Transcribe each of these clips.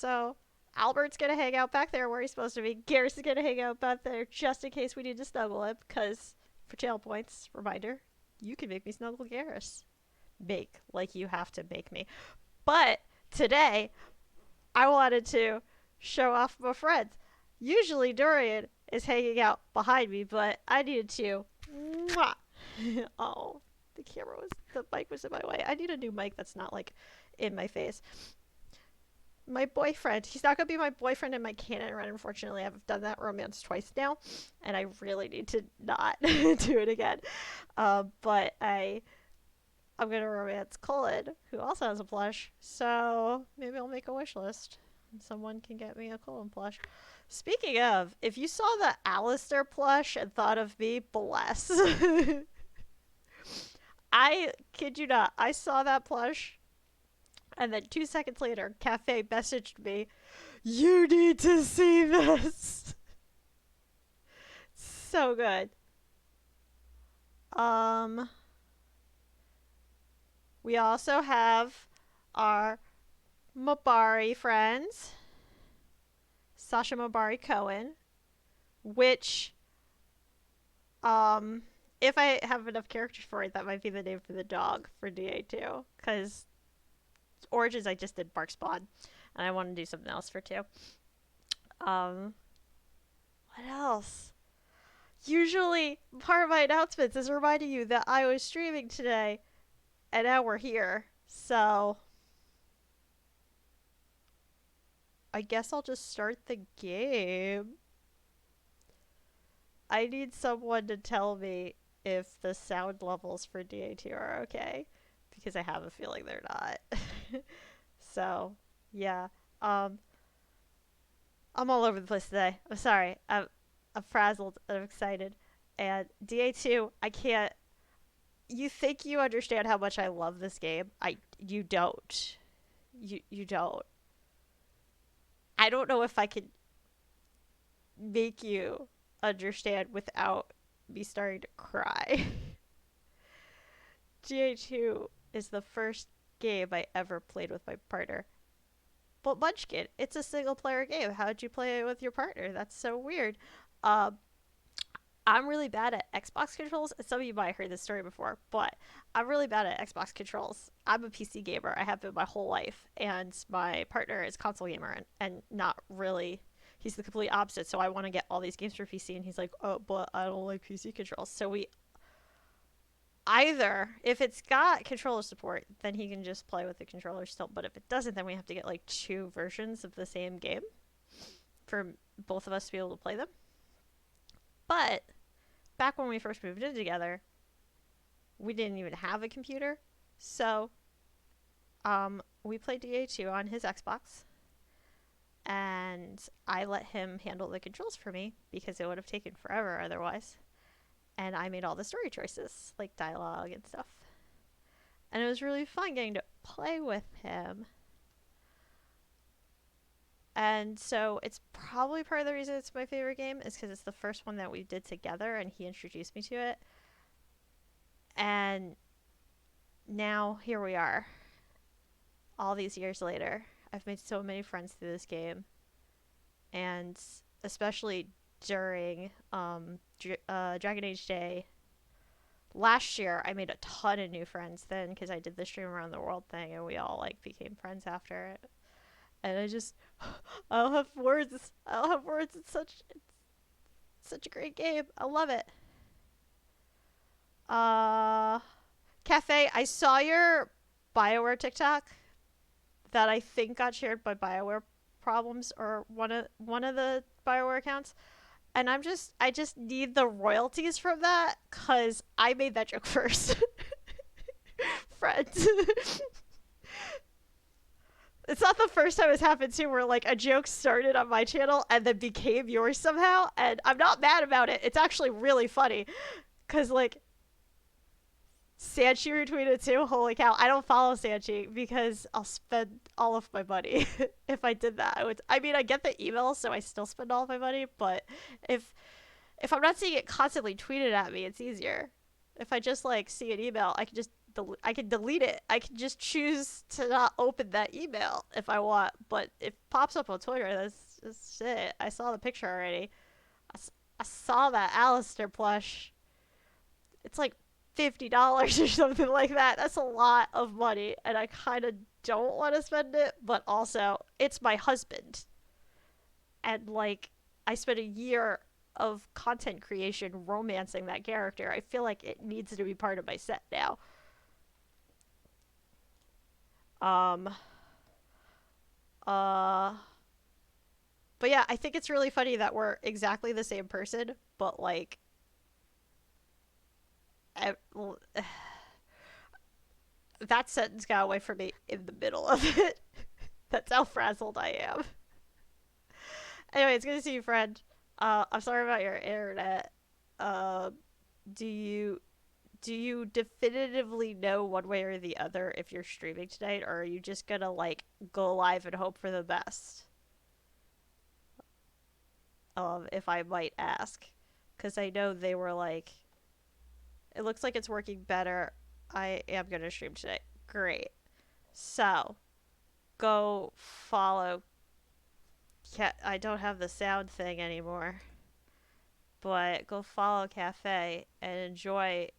So Albert's gonna hang out back there where he's supposed to be. Garrus is gonna hang out back there just in case we need to snuggle him. Because for channel points, reminder, you can make me snuggle Garrus. Make like you have to make me. But today, I wanted to show off my friends. Usually Dorian is hanging out behind me, but I needed to. Mwah! Oh, the mic was in my way. I need a new mic that's not like in my face. My boyfriend, he's not gonna be my boyfriend in my canon run, unfortunately. I've done that romance twice now, and I really need to not do it again. But I'm gonna romance Colin, who also has a plush. So maybe I'll make a wish list and someone can get me a Colin plush. Speaking of, if you saw the Alistair plush and thought of me, bless. I kid you not, I saw that plush, and then 2 seconds later, Cafe messaged me, "You need to see this." So good. We also have our Mabari friends, Sasha Mabari Cohen, which, if I have enough characters for it, that might be the name for the dog for DA2. Because Origins, I just did Bark Spawn, and I want to do something else for 2. What else? Usually, part of my announcements is reminding you that I was streaming today, and now we're here. So, I guess I'll just start the game. I need someone to tell me if the sound levels for DA2 are okay, because I have a feeling they're not. So, yeah. I'm all over the place today. I'm sorry. I'm frazzled. I'm excited. And DA2, I can't. You think you understand how much I love this game? You don't. You don't. I don't know if I can make you understand without me starting to cry. GA2 is the first game I ever played with my partner. But Munchkin, it's a single player game. How'd you play it with your partner? That's so weird. Um, I'm really bad at Xbox controls. Some of you might have heard this story before, but I'm really bad at Xbox controls. I'm a PC gamer. I have been my whole life. And my partner is console gamer and not really. He's the complete opposite. So I want to get all these games for PC. And he's like, oh, but I don't like PC controls. So we either, if it's got controller support, then he can just play with the controller still. But if it doesn't, then we have to get like 2 versions of the same game for both of us to be able to play them. But back when we first moved in together, we didn't even have a computer. So we played DA2 on his Xbox. And I let him handle the controls for me because it would have taken forever otherwise. And I made all the story choices, like dialogue and stuff. And it was really fun getting to play with him. And so it's probably part of the reason it's my favorite game is because it's the first one that we did together and he introduced me to it. And now here we are. All these years later, I've made so many friends through this game. And especially during Dragon Age Day last year, I made a ton of new friends then because I did the stream around the world thing and we all like became friends after it. And I don't have words. I don't have words. It's such a great game. I love it. Cafe, I saw your BioWare TikTok that I think got shared by BioWare Problems or one of the BioWare accounts. And I just need the royalties from that because I made that joke first. Friends. It's not the first time it's happened too where like a joke started on my channel and then became yours somehow. And I'm not mad about it. It's actually really funny. Because like Sanchi retweeted too. Holy cow. I don't follow Sanchi because I'll spend all of my money if I did that. I mean, I get the email, so I still spend all of my money. But if I'm not seeing it constantly tweeted at me, it's easier. If I just like see an email, I can just I can delete it. I can just choose to not open that email if I want, but it pops up on Twitter. That's it. I saw the picture already. I saw that Alistair plush. It's like $50 or something like that. That's a lot of money, and I kind of don't want to spend it, but also it's my husband. And like I spent a year of content creation romancing that character. I feel like it needs to be part of my set now. Um uh but yeah, I think it's really funny that we're exactly the same person, but like I, that sentence got away from me in the middle of it. That's how frazzled I am. Anyway, it's good to see you, friend. I'm sorry about your internet. Uh, do you definitively know one way or the other if you're streaming tonight, or are you just gonna like go live and hope for the best? If I might ask, because I know they were like, it looks like it's working better. I am gonna stream tonight. Great. So go follow. I don't have the sound thing anymore, but go follow Cafe and enjoy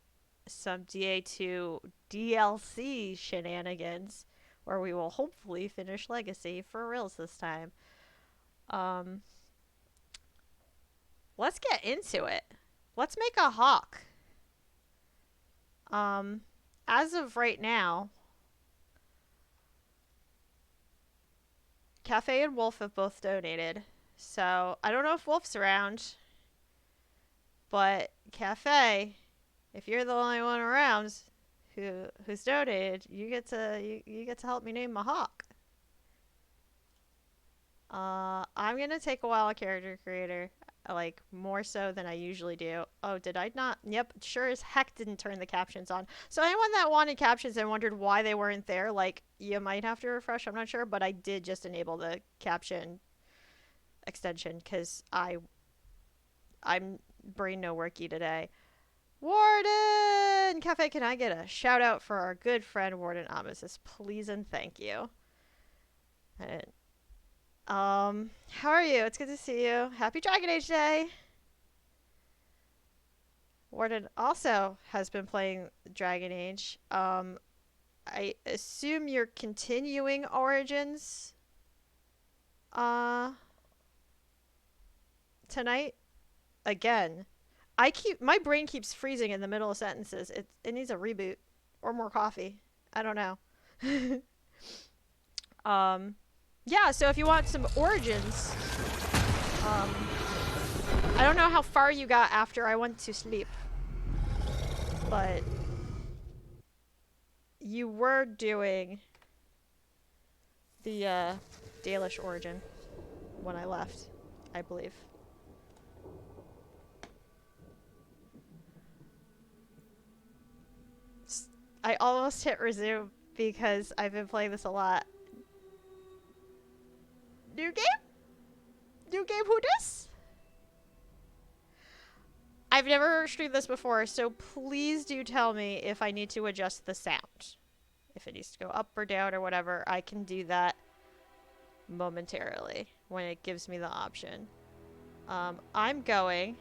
some DA2 DLC shenanigans where we will hopefully finish Legacy for reals this time. Um, let's get into it. Let's make a Hawk. Um, as of right now, Cafe and Wolf have both donated. So I don't know if Wolf's around, but Cafe, if you're the only one around who's donated, you get to help me name my Hawk. I'm gonna take a while a character creator, like more so than I usually do. Oh, did I not? Yep, sure as heck didn't turn the captions on. So anyone that wanted captions and wondered why they weren't there, like you might have to refresh. I'm not sure, but I did just enable the caption extension because I'm brain no worky today. Warden Cafe, can I get a shout out for our good friend Warden Amisis, please and thank you. And how are you? It's good to see you. Happy Dragon Age Day! Warden also has been playing Dragon Age. I assume you're continuing Origins, uh, tonight? Again. My brain keeps freezing in the middle of sentences. It needs a reboot. Or more coffee. I don't know. Yeah, so if you want some Origins, I don't know how far you got after I went to sleep, but you were doing the Dalish origin when I left, I believe. I almost hit resume because I've been playing this a lot. New game? New game who dis? I've never streamed this before, so please do tell me if I need to adjust the sound. If it needs to go up or down or whatever, I can do that momentarily when it gives me the option. I'm going...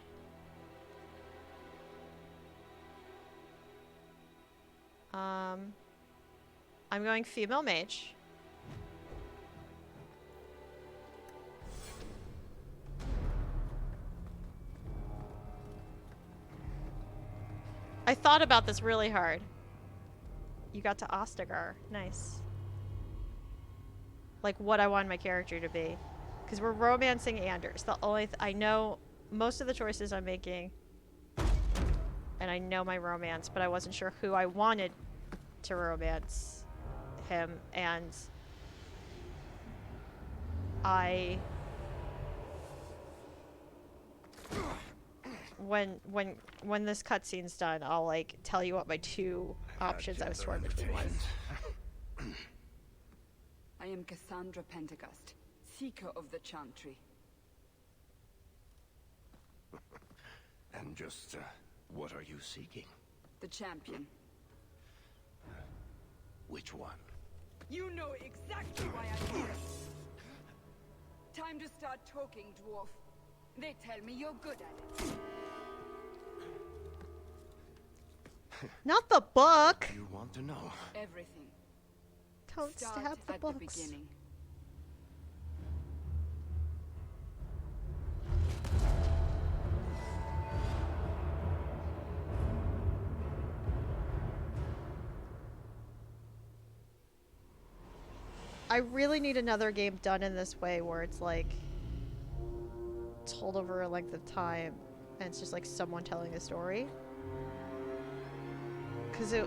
I'm going female mage. I thought about this really hard. You got to Ostagar. Nice. Like what I want my character to be. Because we're romancing Anders. The only I know most of the choices I'm making. And I know my romance, but I wasn't sure who I wanted to romance him. And when this cutscene's done, I'll like tell you what my two options I was torn between was. I am Cassandra Pentecost, seeker of the Chantry. And just, what are you seeking? The champion. Which one? You know exactly why I'm here. Time to start talking, dwarf. They tell me you're good at it. Not the book! You want to know? Everything. Don't Start stab the at books. the beginning. I really need another game done in this way where it's like told over a length of time and it's just like someone telling a story. Because it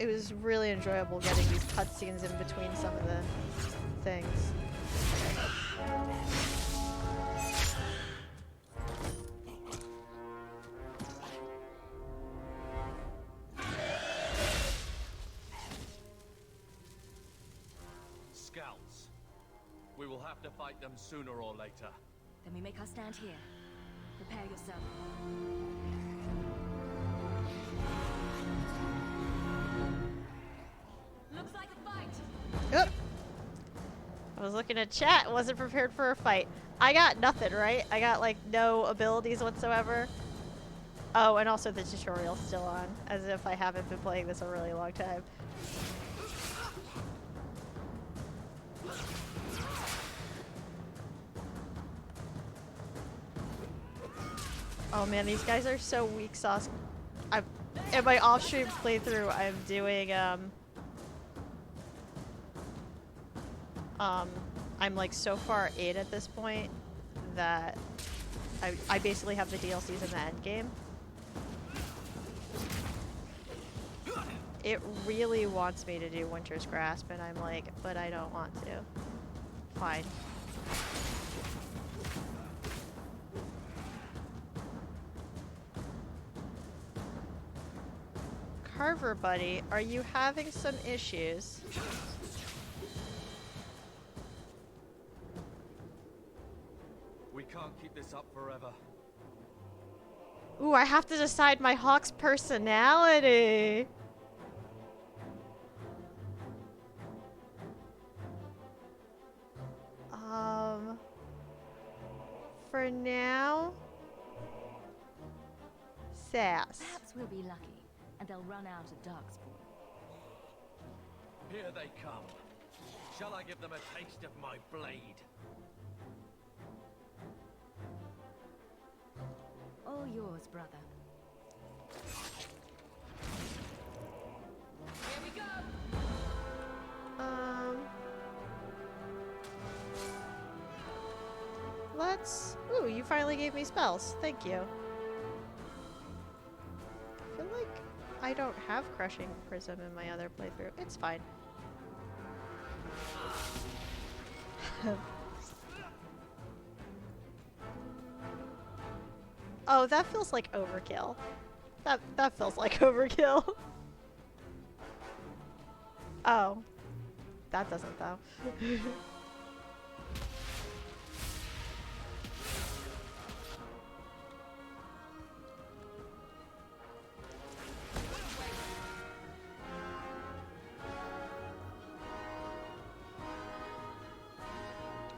was really enjoyable getting these cutscenes in between some of the things. Scouts. We will have to fight them sooner or later. Then we make our stand here. Prepare yourself. Looks like a fight. Oop. I was looking at chat, wasn't prepared for a fight. I got nothing, right? I got like no abilities whatsoever. Oh, and also the tutorial's still on, as if I haven't been playing this a really long time. Oh man, these guys are so weak sauce. In my off-stream playthrough, I'm doing, I'm like so far 8 at this point that I basically have the DLCs in the end game. It really wants me to do Winter's Grasp, and I'm like, but I don't want to. Fine. Carver buddy, are you having some issues? We can't keep this up forever. Ooh, I have to decide my Hawk's personality. For now, sass. Perhaps we'll be lucky, and they'll run out of Darkspawn. Here they come. Shall I give them a taste of my blade? All yours, brother. Here we go! Let's... Ooh, you finally gave me spells. Thank you. I feel like I don't have Crushing Prism in my other playthrough. It's fine. Oh, that feels like overkill. That feels like overkill. Oh. That doesn't though.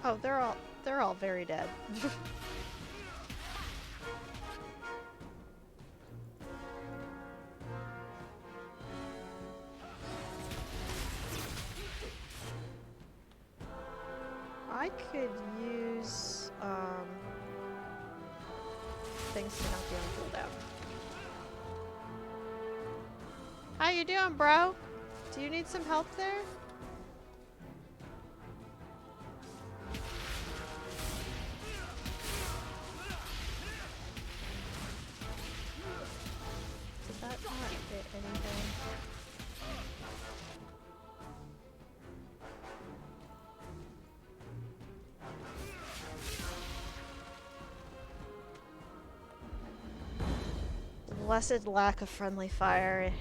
Oh, they're all very dead. I could use things to not be on cooldown. How you doing, bro? Do you need some help there? Did that not hit anything? Blessed lack of friendly fire.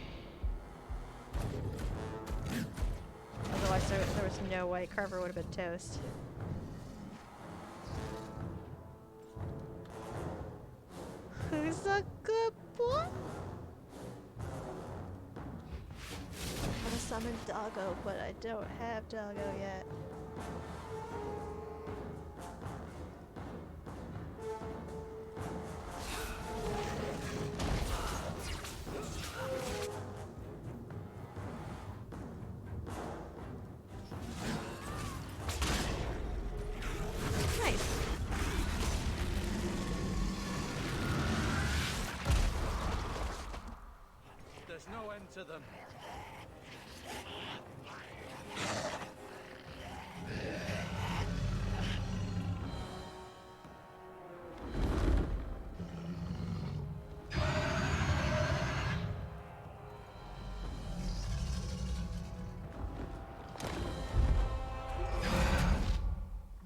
Otherwise there was no way Carver would have been toast. Who's a good boy? summon Doggo, but I don't have Doggo yet. Nice. There's no end to them.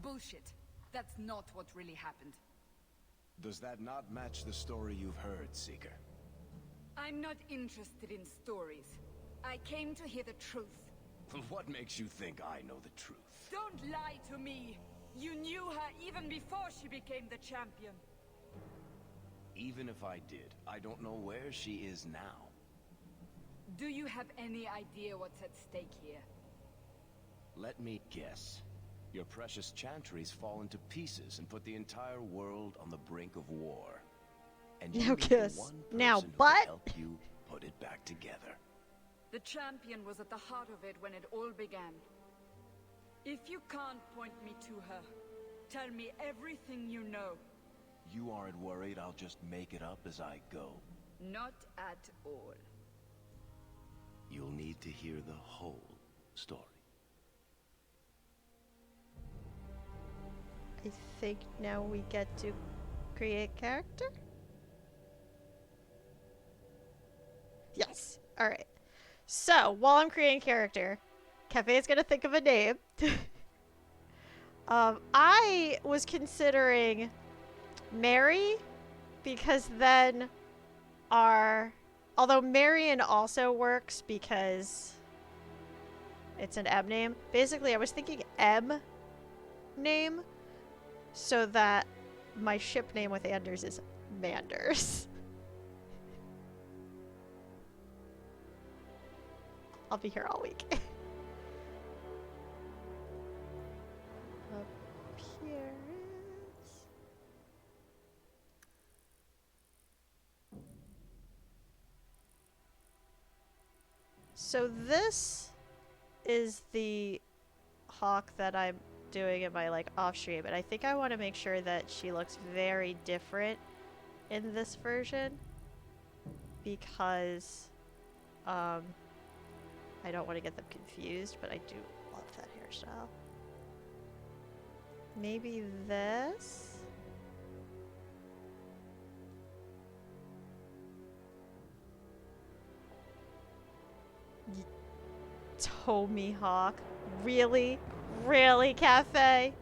Bullshit. That's not what really happened. Does that not match the story you've heard, Seeker? I'm not interested in stories. I came to hear the truth. What makes you think I know the truth? Don't lie to me! You knew her even before she became the champion. Even if I did, I don't know where she is now. Do you have any idea what's at stake here? Let me guess. Your precious chantries fall into pieces and put the entire world on the brink of war. And you Now need the kiss. one Now person who butt. can help you put it back together. The champion was at the heart of it when it all began. If you can't point me to her, tell me everything you know. You aren't worried I'll just make it up as I go? Not at all. You'll need to hear the whole story. I think now we get to create character? Yes. Alright. So, while I'm creating character, Cafe's gonna think of a name. I was considering Mary, because then although Marion also works because it's an M name. Basically, I was thinking M name, so that my ship name with Anders is Manders. I'll be here all week. Appearance. So this is the Hawke that I'm doing in my like off stream, and I think I want to make sure that she looks very different in this version because I don't want to get them confused, but I do love that hairstyle. Maybe this? Tommy Hawke. Really? Really, Cafe?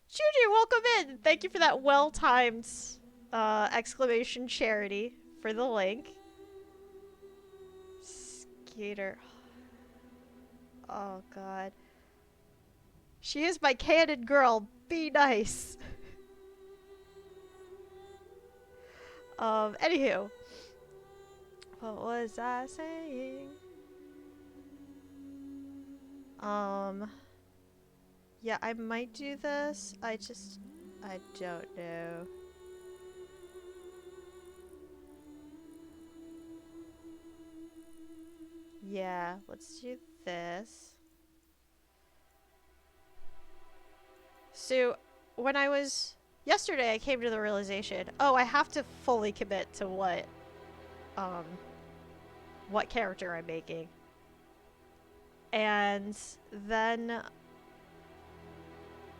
Juju, welcome in! Thank you for that well-timed exclamation charity for the link. Skater. Oh, God. She is my canon girl. Be nice. Anywho. What was I saying? Yeah, I might do this. I don't know. Yeah, let's do this. So, yesterday I came to the realization, oh, I have to fully commit to what character I'm making. And then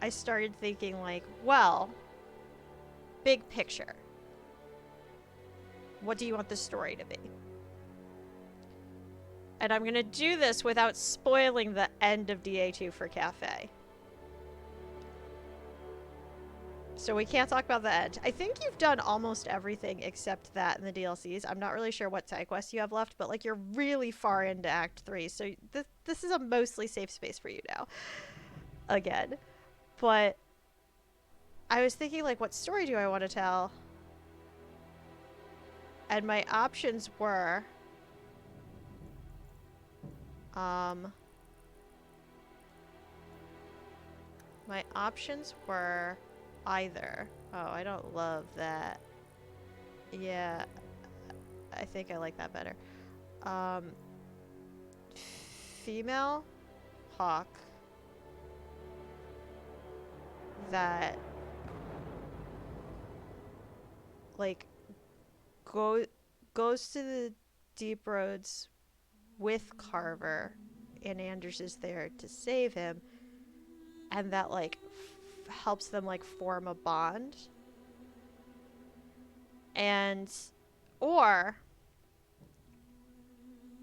I started thinking like, well, big picture. What do you want the story to be? And I'm gonna do this without spoiling the end of DA2 for Cafe. So we can't talk about the end. I think you've done almost everything except that in the DLCs. I'm not really sure what side quests you have left, but like you're really far into Act 3, so this is a mostly safe space for you now. Again. But I was thinking like, what story do I want to tell? And my options were... my options were either... Oh, I don't love that. Yeah, I think I like that better. Female Hawk that like goes to the deep roads with Carver, and Anders is there to save him, and that like helps them like form a bond. And or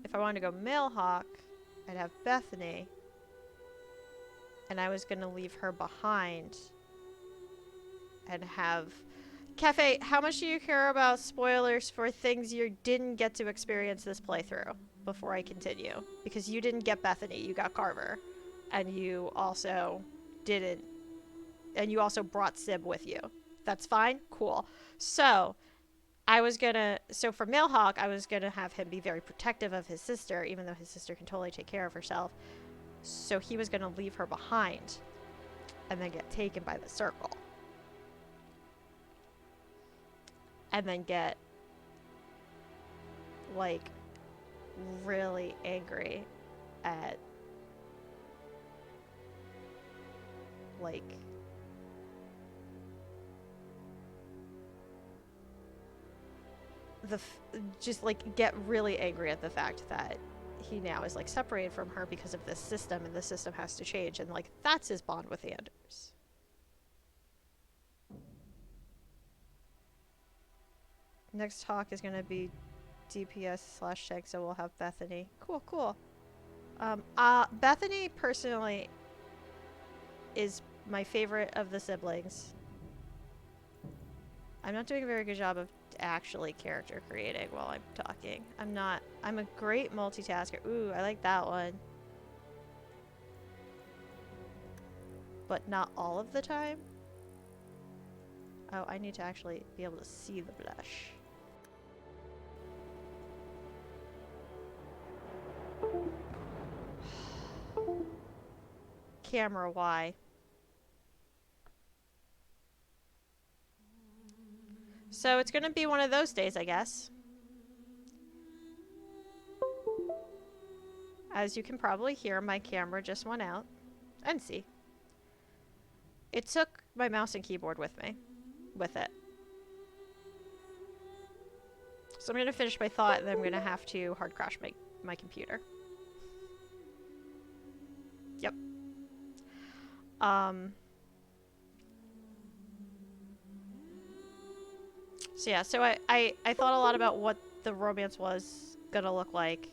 if I wanted to go male Hawk, I'd have Bethany, and I was gonna leave her behind and have... Cafe, how much do you care about spoilers for things you didn't get to experience this playthrough before I continue? Because you didn't get Bethany, you got Carver. And you also didn't... And you also brought Sib with you. That's fine? Cool. So, I was gonna... So for Mailhawk, I was gonna have him be very protective of his sister, even though his sister can totally take care of herself. So he was gonna leave her behind and then get taken by the circle. And then get, like, really angry at, like, just, like, get really angry at the fact that he now is, like, separated from her because of this system, and the system has to change, and, like, that's his bond with Anders. Next talk is gonna be DPS/Shank, so we'll have Bethany. Cool, cool. Bethany, personally, is my favorite of the siblings. I'm not doing a very good job of actually character creating while I'm talking. I'm a great multitasker. Ooh, I like that one. But not all of the time. Oh, I need to actually be able to see the blush. Camera, why? So it's gonna be one of those days, I guess. As you can probably hear, my camera just went out. And see. It took my mouse and keyboard with me. With it. So I'm gonna finish my thought, and then I'm gonna have to hard crash my computer. Yep. So yeah, so I thought a lot about what the romance was gonna look like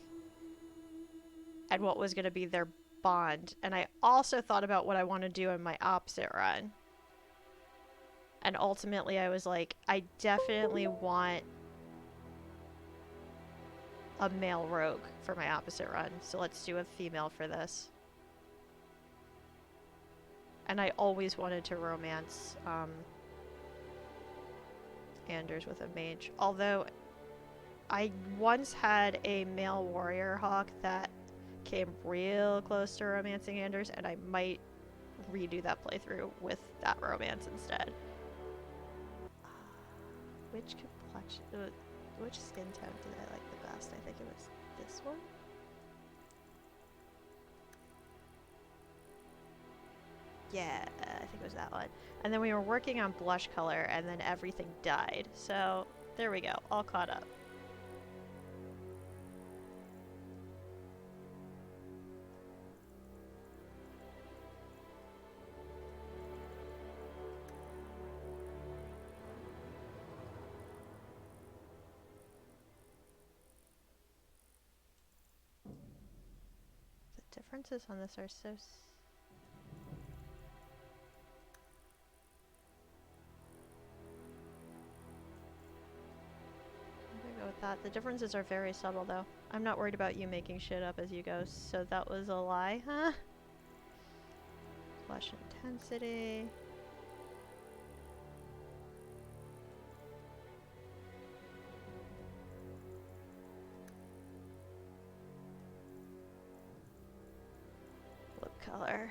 and what was gonna be their bond. And I also thought about what I want to do in my opposite run. And ultimately I was like, I definitely want a male rogue for my opposite run. So let's do a female for this. And I always wanted to romance Anders with a mage. Although I once had a male warrior hawk that came real close to romancing Anders, and I might redo that playthrough with that romance instead. Which complexion, which skin tone did I like the best? I think it was this one. Yeah, I think it was that one. And then we were working on blush color, and then everything died. So, there we go. All caught up. The differences on this are so... with that. The differences are very subtle, though. I'm not worried about you making shit up as you go, so that was a lie, huh? Blush intensity. color.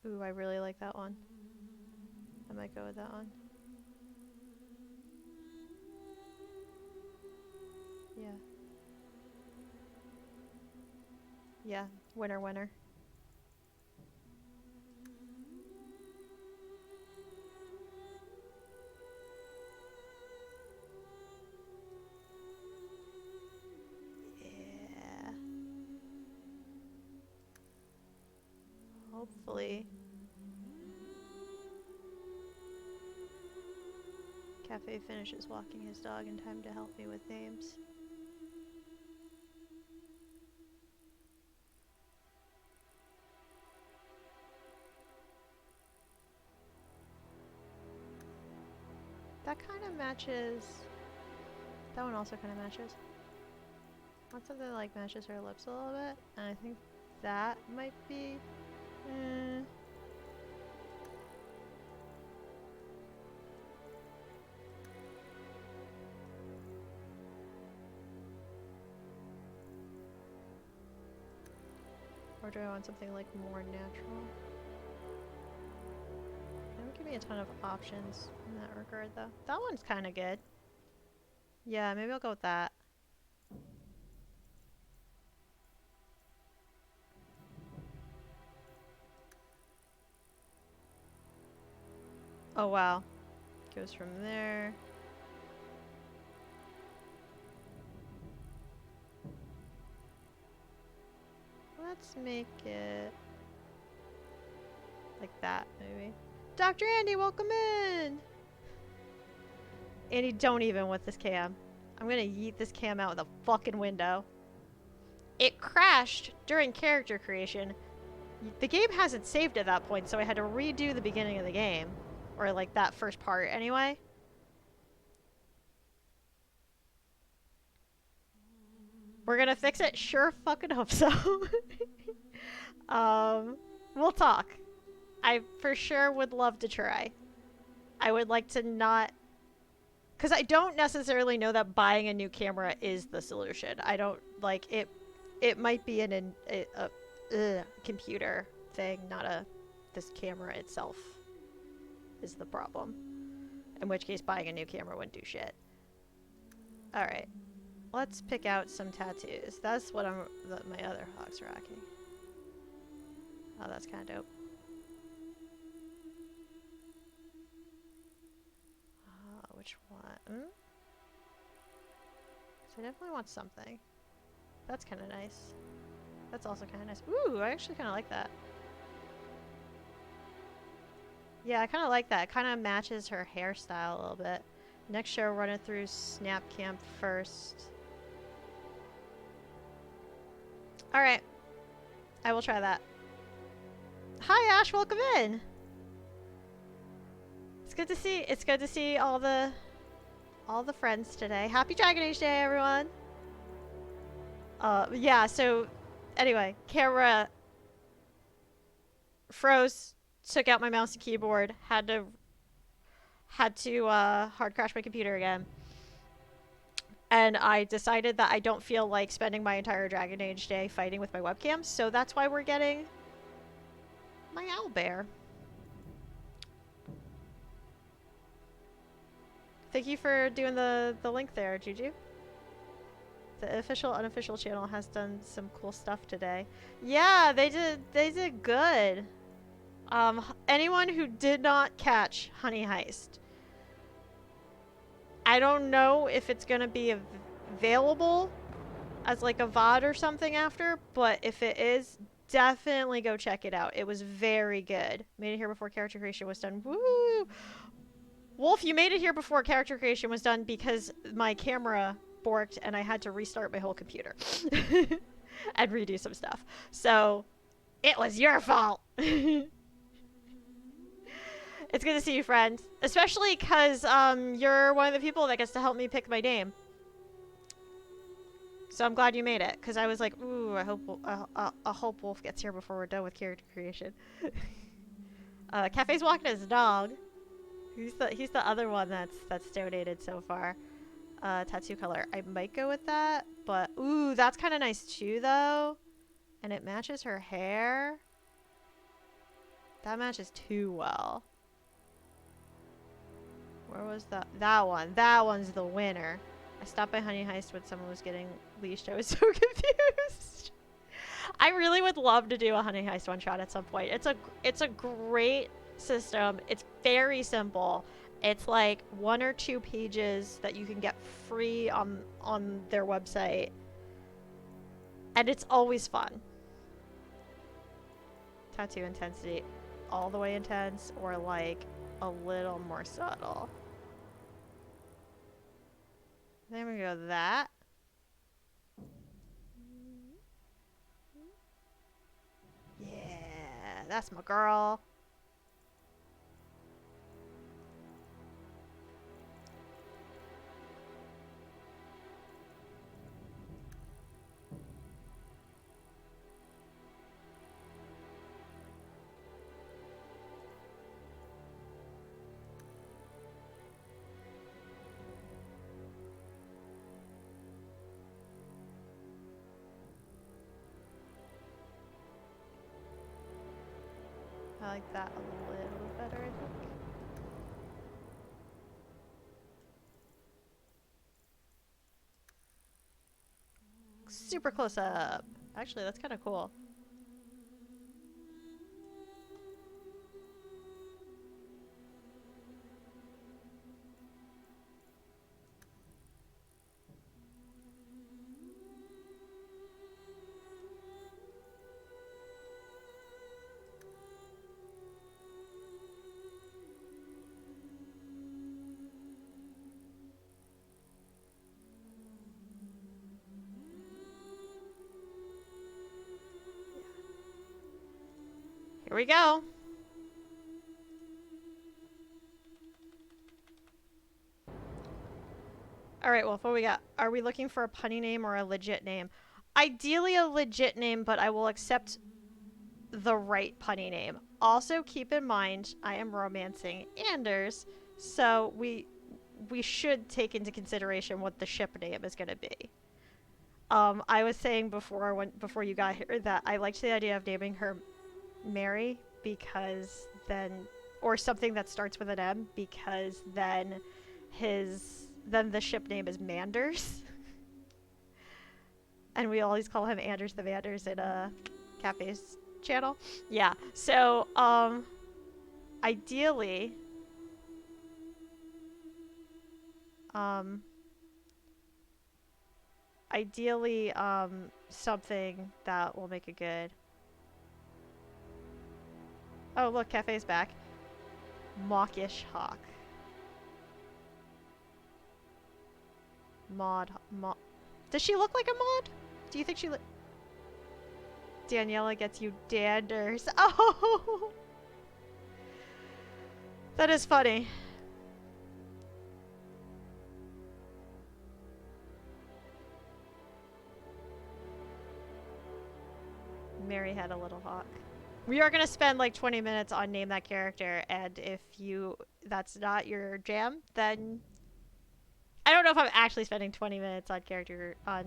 Ooh, I really like that one. I might go with that one. Yeah. Yeah, winner, winner. Yeah. Hopefully. Cafe finishes walking his dog in time to help me with names. That kind of matches. That one also kind of matches. Want something that like matches her lips a little bit, and I think that might be. Or do I want something like more natural? That would give me a ton of options in that regard, though. That one's kind of good. Yeah, maybe I'll go with that. Oh wow. Goes from there. Let's make it like that, maybe. Dr. Andy, welcome in! Andy, don't even with this cam. I'm gonna yeet this cam out the fucking window. It crashed during character creation. The game hasn't saved at that point, so I had to redo the beginning of the game. Or like that first part anyway. We're gonna fix it? Sure fucking hope so. We'll talk. I for sure would love to try. I would like to not... Because I don't necessarily know that buying a new camera is the solution. I don't, like, it might be a computer thing, not this camera itself is the problem. In which case buying a new camera wouldn't do shit. Alright. Let's pick out some tattoos. That's what my other hog's rocking. Oh, that's kind of dope. Which one? So I definitely want something. That's kind of nice. That's also kind of nice. Ooh, I actually kind of like that. Yeah, I kind of like that. It kind of matches her hairstyle a little bit. Next show, run it through Snap Camp first. Alright. I will try that. Hi, Ash. Welcome in. It's good to see all the friends today. Happy Dragon Age Day, everyone. Yeah, so anyway, camera froze, took out my mouse and keyboard, had to hard crash my computer again. And I decided that I don't feel like spending my entire Dragon Age day fighting with my webcam, so that's why we're getting my owlbear. Thank you for doing the link there, Juju. The official unofficial channel has done some cool stuff today. Yeah, they did good. Anyone who did not catch Honey Heist, I don't know if it's gonna be available as like a VOD or something after, but if it is, definitely go check it out. It was very good. Made it here before character creation was done. Woo! Wolf, you made it here before character creation was done because my camera borked and I had to restart my whole computer and redo some stuff. So, it was your fault. It's good to see you, friend. Especially because you're one of the people that gets to help me pick my name. So I'm glad you made it, because I was like, ooh, I hope Wolf gets here before we're done with character creation. Cafe's walking his dog. He's the other one that's donated so far. Tattoo color. I might go with that, but ooh, that's kind of nice too, though, and it matches her hair. That matches too well. Where was that? That one. That one's the winner. I stopped by Honey Heist when someone was getting leashed. I was so confused. I really would love to do a Honey Heist one shot at some point. It's a great system. It's very simple. It's like 1 or 2 pages that you can get free on their website. And it's always fun. Tattoo intensity. All the way intense or like a little more subtle. Then we go that. Yeah, that's my girl. I like that a little better, I think. Super close up. Actually, that's kind of cool. Here we go. Alright, Wolf, what we got? Are we looking for a punny name or a legit name? Ideally a legit name, but I will accept the right punny name. Also, keep in mind, I am romancing Anders, so we should take into consideration what the ship name is going to be. I was saying before you got here that I liked the idea of naming her Mary because then, or something that starts with an M, because then the ship name is Manders. And we always call him Anders the Manders in Cafe's channel. Yeah. So, ideally, something that will make it good. Oh, look, Cafe's back. Mawkish Hawk. Maud. Does she look like a Maud? Do you think she look... Daniela gets you Danders. Oh! That is funny. Mary had a little hawk. We are going to spend like 20 minutes on Name That Character, and if that's not your jam, then I don't know if I'm actually spending 20 minutes on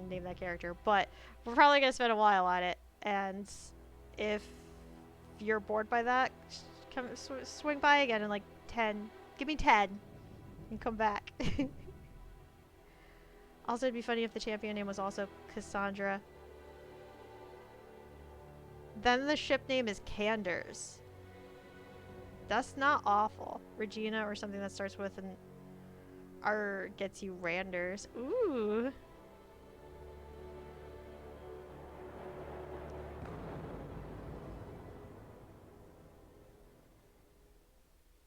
Name That Character, but we're probably going to spend a while on it, and if you're bored by that, come swing by again in like 10. Give me 10 and come back. Also, it'd be funny if the champion name was also Cassandra. Then the ship name is Canders. That's not awful. Regina or something that starts with an R gets you Randers. Ooh.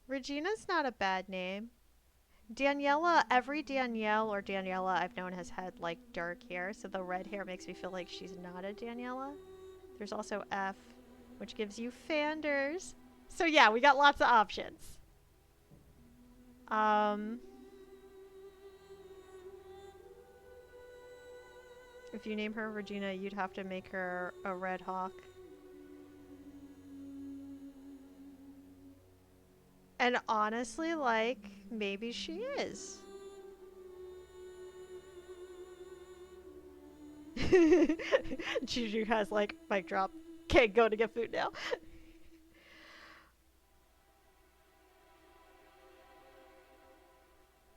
Regina's not a bad name. Daniela, every Danielle or Daniela I've known has had like dark hair, so the red hair makes me feel like she's not a Daniela. There's also F, which gives you Fanders. So yeah, we got lots of options. If you name her Regina, you'd have to make her a red hawk. And honestly, like, maybe she is. Juju has, like, mic drop. Can't go to get food now.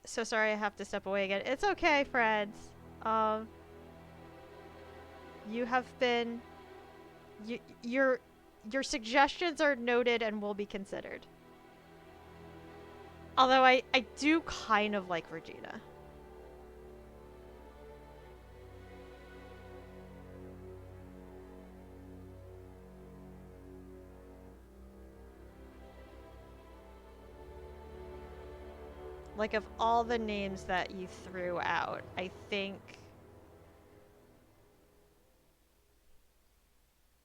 So sorry I have to step away again. It's okay, friends. Um, you have been... You, your suggestions are noted and will be considered. Although I do kind of like Regina. Like, of all the names that you threw out, I think...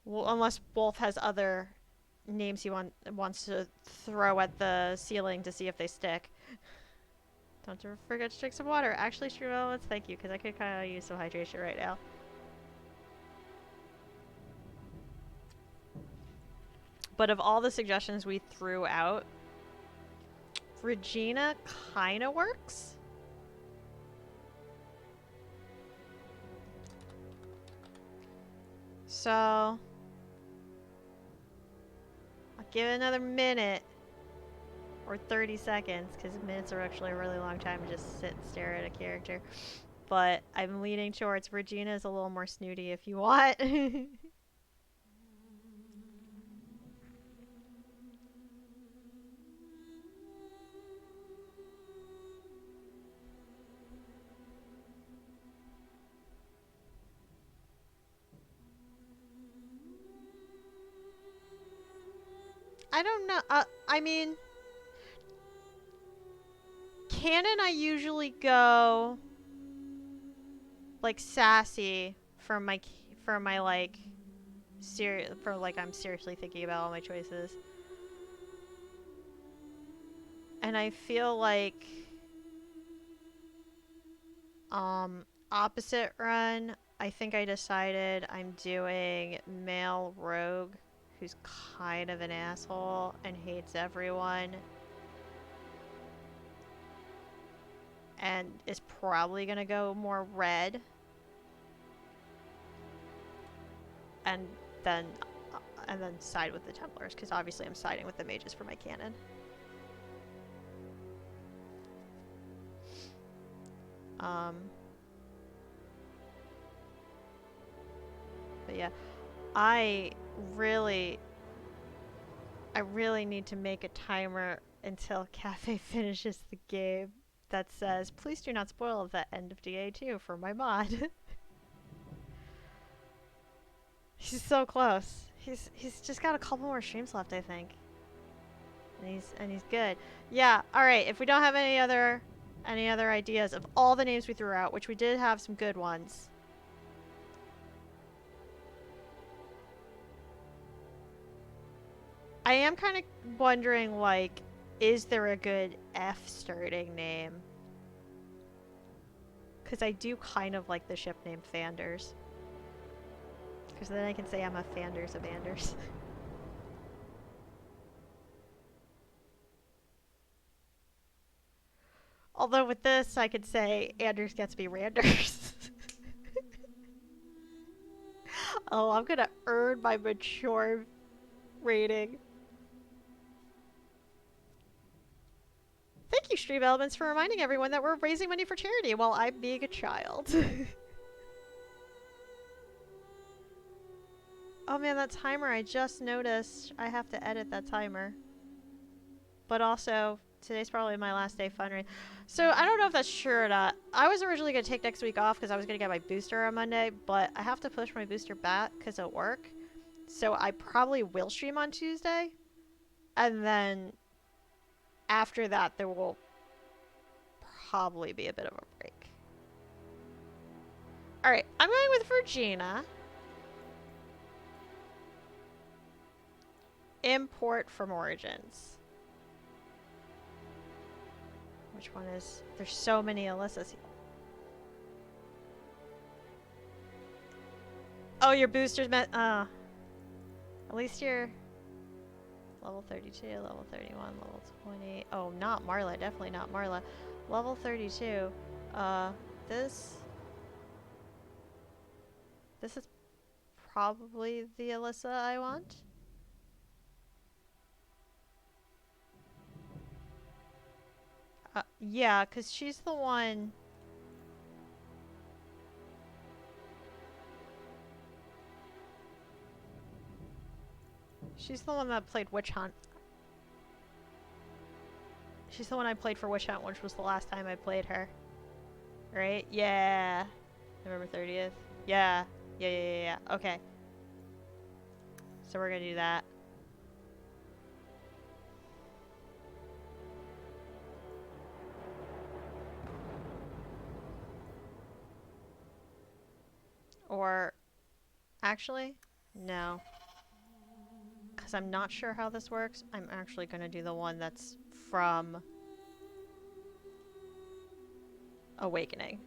Well, unless Wolf has other names he wants to throw at the ceiling to see if they stick. Don't forget to drink some water. Actually, Stream Elements, thank you, because I could kind of use some hydration right now. But of all the suggestions we threw out, Regina kind of works. So, I'll give it another minute. Or 30 seconds, because minutes are actually a really long time to just sit and stare at a character. But I'm leaning towards Regina is a little more snooty if you want. I don't know. I mean, canon I usually go like sassy for my like I'm seriously thinking about all my choices. And I feel like opposite run, I think I decided I'm doing male rogue who's kind of an asshole and hates everyone. And is probably gonna go more red. And then side with the Templars, because obviously I'm siding with the mages for my canon. But yeah, I really need to make a timer until Cafe finishes the game that says, please do not spoil the end of DA2 for my mod. He's so close. He's just got a couple more streams left, I think. And he's good. Yeah, alright, if we don't have any other ideas of all the names we threw out, which we did have some good ones. I am kind of wondering, like, is there a good F starting name? Because I do kind of like the ship name Fanders. Because then I can say I'm a Fanders of Anders. Although with this, I could say Anders gets me Randers. Oh, I'm gonna earn my mature rating. Thank you, Stream Elements, for reminding everyone that we're raising money for charity while I'm being a child. Oh man, that timer, I just noticed I have to edit that timer. But also, today's probably my last day fundraising. So I don't know if that's true or not. I was originally going to take next week off because I was going to get my booster on Monday, but I have to push my booster back because of work. So I probably will stream on Tuesday. And then after that, there will probably be a bit of a break. Alright, I'm going with Regina. Import from Origins. Which one is... There's so many Alyssas. Oh, your booster's met... at least you're... Level 32, level 31, level 20. Oh, not Marla. Definitely not Marla. Level 32. This... This is probably the Alyssa I want. Yeah, because she's the one... She's the one that played Witch Hunt. She's the one I played for Witch Hunt, which was the last time I played her. Right? Yeah. November 30th. Yeah. Yeah. Okay. So we're gonna do that. Or... Actually, no. Because I'm not sure how this works. I'm actually gonna do the one that's from... Awakening.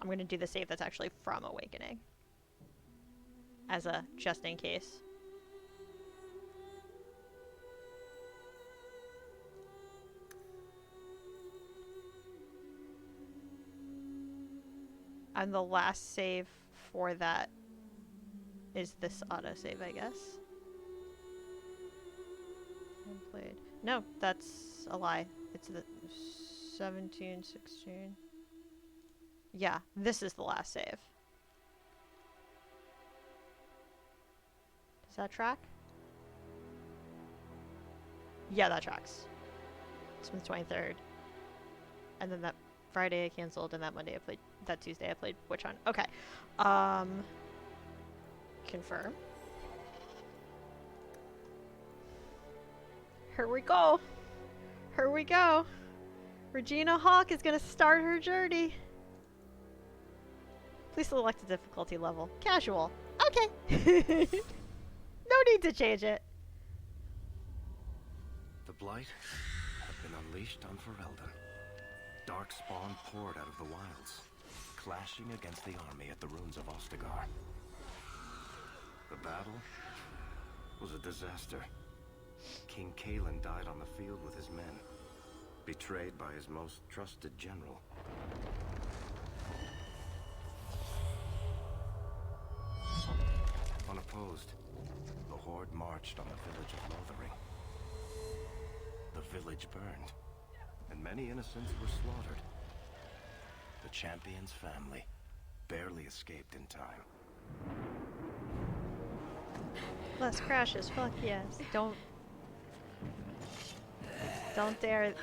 I'm gonna do the save that's actually from Awakening. As a just in case. And the last save for that is this autosave, I guess. I played. No, that's a lie. It's the 17, 16. Yeah, this is the last save. Does that track? Yeah, that tracks. It's from the 23rd. And then that Friday I canceled, and that Monday I played, that Tuesday I played Witch Hunt. Okay. Confirm. Here we go. Here we go. Regina Hawke is gonna start her journey. Please select a difficulty level. Casual. Okay. No need to change it. The Blight had been unleashed on Ferelden. Dark spawn poured out of the wilds, clashing against the army at the ruins of Ostagar. The battle was a disaster. King Kalen died on the field with his men, betrayed by his most trusted general. Unopposed, the Horde marched on the village of Lothering. The village burned, and many innocents were slaughtered. The champion's family barely escaped in time. Less crashes. Fuck yes. Don't dare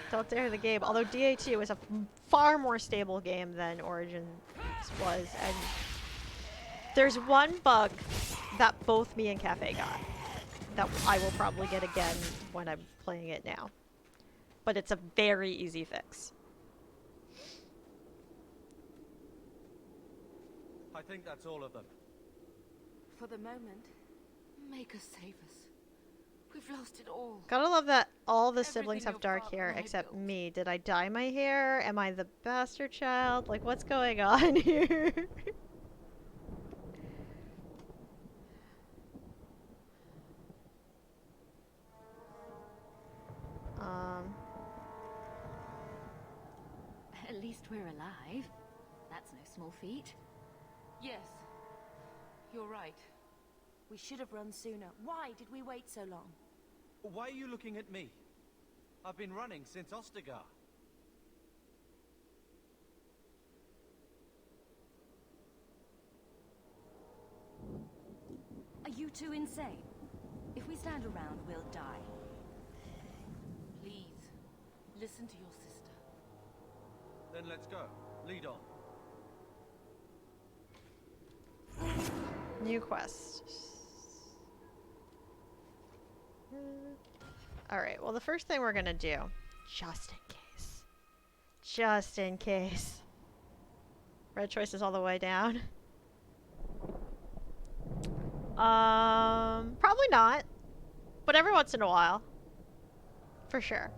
the game. Although DA2 is a far more stable game than Origins was, and there's one bug that both me and Cafe got that I will probably get again when I'm playing it now. But it's a very easy fix. I think that's all of them. For the moment, make us save us. We've lost it all. Gotta love that all the Everything siblings have your dark father hair and I except built. me. Did I dye my hair? Am I the bastard child? Like, what's going on here? At least we're alive. That's no small feat. Yes. You're right. We should have run sooner. Why did we wait so long? Why are you looking at me? I've been running since Ostagar. Are you two insane? If we stand around, we'll die. Please, listen to your sister. Then let's go. Lead on. New quest. Alright, well the first thing we're gonna do, just in case. Red choices all the way down. Probably not. But every once in a while. For sure.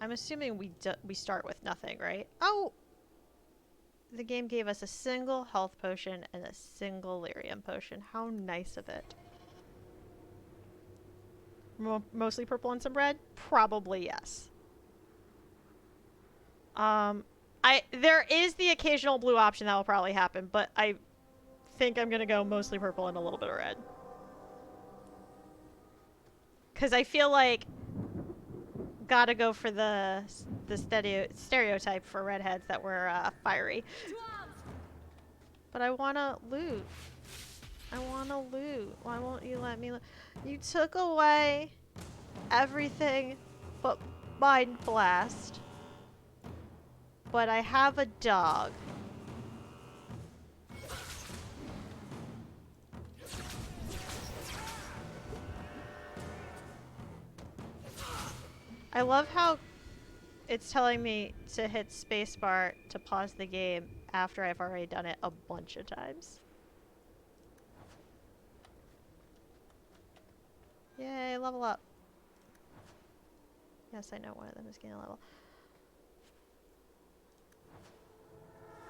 I'm assuming we start with nothing, right? Oh! The game gave us a single health potion and a single lyrium potion. How nice of it. Mostly purple and some red? Probably yes. There is the occasional blue option that will probably happen, but I think I'm gonna go mostly purple and a little bit of red. Because I feel like gotta go for the stereotype for redheads that were fiery. But I wanna loot. I wanna loot. Why won't you let me loot? You took away everything but Mind Blast. But I have a dog. I love how it's telling me to hit spacebar to pause the game after I've already done it a bunch of times. Yay, level up. Yes, I know one of them is getting a level.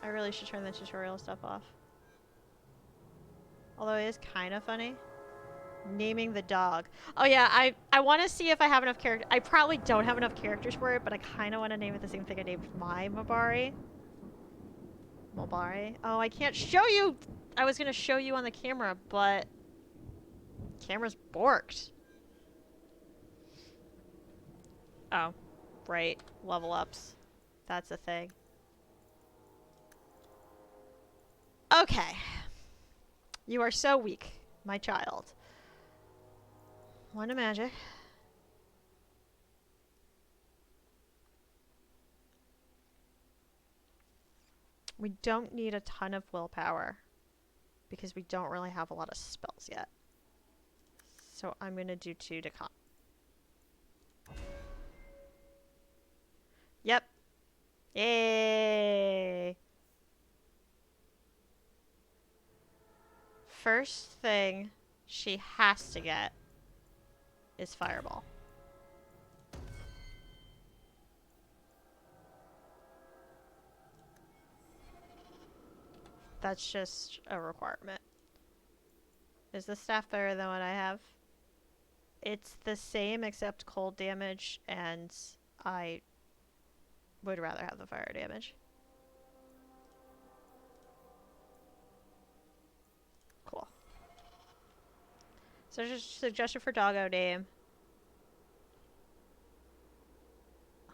I really should turn the tutorial stuff off. Although it is kind of funny. Naming the dog. Oh yeah, I want to see if I have enough characters. I probably don't have enough characters for it, but I kind of want to name it the same thing I named my Mabari. Mabari. Oh, I can't show you! I was going to show you on the camera, but... camera's borked. Oh, right. Level ups. That's a thing. Okay. You are so weak, my child. One to magic. We don't need a ton of willpower because we don't really have a lot of spells yet. So I'm going to do 2 to con. Yep. Yay! First thing she has to get is Fireball. That's just a requirement. Is the staff better than what I have? It's the same except cold damage, and I would rather have the fire damage. Cool. So just suggestion for doggo name.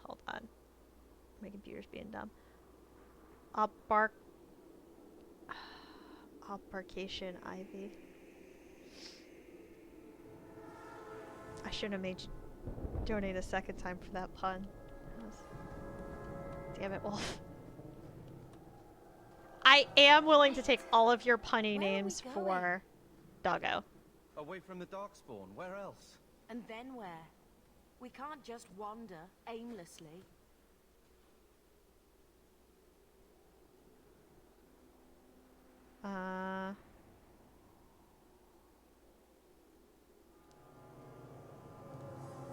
Hold on. My computer's being dumb. Albarcation Ivy. I shouldn't have made you donate a second time for that pun. Damn it, Wolf. I am willing to take all of your punny names for doggo. Away from the Darkspawn, where else? And then where? We can't just wander aimlessly.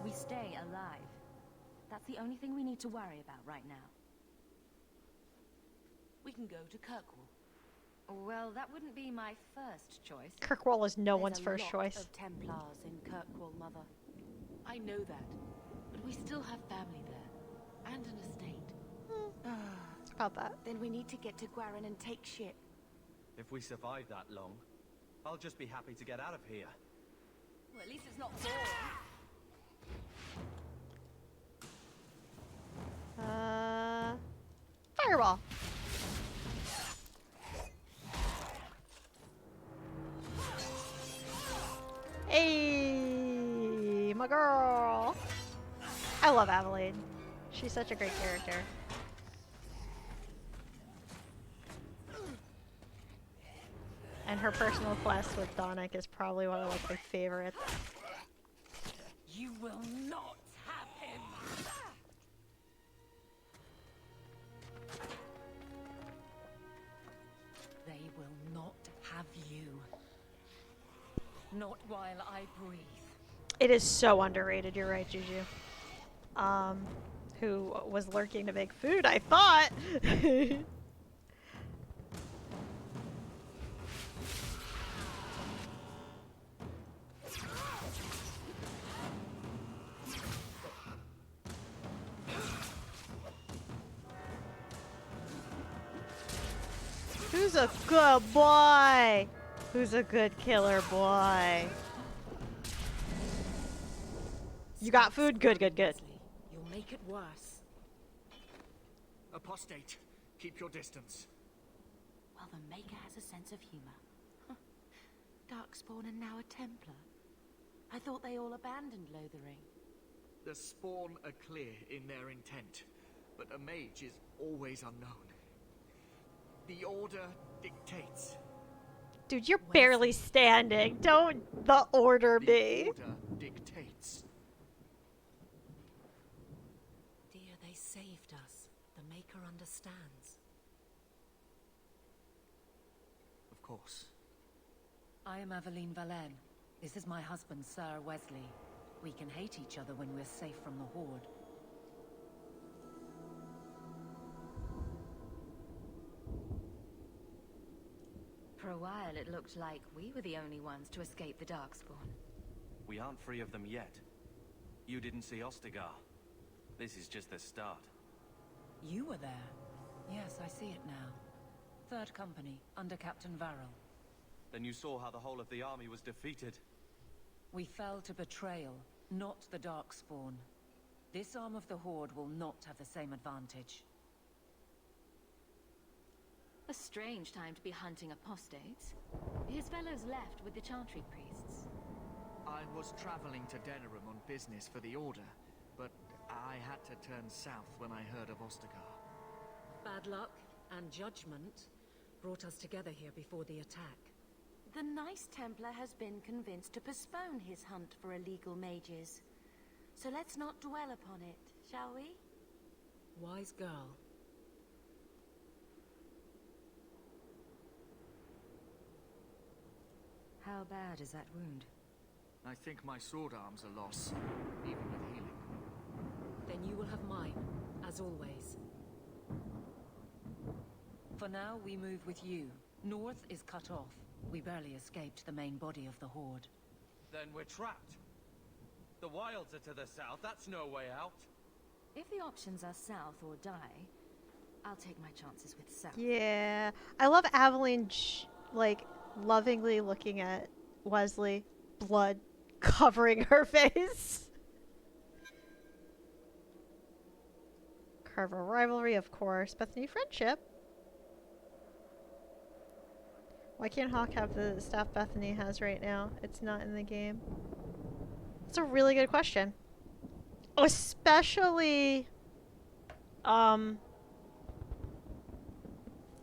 We stay alive. That's the only thing we need to worry about right now. We can go to Kirkwall. Well, that wouldn't be my first choice. Kirkwall is no There's one's a first lot choice. of Templars in Kirkwall, Mother. I know that, but we still have family there, and an estate. About that. Then we need to get to Guarin and take ship. If we survive that long, I'll just be happy to get out of here. Well, at least it's not boring. Fireball. Hey, my girl. I love Aveline. She's such a great character. And her personal quest with Donick is probably one of my favorites. You will not have him. They will not have you. Not while I breathe. It is so underrated, you're right, Juju. who was lurking to make food, I thought. Who's a good boy? Who's a good killer boy? You got food? Good, good, good. You'll make it worse. Apostate, keep your distance. Well, the Maker has a sense of humor. Darkspawn and now a Templar. I thought they all abandoned Lothering. The Spawn are clear in their intent, but a mage is always unknown. The Order dictates. Dude, you're barely standing. Don't the order The be. Order dictates. Dear, they saved us. The Maker understands. Of course. I am Aveline Valenne. This is my husband, Sir Wesley. We can hate each other when we're safe from the Horde. For a while, it looked like we were the only ones to escape the Darkspawn. We aren't free of them yet. You didn't see Ostagar. This is just the start. You were there. Yes, I see it now. Third Company, under Captain Varel. Then you saw how the whole of the army was defeated. We fell to betrayal, not the Darkspawn. This arm of the Horde will not have the same advantage. A strange time to be hunting apostates. His fellows left with the Chantry priests. I was traveling to Denerim on business for the Order, but I had to turn south when I heard of Ostagar. Bad luck and judgment brought us together here before the attack. The nice Templar has been convinced to postpone his hunt for illegal mages. So let's not dwell upon it, shall we? Wise girl. How bad is that wound? I think my sword arm's a loss, even with healing. Then you will have mine, as always. For now, we move with you. North is cut off. We barely escaped the main body of the Horde. Then we're trapped. The wilds are to the south. That's no way out. If the options are south or die, I'll take my chances with south. Yeah. I love Aveline, like, lovingly looking at Wesley, blood covering her face. Carver rivalry, of course. Bethany friendship. Why can't Hawke have the staff Bethany has right now? It's not in the game. That's a really good question. Especially,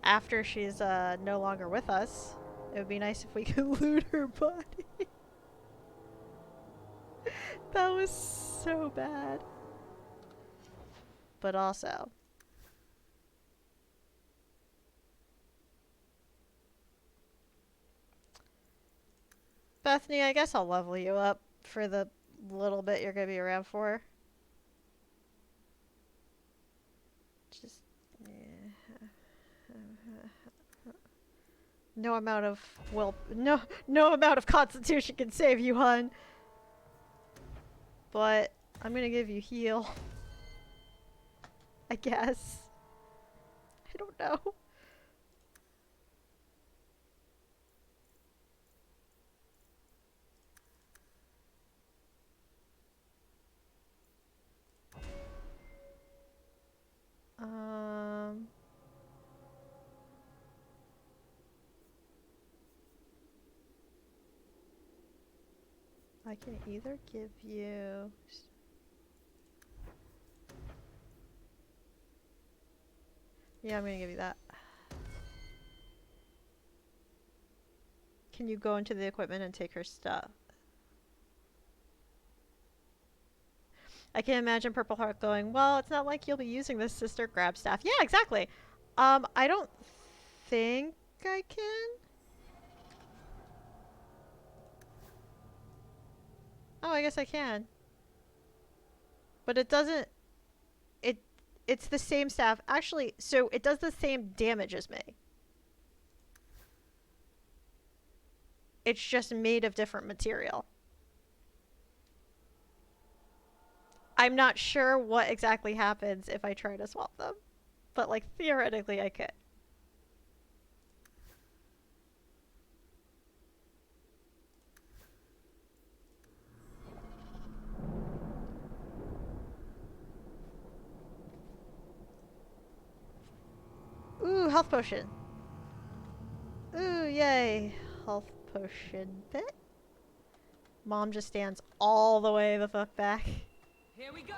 after she's no longer with us. It would be nice if we could loot her body. That was so bad. But also, Bethany, I guess I'll level you up for the little bit you're going to be around for. Just, yeah. No amount of no amount of constitution can save you, hun. But I'm going to give you heal. I guess. I don't know. I can either give you... Yeah, I'm gonna give you that. Can you go into the equipment and take her stuff? I can imagine Purple Heart going, well, it's not like you'll be using this, sister. Grab staff. Yeah, exactly. I don't think I can. Oh, I guess I can. But it It's the same staff. Actually, so it does the same damage as me. It's just made of different material. I'm not sure what exactly happens if I try to swap them. But, like, theoretically I could. Ooh, health potion. Ooh, yay. Health potion bit. Mom just stands all the way the fuck back. Here we go!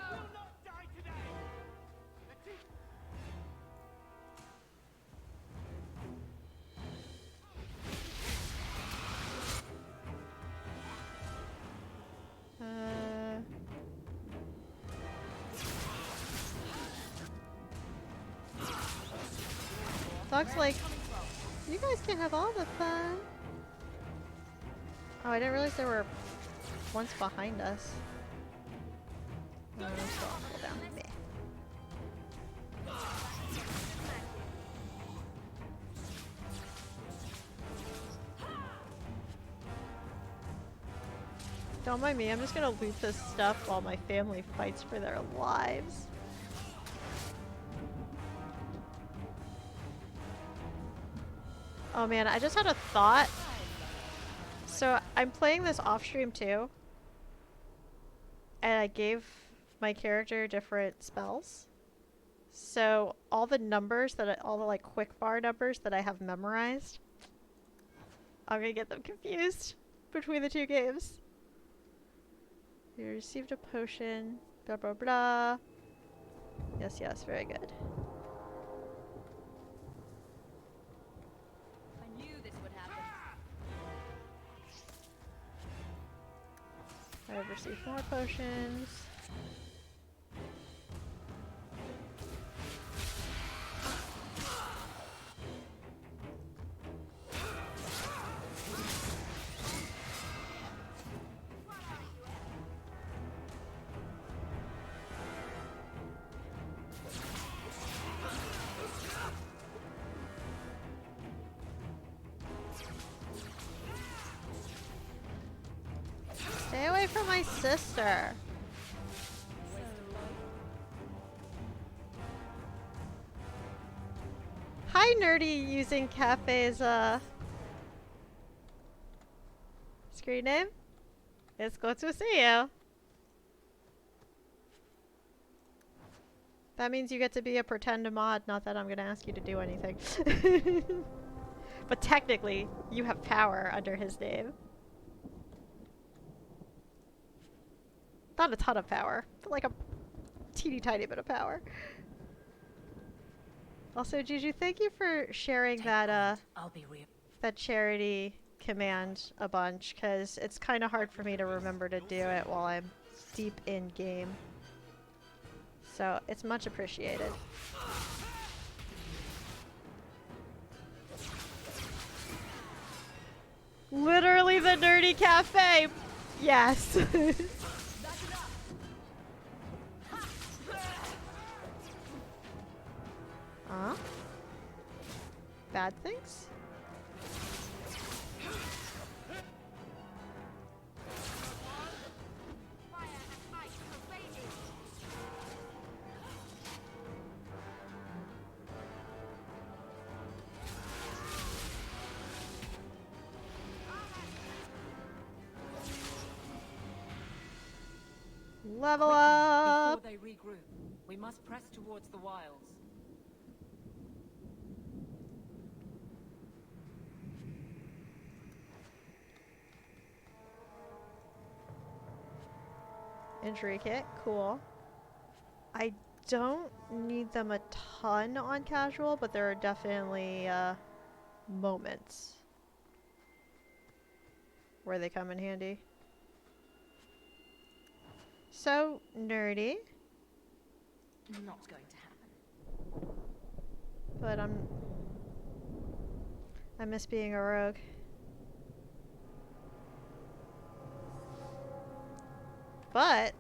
Dog's like, you guys can have all the fun. Oh, I didn't realize there were ones behind us. Oh, I'm still on cooldown. Meh. Don't mind me, I'm just gonna loot this stuff while my family fights for their lives. Oh man, I just had a thought. So I'm playing this off stream too. And I gave my character different spells. So all the numbers all the like quick bar numbers that I have memorized, I'm gonna get them confused between the two games. You received a potion, blah blah blah. Yes, yes, very good. I knew this would happen. I've received more potions. Stay away from my sister. Hi, Nerdy, using Cafe's screen name. It's good to see you. That means you get to be a pretend mod, not that I'm gonna ask you to do anything. But technically, you have power under his name. Not a ton of power, but like a teeny tiny bit of power. Also, Juju, thank you for sharing that I'll be real. that charity command a bunch, because it's kind of hard for me to remember to do it while I'm deep in game. So it's much appreciated. Literally the nerdy cafe. Yes. Huh? Bad things? Level up! Before they regroup, we must press towards the wilds. Injury kit, cool. I don't need them a ton on casual, but there are definitely moments where they come in handy. So nerdy, Not going to happen. but I miss being a rogue. But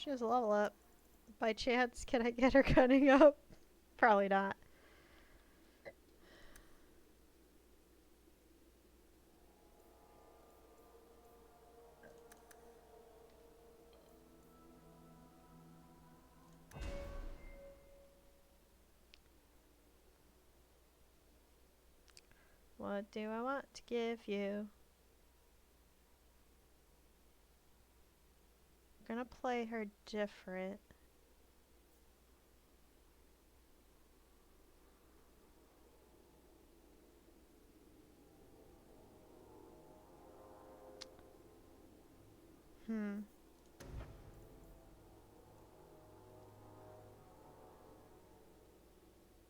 She has a level up. By chance, can I get her cutting up? Probably not. What do I want to give you? I'm gonna play her different.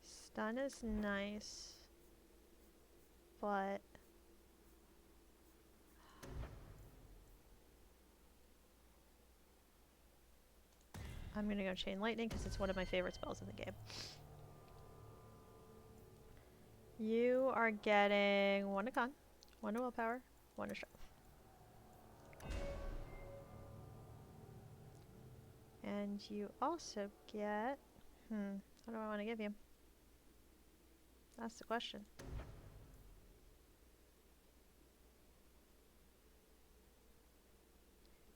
Stun is nice, but I'm gonna go Chain Lightning because it's one of my favorite spells in the game. You are getting 1 to Con, 1 to Willpower, 1 to Strength. And you also get... what do I want to give you? That's the question.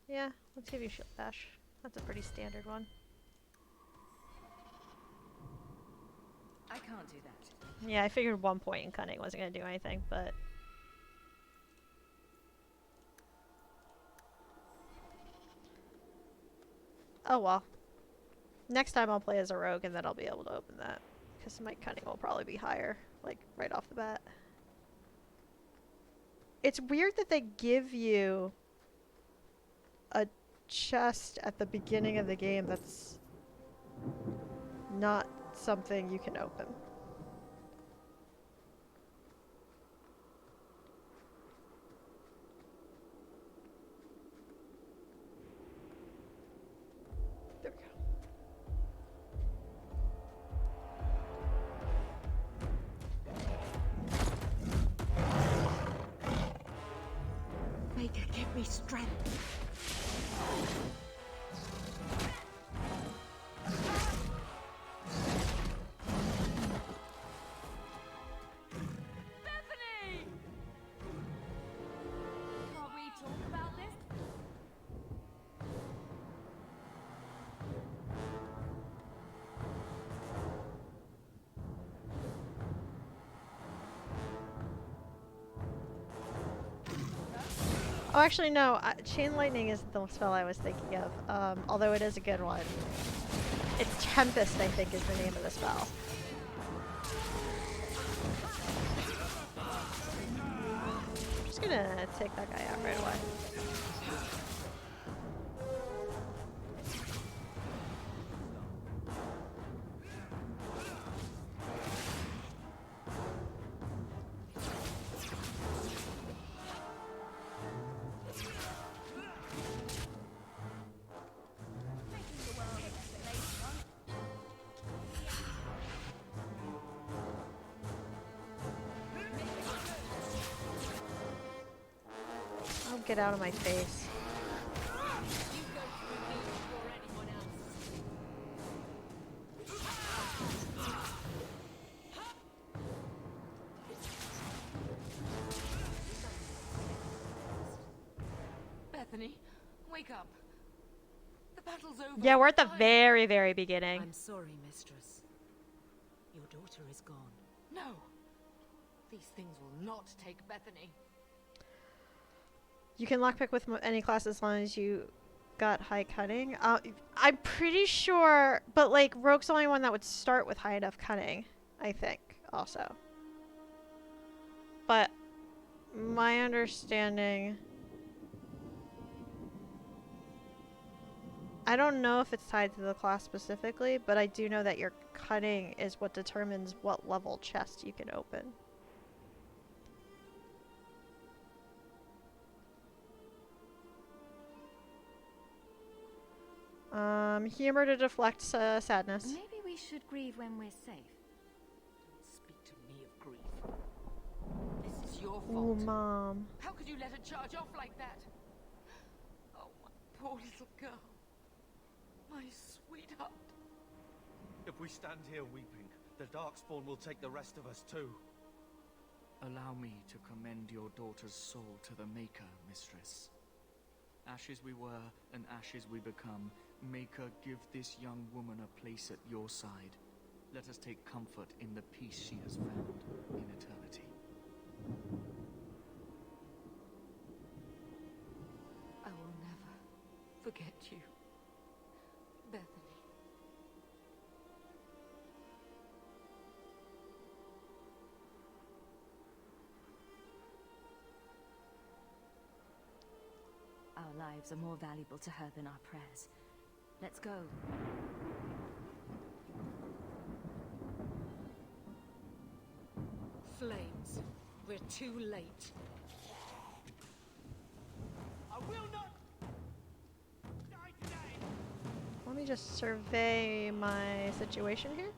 Yeah, let's give you Shield Bash. That's a pretty standard one. I can't do that. Yeah, I figured 1 point in Cunning wasn't going to do anything, but... oh well. Next time I'll play as a rogue and then I'll be able to open that. Because my Cunning will probably be higher, like, right off the bat. It's weird that they give you a chest at the beginning of the game that's not something you can open. There we go. Make her give me strength. Bethany! Can't we talk about this? Oh, actually, no. Chain Lightning isn't the spell I was thinking of, although it is a good one. It's Tempest, I think, is the name of the spell. I'm just gonna take that guy out right away. Oh, get out of my face. Bethany, wake up. The battle's over. Yeah, we're at the Fine. very, very beginning. I'm sorry, mistress. Your daughter is gone. No. These things will not take Bethany. You can lockpick with any class as long as you got high cunning. I'm pretty sure, but like Rogue's the only one that would start with high enough cunning, I think, also. But my understanding, I don't know if it's tied to the class specifically, but I do know that your cunning is what determines what level chest you can open. Humor to deflect sadness. Maybe we should grieve when we're safe. Don't speak to me of grief. This is your Ooh, fault. Mom. How could you let her charge off like that? Oh, my poor little girl. My sweetheart. If we stand here weeping, the Darkspawn will take the rest of us too. Allow me to commend your daughter's soul to the Maker, mistress. Ashes we were, and ashes we become. Maker, give this young woman a place at your side. Let us take comfort in the peace she has found in eternity. I will never forget you, Bethany. Our lives are more valuable to her than our prayers. Let's go. Flames. We're too late. I will not die today! Let me just survey my situation here.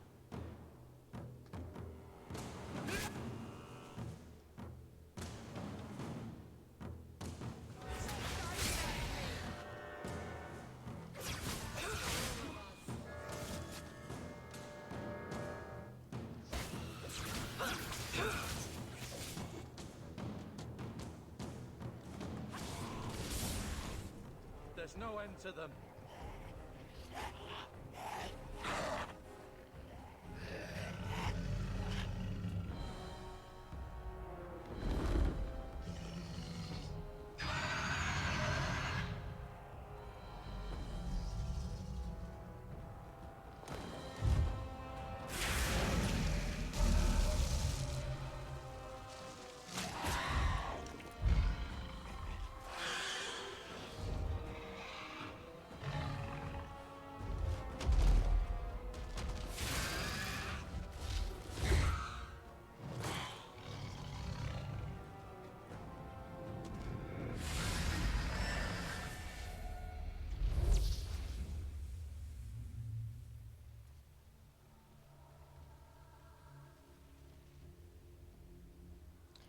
There's no end to them.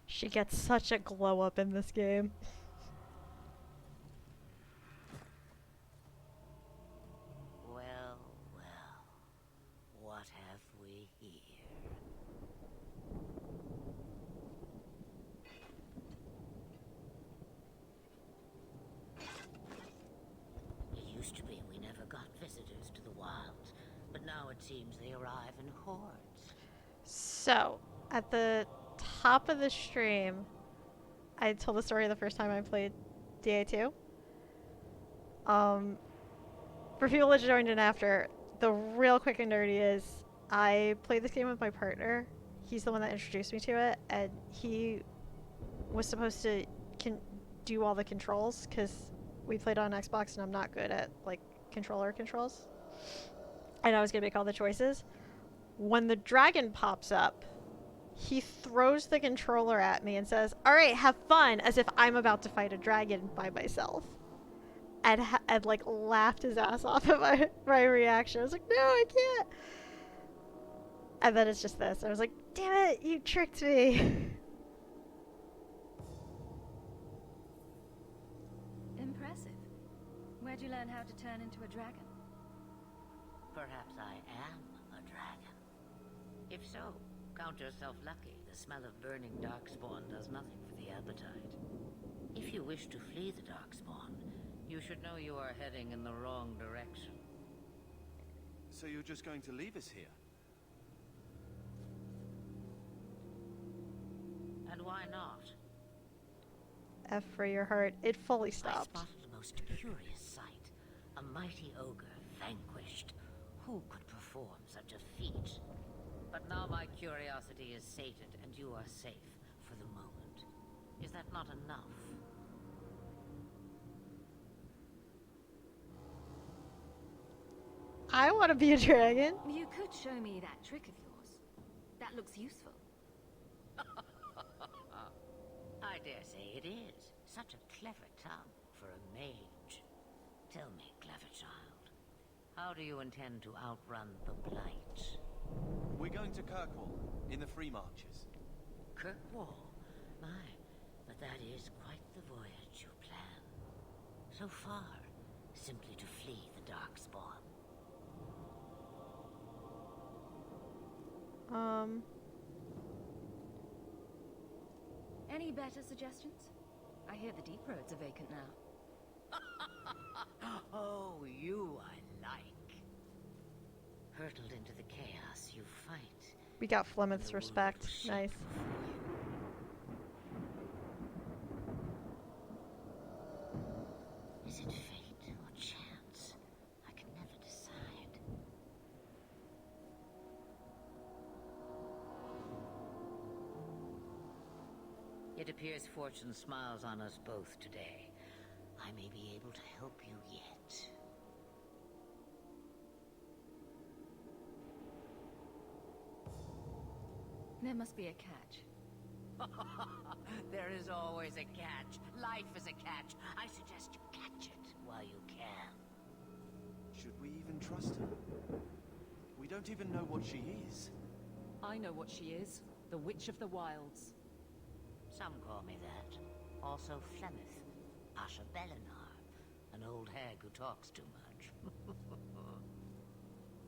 She gets such a glow up in this game. Well, well, what have we here? It used to be we never got visitors to the wilds, but now it seems they arrive in hordes. So, at the top of the stream, I told the story the first time I played DA2. For people that joined in after, the real quick and dirty is I played this game with my partner. He's the one that introduced me to it, and he was supposed to do all the controls because we played on Xbox and I'm not good at like controller controls. And I was gonna make all the choices. When the dragon pops up, he throws the controller at me and says, "All right, have fun," as if I'm about to fight a dragon by myself. And like laughed his ass off at my reaction. I was like, "No, I can't." And then it's just this. I was like, "Damn it, you tricked me." Impressive. Where'd you learn how to turn into a dragon? Perhaps I am a dragon. If so, count yourself lucky. The smell of burning darkspawn does nothing for the appetite. If you wish to flee the darkspawn, you should know you are heading in the wrong direction. So you're just going to leave us here? And why not? F for your heart. It fully I stopped. spotted a most curious sight. A mighty ogre vanquished. Who could perform such a feat? But now my curiosity is sated, and you are safe for the moment. Is that not enough? I want to be a dragon. You could show me that trick of yours. That looks useful. I dare say it is. Such a clever tongue for a mage. Tell me, clever child, how do you intend to outrun the Blight? We're going to Kirkwall, in the Free Marches. Kirkwall? My, but that is quite the voyage you plan. So far, simply to flee the Darkspawn. Um, Any better suggestions? I hear the deep roads are vacant now. Oh, you I like. Hurtled into the chaos you fight. we got and Flemeth's the world respect. will shake Nice. before you. Is it fate or chance? I can never decide. It appears fortune smiles on us both today. I may be able to help you yet. There must be a catch. There is always a catch. Life is a catch. I suggest you catch it while you can. Should we even trust her? We don't even know what she is. I know what she is. The Witch of the Wilds. Some call me that. Also Flemeth, Asha Belinar, an old hag who talks too much.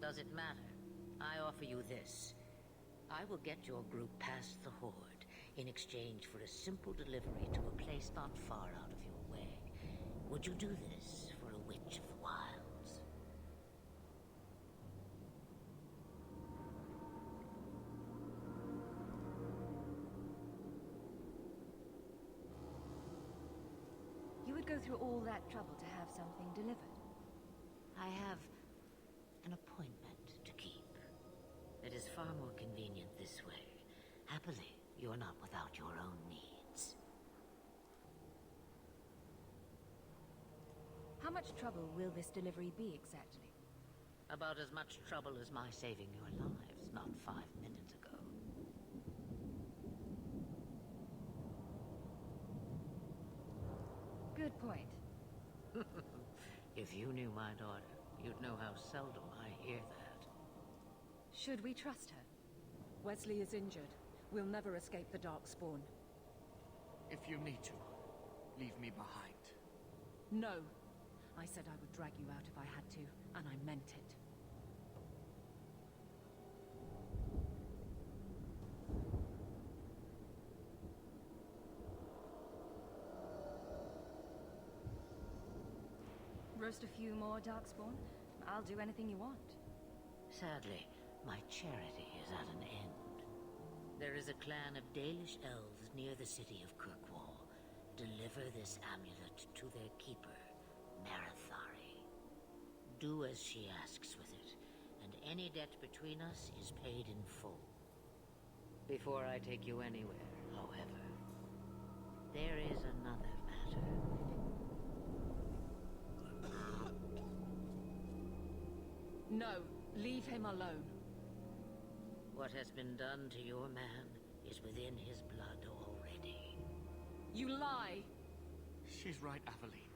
Does it matter? I offer you this. I will get your group past the Horde in exchange for a simple delivery to a place not far out of your way. Would you do this for a Witch of the Wilds? You would go through all that trouble to have something delivered? I have an appointment to keep. It is far more convenient this way. Happily, you're not without your own needs. How much trouble will this delivery be exactly? About as much trouble as my saving your lives not 5 minutes ago. Good point. If you knew my daughter, you'd know how seldom I hear that. Should we trust her? Wesley is injured. We'll never escape the Darkspawn. If you need to, leave me behind. No. I said I would drag you out if I had to, and I meant it. Roast a few more Darkspawn? I'll do anything you want. Sadly, my charity is at an end. There is a clan of Dalish elves near the city of Kirkwall. Deliver this amulet to their keeper, Marathari. Do as she asks with it, and any debt between us is paid in full. Before I take you anywhere, however, there is another matter. No, leave him alone. What has been done to your man is within his blood already. You lie! She's right, Aveline.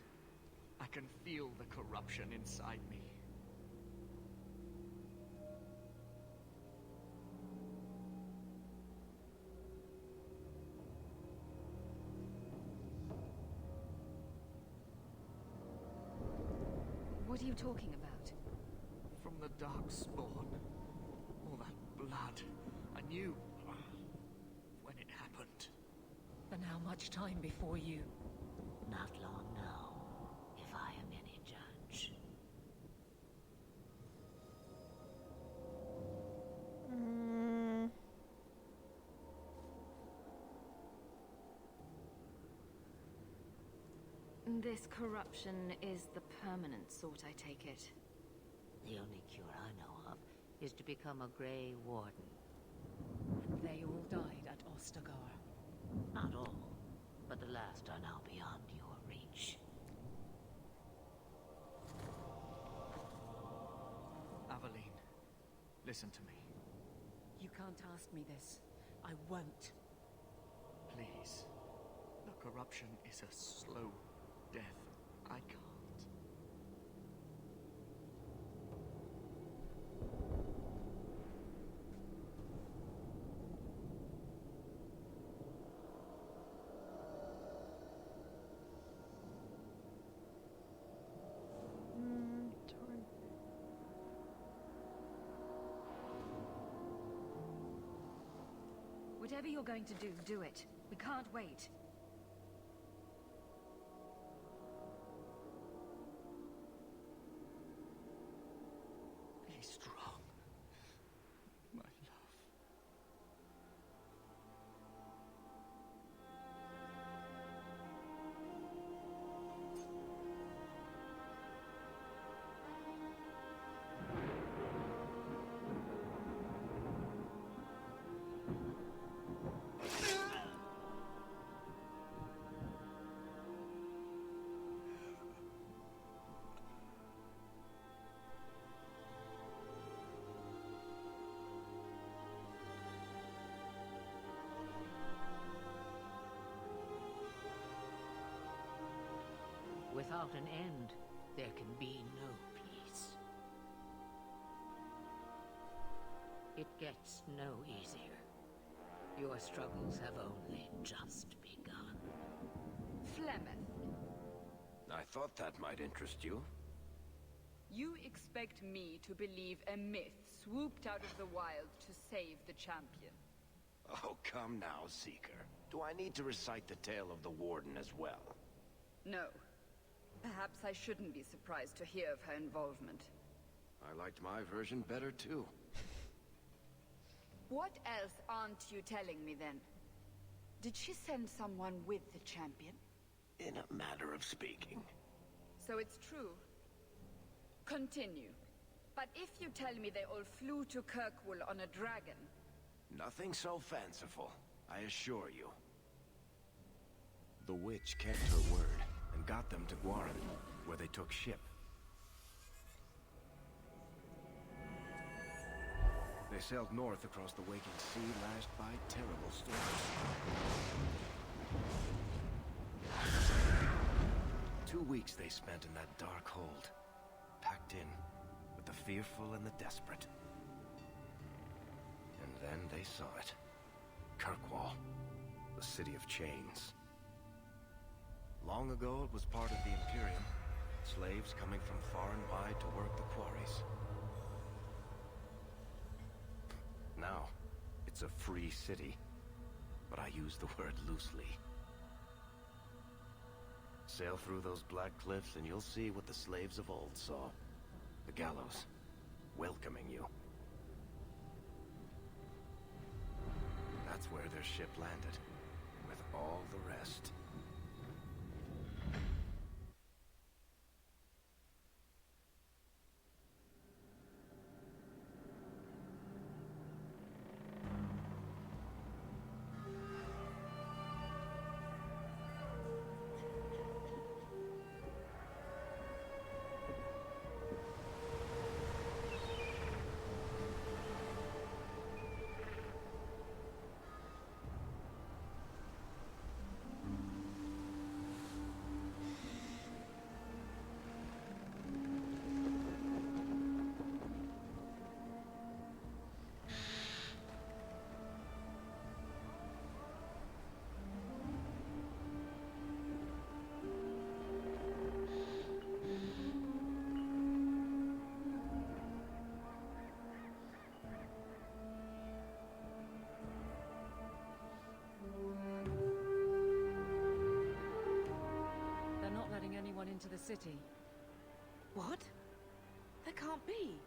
I can feel the corruption inside me. What are you talking about? From the Darkspawn. All that blood. I knew when it happened. Then how much time before you? Not long now, if I am any judge. This corruption is the permanent sort, I take it. The only cure I know of is to become a Grey Warden. They all died at Ostagar. Not all, but the last are now beyond your reach. Aveline, listen to me. You can't ask me this. I won't. Please. The corruption is a slow death. I can't. Whatever you're going to do, do it. We can't wait. Be strong, my love. Without an end, there can be no peace. It gets no easier. Your struggles have only just begun. Flemeth, I thought that might interest you. you expect me to believe a myth swooped out of the wild to save the champion? Oh, come now, Seeker. Do I need to recite the tale of the Warden as well? No. Perhaps I shouldn't be surprised to hear of her involvement. I liked my version better, too. What else aren't you telling me then? Did she send someone with the champion? In a matter of speaking. So it's true. Continue. But if you tell me they all flew to Kirkwall on a dragon... Nothing so fanciful, I assure you. The witch kept her word and got them to Guaran, where they took ship. They sailed north across the waking sea, lashed by terrible storms. 2 weeks they spent in that dark hold, packed in with the fearful and the desperate. And then they saw it. Kirkwall, the city of chains. Long ago it was part of the Imperium, slaves coming from far and wide to work the quarries. Now, it's a free city, but I use the word loosely. Sail through those black cliffs and you'll see what the slaves of old saw. The gallows, welcoming you. That's where their ship landed, with all the rest. Into the city. What? That can't be.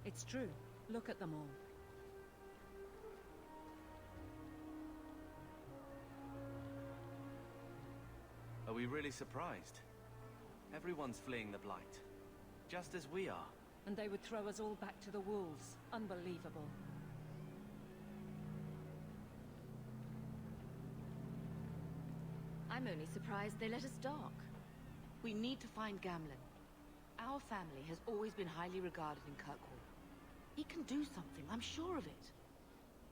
It's true. Look at them all. Are we really surprised? Everyone's fleeing the Blight. Just as we are. And they would throw us all back to the wolves. Unbelievable. I'm only surprised they let us dock. We need to find Gamlen. Our family has always been highly regarded in Kirkwall. He can do something, I'm sure of it.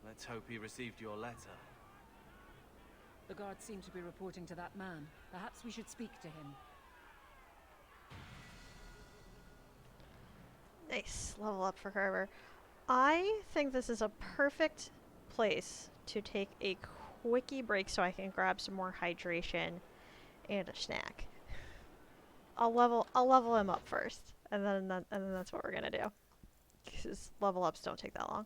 Let's hope he received your letter. The guards seem to be reporting to that man. Perhaps we should speak to him. Nice. Level up for Carver. I think this is a perfect place to take a quickie break so I can grab some more hydration and a snack. I'll level him up first, and then that's what we're gonna do. Because level ups don't take that long.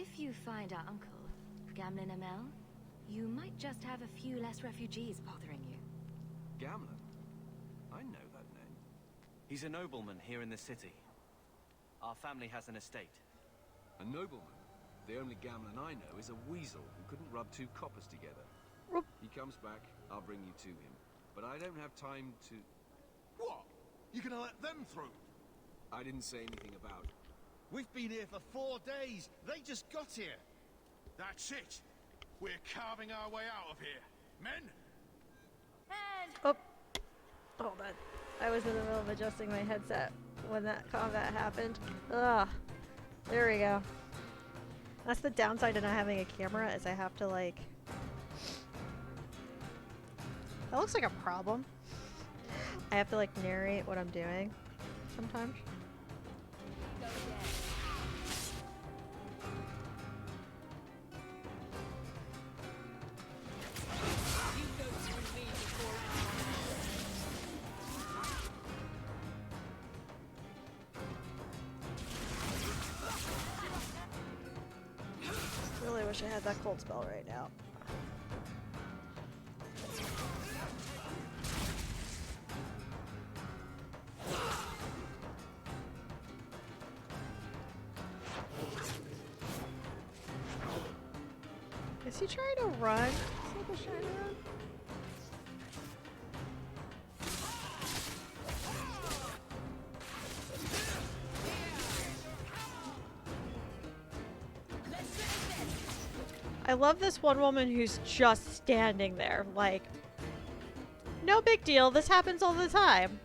If you find our uncle, Gamlin Amel, you might just have a few less refugees bothering you. Gamlin? I know that name. He's a nobleman here in the city. Our family has an estate. A nobleman? The only Gamlin I know is a weasel who couldn't rub two coppers together. He comes back, I'll bring you to him. But I don't have time to... What? You gonna let them through? I didn't say anything about it. We've been here for 4 days. They just got here. That's it. We're carving our way out of here. Men? Oh. Hold on. I was in the middle of adjusting my headset when that combat happened. Ugh. There we go. That's the downside to not having a camera, is I have to, like... That looks like a problem. I have to, like, narrate what I'm doing sometimes. Really wish I had that cold spell right now. Is he trying to run? Is he trying to run? I love this one woman who's just standing there, like, no big deal, this happens all the time.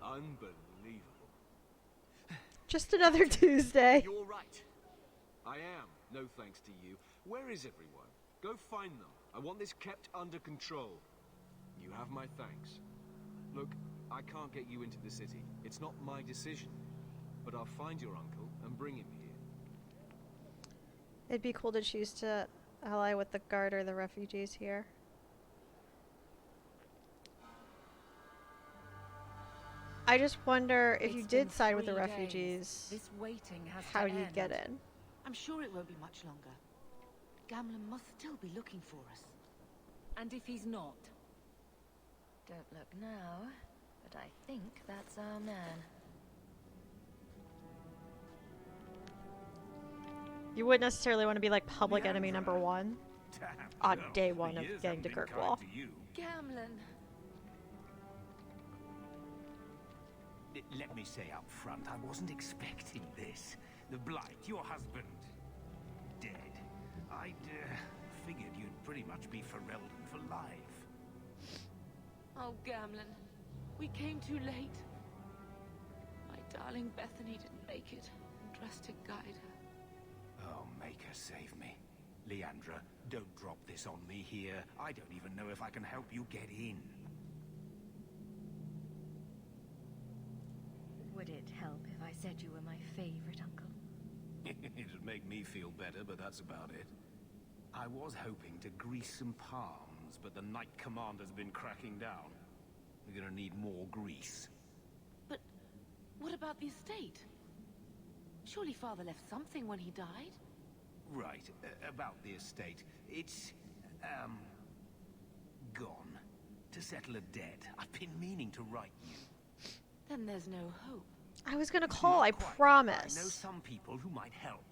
Unbelievable. Just another Tuesday. You're right. I am, no thanks to you. Where is everyone? Go find them. I want this kept under control. You have my thanks. Look, I can't get you into the city. It's not my decision. But I'll find your uncle and bring him here. It'd be cool to choose to ally with the guard or the refugees here. I just wonder if you did side with the refugees, This waiting has how to do you end. get in? I'm sure it won't be much longer. Gamlin must still be looking for us. And if he's not? Don't look now, but I think that's our man. You wouldn't necessarily want to be like public enemy number one on day one of getting to Kirkwall. Gamlin. Let me say up front, I wasn't expecting this. The Blight, your husband, dead. I'd figured you'd pretty much be Ferelden for life. Oh, Gamlin. We came too late. My darling Bethany didn't make it. Drastic guide her. Oh, make her save me. Leandra, don't drop this on me here. I don't even know if I can help you get in. Would it help if I said you were my favorite uncle? It'd make me feel better, but that's about it. I was hoping to grease some palms, but the Knight Commander's been cracking down. We're gonna need more grease. But what about the estate? Surely Father left something when he died? Right, about the estate. It's, gone. To settle a debt. I've been meaning to write you. Then there's no hope. I was gonna call, Not I quite. promise. I know some people who might help.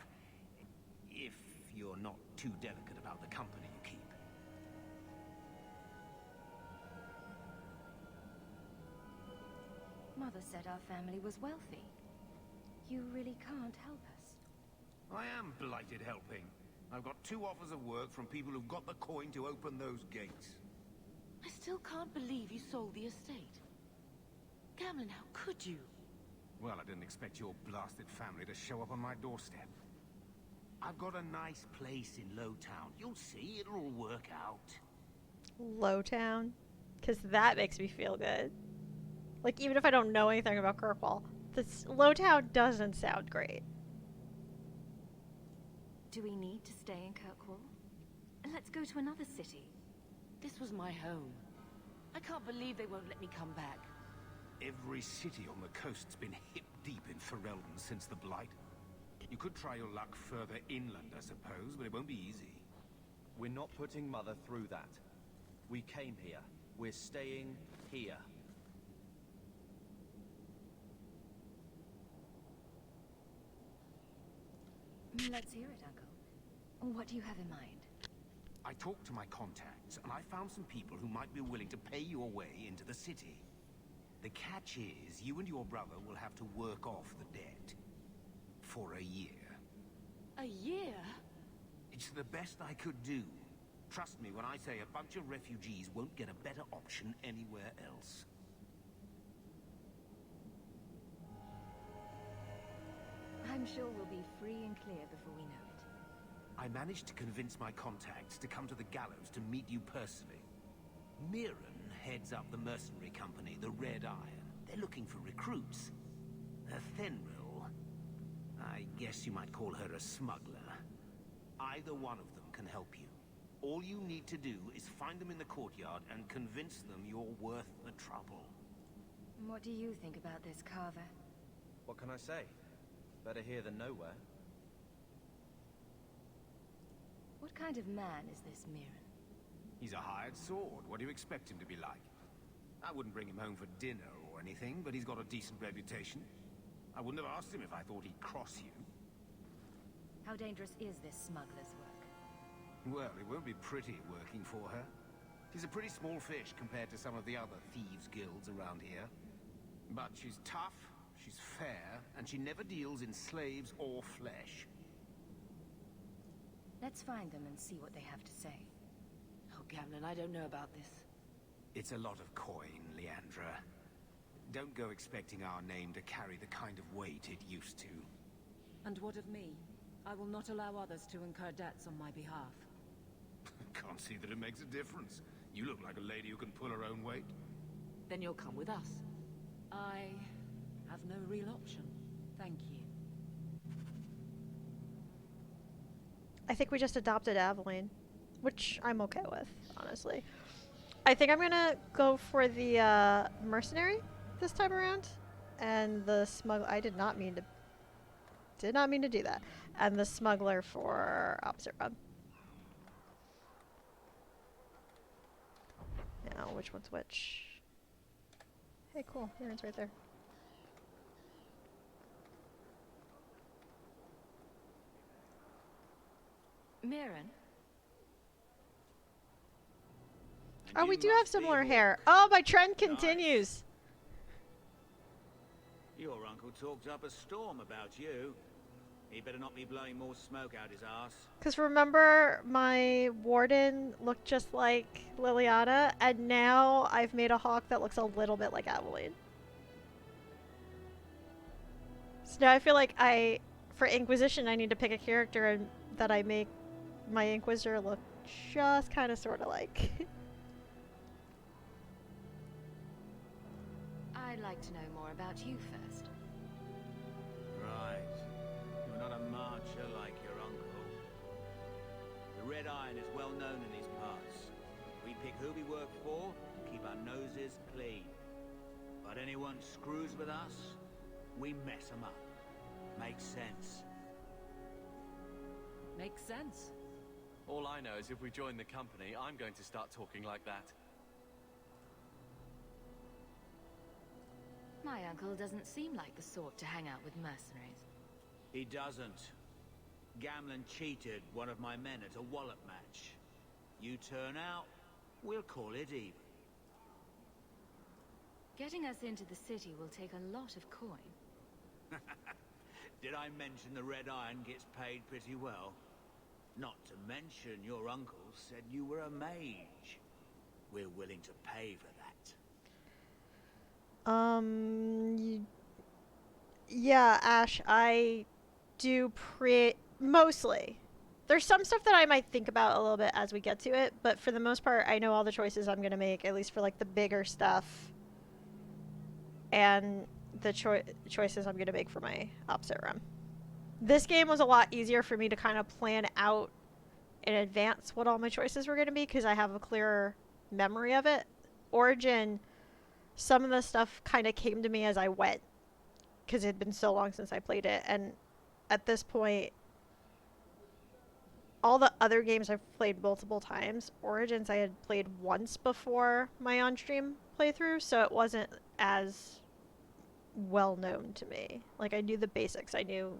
If you're not too delicate about the company you keep. Mother said our family was wealthy. You really can't help us. I am blighted helping. I've got 2 offers of work from people who've got the coin to open those gates. I still can't believe you sold the estate. Gamlin, how could you? Well, I didn't expect your blasted family to show up on my doorstep. I've got a nice place in Lowtown. You'll see, it'll all work out. Lowtown? Because that makes me feel good. Like, even if I don't know anything about Kirkwall, this Lowtown doesn't sound great. Do we need to stay in Kirkwall? Let's go to another city. This was my home. I can't believe they won't let me come back. Every city on the coast's been hip-deep in Ferelden since the Blight. You could try your luck further inland, I suppose, but it won't be easy. We're not putting Mother through that. We came here. We're staying here. Let's hear it, Uncle. What do you have in mind? I talked to my contacts, and I found some people who might be willing to pay your way into the city. The catch is, you and your brother will have to work off the debt. For a year. A year? It's the best I could do. Trust me when I say a bunch of refugees won't get a better option anywhere else. I'm sure we'll be free and clear before we know it. I managed to convince my contacts to come to the gallows to meet you personally. Mirren heads up the mercenary company, the Red Iron. They're looking for recruits. Fenrir, I guess you might call her a smuggler. Either one of them can help you. All you need to do is find them in the courtyard and convince them you're worth the trouble. What do you think about this, Carver? What can I say? Better here than nowhere. What kind of man is this Mirren? He's a hired sword. What do you expect him to be like? I wouldn't bring him home for dinner or anything, but he's got a decent reputation. I wouldn't have asked him if I thought he'd cross you. How dangerous is this smuggler's work? Well, it won't be pretty working for her. She's a pretty small fish compared to some of the other thieves' guilds around here. But she's tough, she's fair, and she never deals in slaves or flesh. Let's find them and see what they have to say. Oh, Gamlin, I don't know about this. It's a lot of coin, Leandra. Don't go expecting our name to carry the kind of weight it used to. And what of me? I will not allow others to incur debts on my behalf. Can't see that it makes a difference. You look like a lady who can pull her own weight. Then you'll come with us. I have no real option. Thank you. I think we just adopted Aveline, which I'm okay with, honestly. I think I'm gonna go for the mercenary this time around, and the smuggler. I did not mean to do that, and the smuggler for opposite Rob. Now, which one's which? Hey, cool. Mirren's right there. Mirren? Oh, we do have similar hair. Oh, my trend continues. Your uncle talked up a storm about you. He better not be blowing more smoke out his ass. Because remember, my warden looked just like Liliana, and now I've made a hawk that looks a little bit like Aveline. So now I feel like for Inquisition, I need to pick a character and that I make my Inquisitor look just kind of sort of like. I'd like to know more about you first. Right. You're not a marcher like your uncle. The Red Iron is well known in these parts. We pick who we work for, keep our noses clean. But anyone screws with us, we mess them up. Makes sense. Makes sense. All I know is if we join the company, I'm going to start talking like that. My uncle doesn't seem like the sort to hang out with mercenaries. He doesn't. Gamlin cheated one of my men at a wallop match. You turn out, we'll call it even. Getting us into the city will take a lot of coin. Did I mention the Red Iron gets paid pretty well? Not to mention your uncle said you were a mage. We're willing to pay for that. Yeah, Ash, I do mostly There's some stuff that I might think about a little bit as we get to it, but for the most part, I know all the choices I'm going to make, at least for like the bigger stuff, and the choices I'm going to make for my opposite rim. This game was a lot easier for me to kind of plan out in advance what all my choices were going to be because I have a clearer memory of it. Origin, some of the stuff kind of came to me as I went because it had been so long since I played it, and at this point, all the other games I've played multiple times, Origins I had played once before my on-stream playthrough, so it wasn't as well known to me. Like, I knew the basics. I knew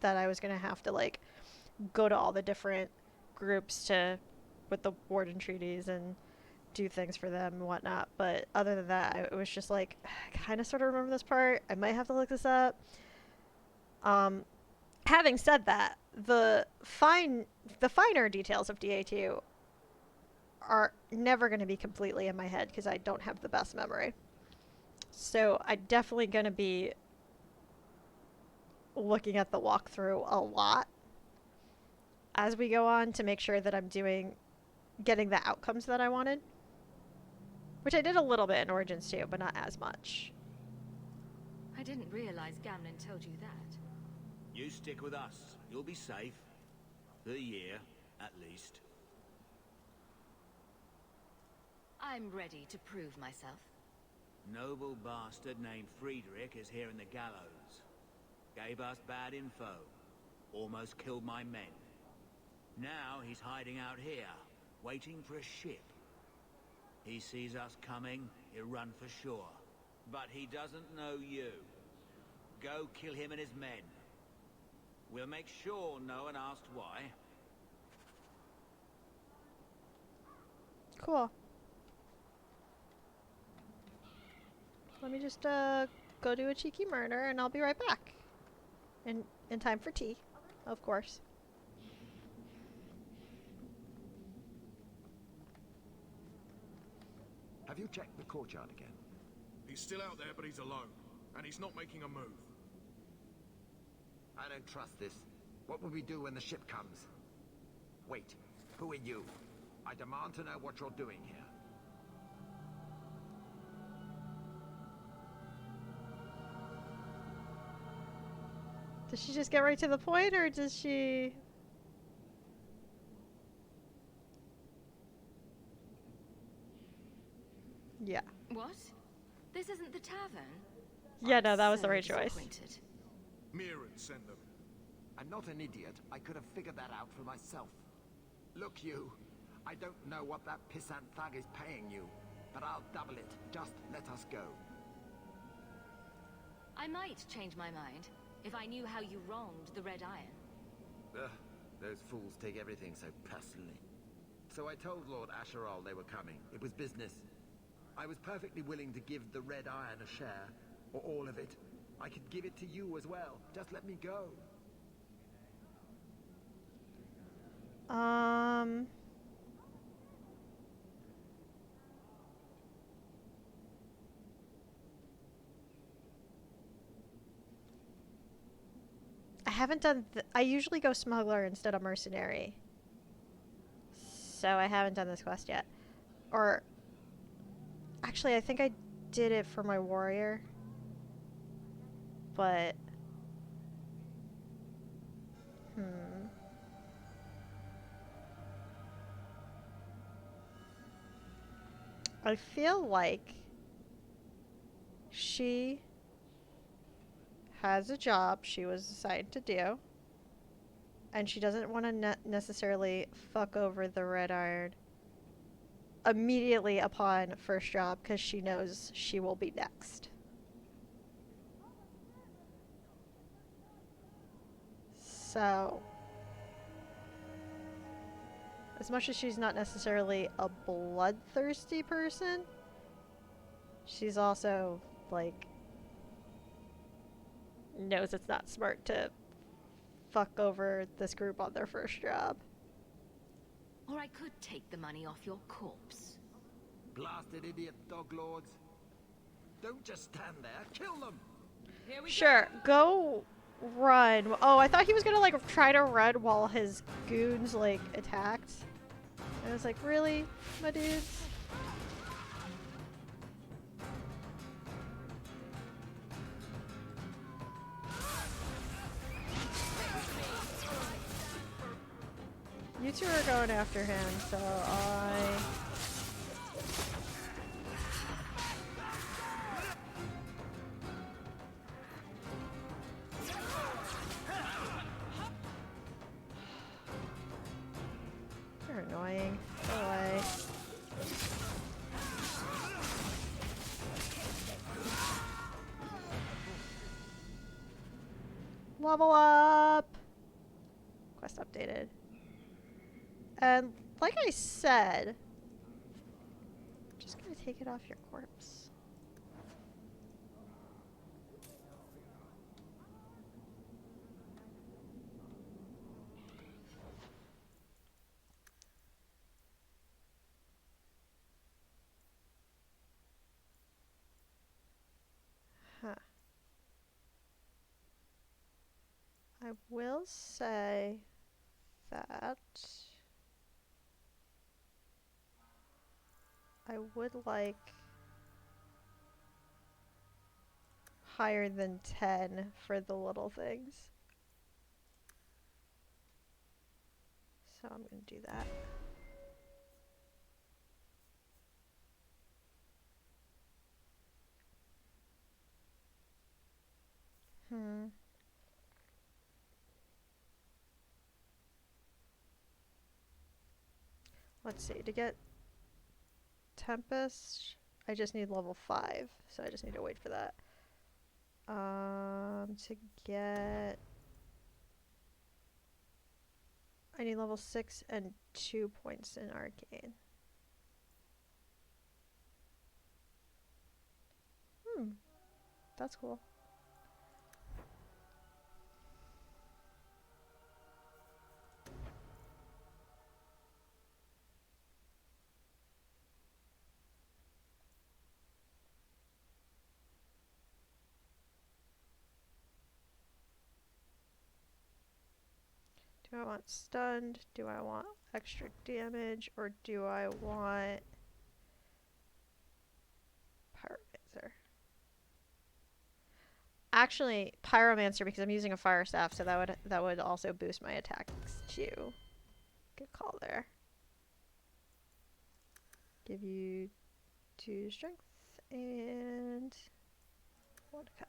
that I was going to have to, like, go to all the different groups with the warden treaties and do things for them and whatnot. But other than that, it was just like, I kind of sort of remember this part. I might have to look this up. Having said that, the finer details of DA2 are never going to be completely in my head because I don't have the best memory. So I'm definitely going to be looking at the walkthrough a lot as we go on to make sure that I'm getting the outcomes that I wanted. Which I did a little bit in Origins too, but not as much. I didn't realize Gamlin told you that. You stick with us. You'll be safe. For a year, at least. I'm ready to prove myself. Noble bastard named Friedrich is here in the gallows. Gave us bad info. Almost killed my men. Now he's hiding out here, waiting for a ship. He sees us coming, he'll run for sure. But he doesn't know you. Go kill him and his men. We'll make sure no one asks why. Cool. Let me just go do a cheeky murder and I'll be right back. In time for tea, of course. Have you checked the courtyard again? He's still out there, but he's alone. And he's not making a move. I don't trust this. What will we do when the ship comes? Wait, who are you? I demand to know what you're doing here. Does she just get right to the point, or does she... Yeah. What? This isn't the tavern? Yeah, no, that was the right choice. Mirren sent them. I'm not an idiot. I could have figured that out for myself. Look, you. I don't know what that pissant thug is paying you, but I'll double it. Just let us go. I might change my mind if I knew how you wronged the Red Iron. Ugh, those fools take everything so personally. So I told Lord Asheral they were coming. It was business. I was perfectly willing to give the Red Iron a share, or all of it. I could give it to you as well. Just let me go. I haven't done... I usually go smuggler instead of mercenary. So I haven't done this quest yet. Or... Actually, I think I did it for my warrior. But... I feel like she has a job she was assigned to do, and she doesn't want to necessarily fuck over the Red Iron immediately upon first job because she knows she will be next. So, as much as she's not necessarily a bloodthirsty person, she's also, like, knows it's not smart to fuck over this group on their first job. Or I could take the money off your corpse. Blasted idiot dog lords. Don't just stand there. Kill them! Sure, go run. Oh, I thought he was gonna like try to run while his goons like attacked. I was like, really, my dudes? You two are going after him, so I... You're annoying. Go away. Level up! Quest updated. And like I said, I'm just gonna take it off your corpse. Huh. I will say that I would like higher than 10 for the little things. So I'm going to do that. Let's see, to get Tempest, I just need level 5, so I just need to wait for that. To get... I need level 6 and 2 points in Arcane. That's cool. Do I want stunned? Do I want extra damage? Or do I want Pyromancer? Actually, Pyromancer, because I'm using a fire staff, so that would also boost my attacks too. Good call there. Give you 2 strength and 1 con.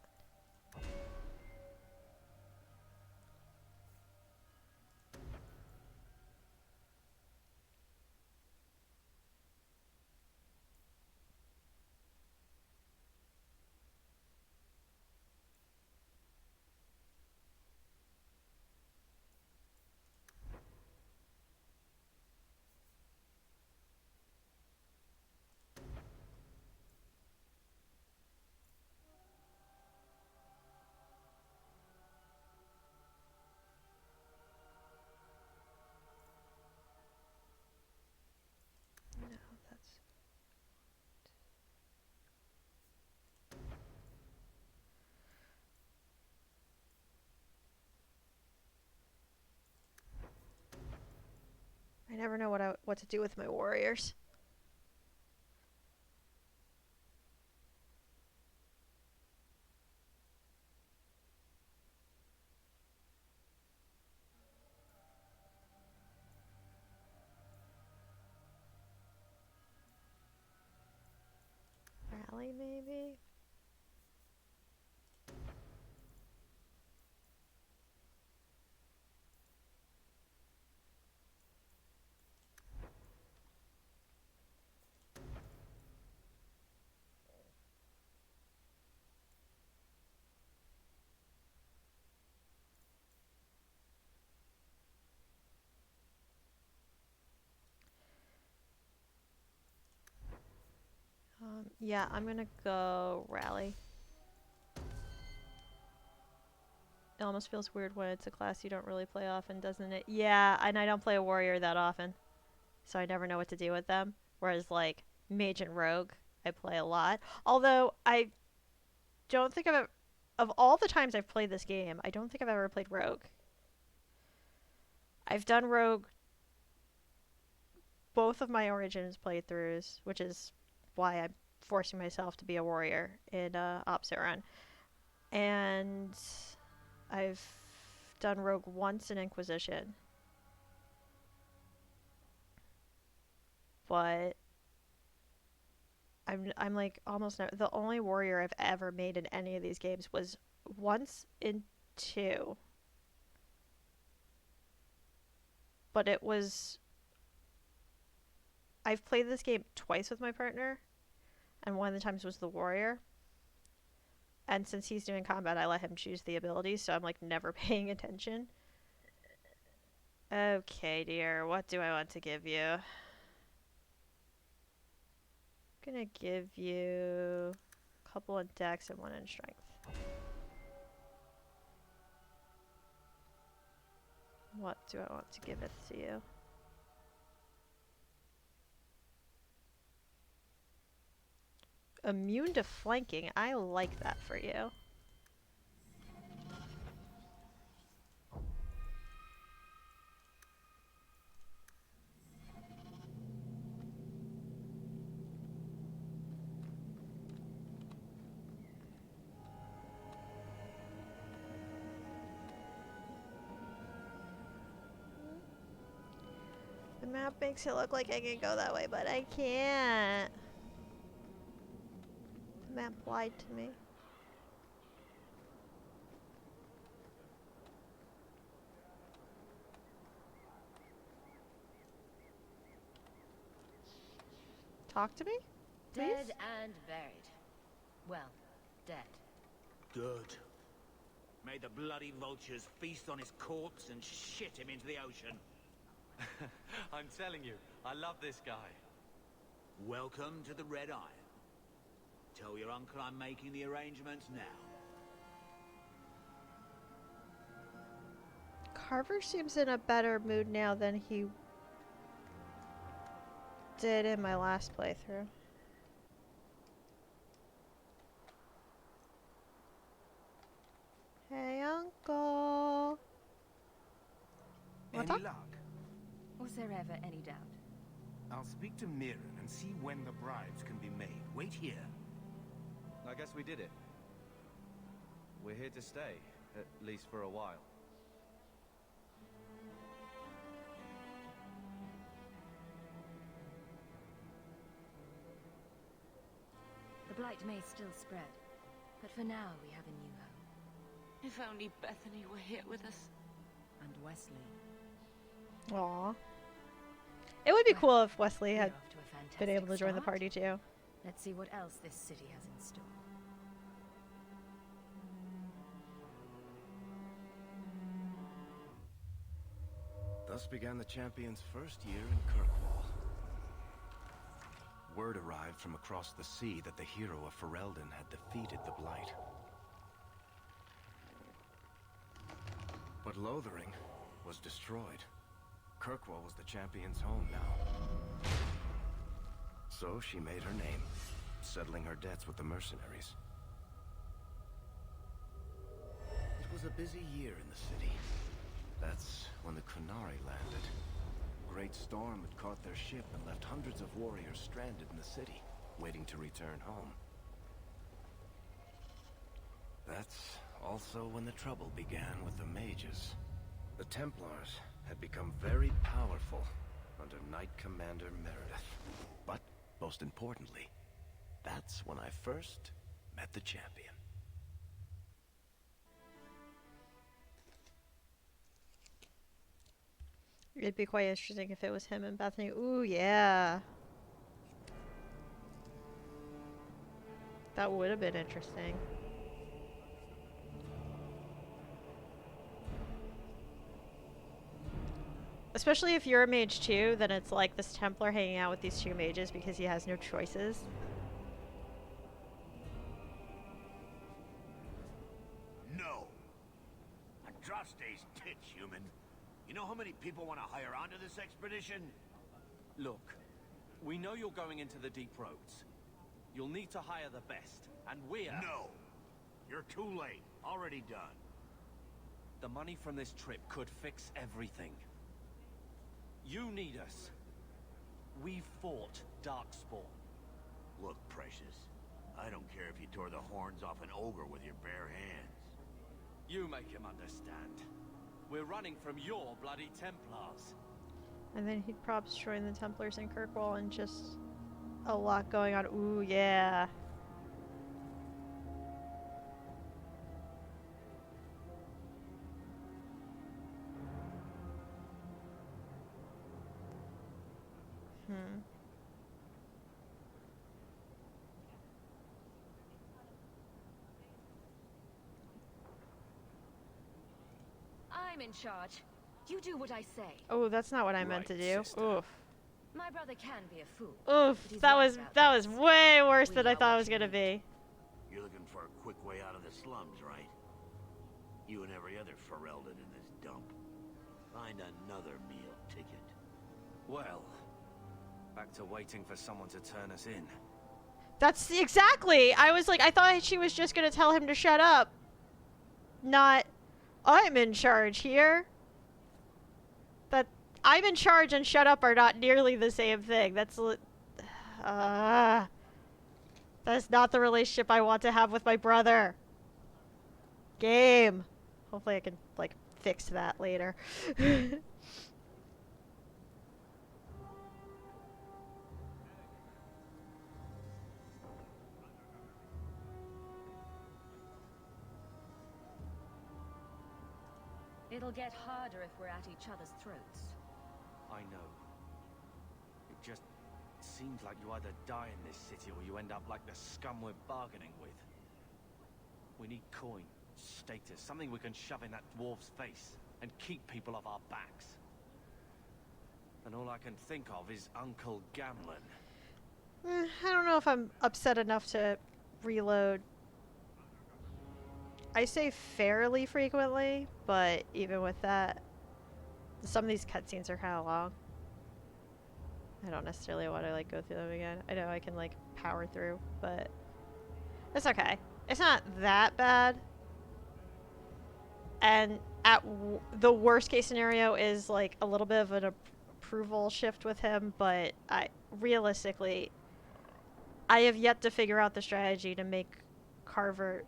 No, that's... I never know what to do with my warriors. Rally, maybe? Yeah, I'm gonna go rally. It almost feels weird when it's a class you don't really play often, doesn't it? Yeah, and I don't play a warrior that often, so I never know what to do with them. Whereas, like, mage and rogue, I play a lot. Although, I don't think I've... of all the times I've played this game, I don't think I've ever played Rogue. I've done Rogue both of my Origins playthroughs, which is why I'm forcing myself to be a warrior in Opposite Run. And I've done Rogue once in Inquisition. But I'm like almost never, the only warrior I've ever made in any of these games was once in 2. But it was, I've played this game twice with my partner, and one of the times was the warrior. And since he's doing combat, I let him choose the abilities, so I'm like never paying attention. Okay, dear, what do I want to give you? I'm gonna give you a couple in dex and 1 in strength. What do I want to give it to you? Immune to flanking. I like that for you. The map makes it look like I can go that way, but I can't. The map lied to me. Talk to me? Please? Dead and buried. Well, dead. Good. May the bloody vultures feast on his corpse and shit him into the ocean. I'm telling you, I love this guy. Welcome to the Red Iron. Tell your uncle I'm making the arrangements now. Carver seems in a better mood now than he did in my last playthrough. Hey, Uncle. Any luck? Was there ever any doubt? I'll speak to Mirren and see when the bribes can be made. Wait here. I guess we did it. We're here to stay, at least for a while. The blight may still spread, but for now we have a new home. If only Bethany were here with us. And Wesley. Aww. It would be cool if Wesley had We're off to a been fantastic able to join the start. party too. Let's see what else this city has in store. Thus began the champion's first year in Kirkwall. Word arrived from across the sea that the hero of Ferelden had defeated the Blight. But Lothering was destroyed. Kirkwall was the champion's home now. So she made her name, settling her debts with the mercenaries. It was a busy year in the city. That's when the Kunari landed. A great storm had caught their ship and left hundreds of warriors stranded in the city, waiting to return home. That's also when the trouble began with the mages. The Templars had become very powerful under Knight Commander Meredith. But, most importantly, that's when I first met the champion. It'd be quite interesting if it was him and Bethany. Ooh, yeah. That would have been interesting. Especially if you're a mage too, then it's like this Templar hanging out with these two mages because he has no choices. No. Andraste's tits, human. You know how many people want to hire onto this expedition? Look, we know you're going into the deep roads. You'll need to hire the best, and we're... No. You're too late. Already done. The money from this trip could fix everything. You need us. We fought Darkspawn. Look, Precious. I don't care if you tore the horns off an ogre with your bare hands. You make him understand. We're running from your bloody Templars. And then he'd probably join the Templars in Kirkwall and just a lot going on. Ooh, yeah. I'm in charge. You do what I say. Oh, that's not what I meant to do. Oof. My brother can be a fool. Oof, that was way worse than I thought it was gonna be. You're looking for a quick way out of the slums, right? You and every other Ferelden in this dump. Find another meal ticket. Well, back to waiting for someone to turn us in. That's exactly. I was like, I thought she was just gonna tell him to shut up. Not, I'm in charge here. That I'm in charge and shut up are not nearly the same thing. That's not the relationship I want to have with my brother. Game. Hopefully I can, like, fix that later. It'll get harder if we're at each other's throats. I know. It just seems like you either die in this city or you end up like the scum we're bargaining with. We need coin, status, something we can shove in that dwarf's face and keep people off our backs. And all I can think of is Uncle Gamlen. I don't know if I'm upset enough to reload. I say fairly frequently, but even with that, some of these cutscenes are kind of long. I don't necessarily want to, like, go through them again. I know I can, like, power through, but it's okay. It's not that bad. And at the worst case scenario is, like, a little bit of an approval shift with him, but realistically, I have yet to figure out the strategy to make Carver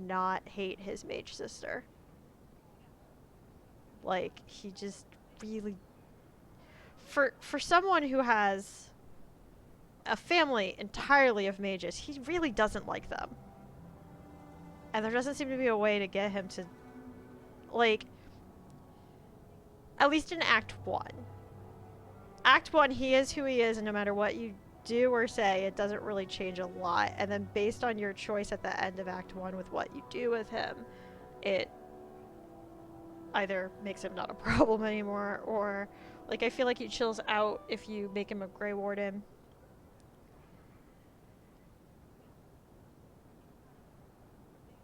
not hate his mage sister. Like, he just really, for someone who has a family entirely of mages, he really doesn't like them. And there doesn't seem to be a way to get him to, like, at least in Act 1. Act 1, he is who he is, and no matter what you do or say, it doesn't really change a lot. And then based on your choice at the end of Act 1 with what you do with him, it either makes him not a problem anymore, or, like, I feel like he chills out if you make him a Grey Warden.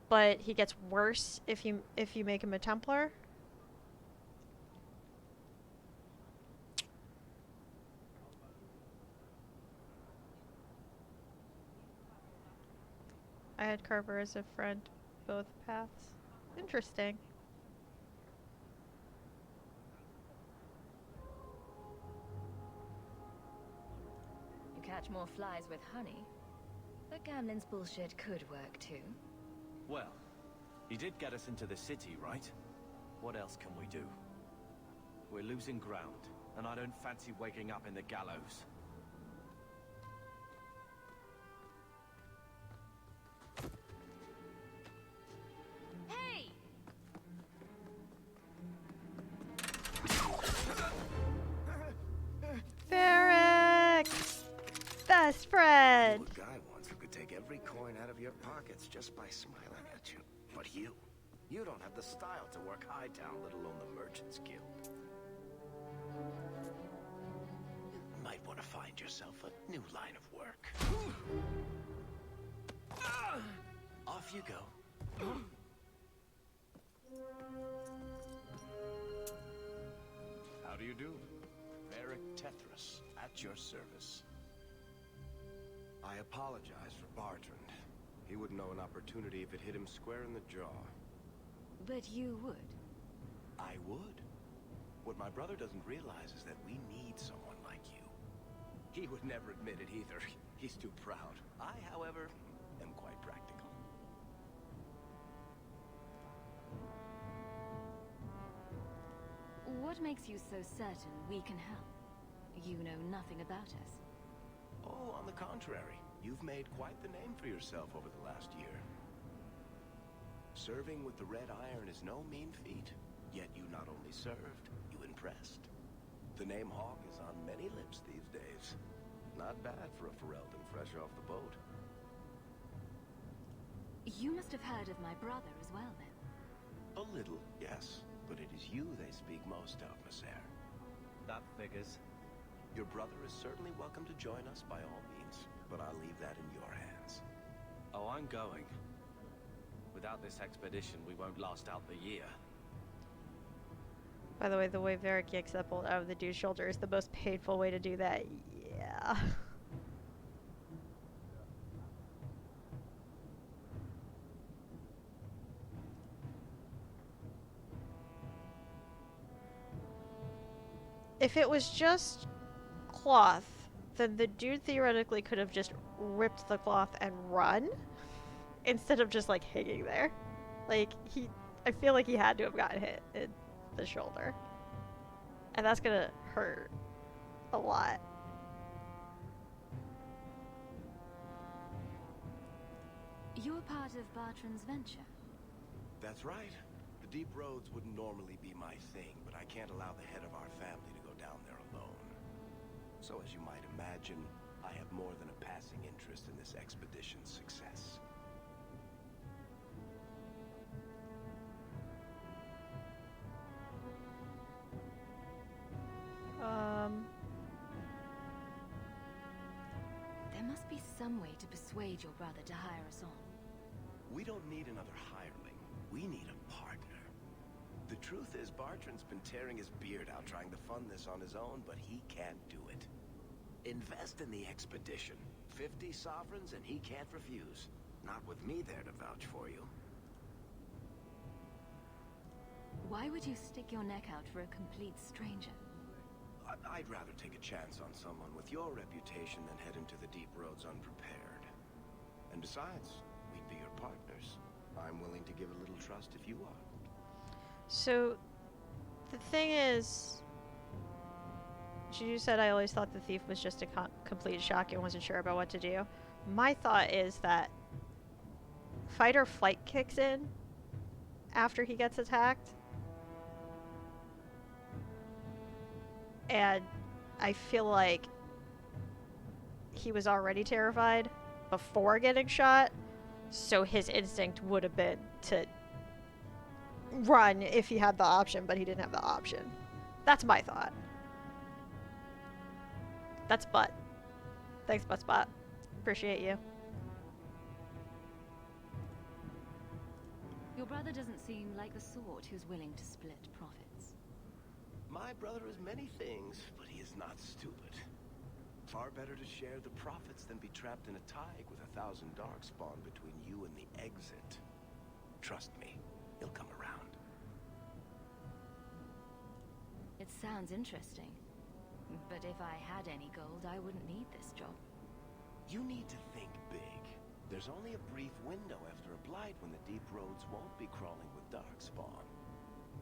But he gets worse if you make him a Templar. I had Carver as a friend, both paths. Interesting. You catch more flies with honey, but Gamlen's bullshit could work too. Well, he did get us into the city, right? What else can we do? We're losing ground, and I don't fancy waking up in the gallows. Hey! Varric! Best friend! A guy once who could take every coin out of your pockets just by smiling at you. But you don't have the style to work Hightown, let alone the Merchants Guild. Might want to find yourself a new line of work. Off you go. How do you do? Varric Tethras, at your service. I apologize for Bartrand. He wouldn't know an opportunity if it hit him square in the jaw. But you would. I would. What my brother doesn't realize is that we need someone like you. He would never admit it either. He's too proud. I, however, am quite practical. What makes you so certain we can help? You know nothing about us. Oh, on the contrary. You've made quite the name for yourself over the last year. Serving with the Red Iron is no mean feat. Yet you not only served, you impressed. The name Hawke is on many lips these days. Not bad for a Ferelden fresh off the boat. You must have heard of my brother as well, then. A little, yes. But it is you they speak most of, Messer. That figures. Your brother is certainly welcome to join us by all means, but I'll leave that in your hands. Oh, I'm going. Without this expedition, we won't last out the year. By the way, the way Varric yanks that bolt out of the dude's shoulder is the most painful way to do that. Yeah. If it was just cloth, then the dude theoretically could have just ripped the cloth and run instead of just like hanging there. Like I feel like he had to have gotten hit in the shoulder. And that's gonna hurt a lot. You're part of Bartran's venture. That's right. The deep roads wouldn't normally be my thing, but I can't allow the head of our family to go down there alone. So as you might imagine, I have more than a passing interest in this expedition's success. There must be some way to persuade your brother to hire us on. We don't need another hireling. We need a partner. The truth is, Bartran's been tearing his beard out trying to fund this on his own, but he can't do it. Invest in the expedition. 50 sovereigns and he can't refuse. Not with me there to vouch for you. Why would you stick your neck out for a complete stranger? I'd rather take a chance on someone with your reputation than head into the deep roads unprepared. And besides, we'd be your partners. I'm willing to give a little trust if you are. So, the thing is, you said I always thought the thief was just a complete shock and wasn't sure about what to do. My thought is that fight or flight kicks in after he gets attacked. And I feel like he was already terrified before getting shot, so his instinct would have been to run if he had the option, but he didn't have the option. That's my thought. That's Butt. Thanks, Buttspot. Appreciate you. Your brother doesn't seem like the sort who's willing to split profits. My brother is many things, but he is not stupid. Far better to share the profits than be trapped in a tide with 1,000 darkspawn between you and the exit. Trust me, he'll come around. It sounds interesting. But if I had any gold, I wouldn't need this job. You need to think big. There's only a brief window after a blight when the deep roads won't be crawling with darkspawn.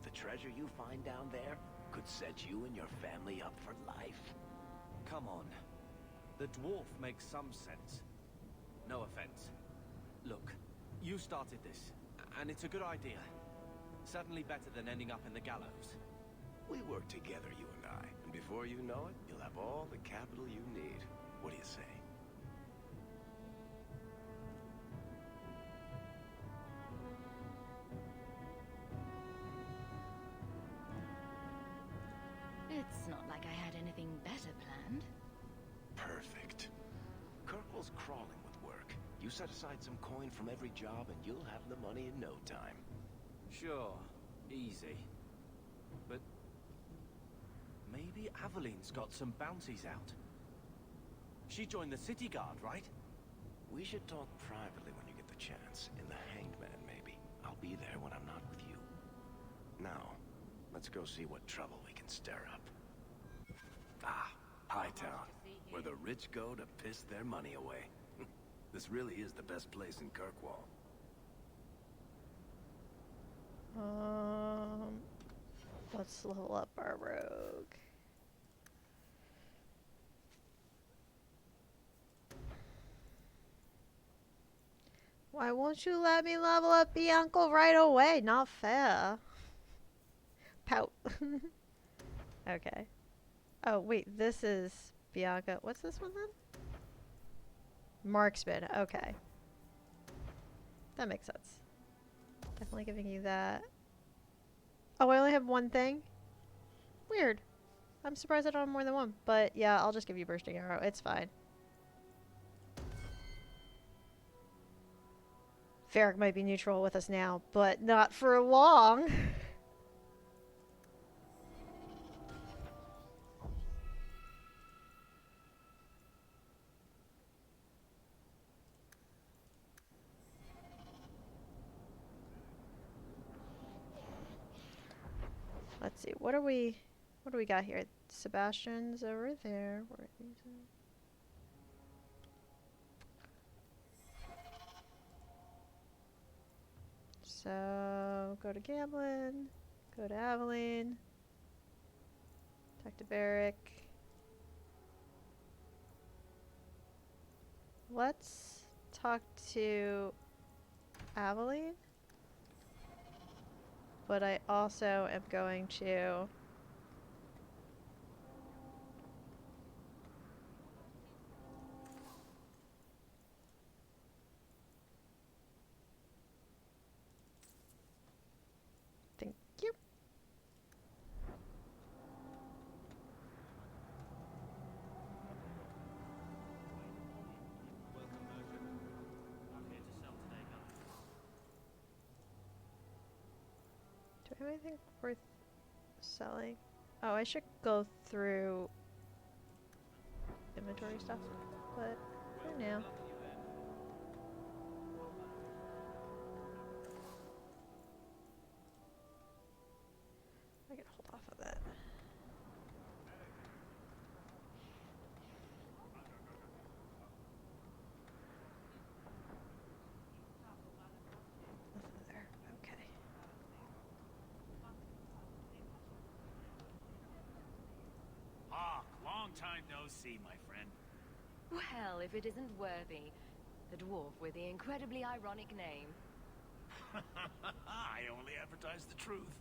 The treasure you find down there could set you and your family up for life. Come on. The dwarf makes some sense. No offense. Look, you started this, and it's a good idea. Certainly better than ending up in the gallows. We work together, you and I, and before you know it, you'll have all the capital you need. What do you say? It's not like I had anything better planned. Perfect. Kirkwall's crawling with work. You set aside some coin from every job and you'll have the money in no time. Sure, easy. But maybe Aveline's got some bounties out. She joined the city guard, right? We should talk privately when you get the chance, in the Hanged Man maybe. I'll be there when I'm not with you. Now, let's go see what trouble we can stir up. Ah, Hightown, where the rich go to piss their money away. This really is the best place in Kirkwall. Let's level up our rogue. Why won't you let me level up Bianca right away? Not fair. Pout. Okay. Oh, wait, this is Bianca. What's this one then? Marksman. Okay. That makes sense. Definitely giving you that. Oh, I only have one thing? Weird. I'm surprised I don't have more than one. But yeah, I'll just give you Bursting Arrow. It's fine. Varric might be neutral with us now, but not for long. Let's see. What do we got here? Sebastian's over there. Where are these? So, go to Gamblin, go to Aveline, talk to Varric. Let's talk to Aveline. But I also am going to thank you. Do I have anything worth selling? Oh, I should go through inventory stuff, but for now. I can hold off on that. Nothing there. Okay. Hawke, long time no see, my friend. Well, if it isn't Worthy, the dwarf with the incredibly ironic name. I only advertise the truth.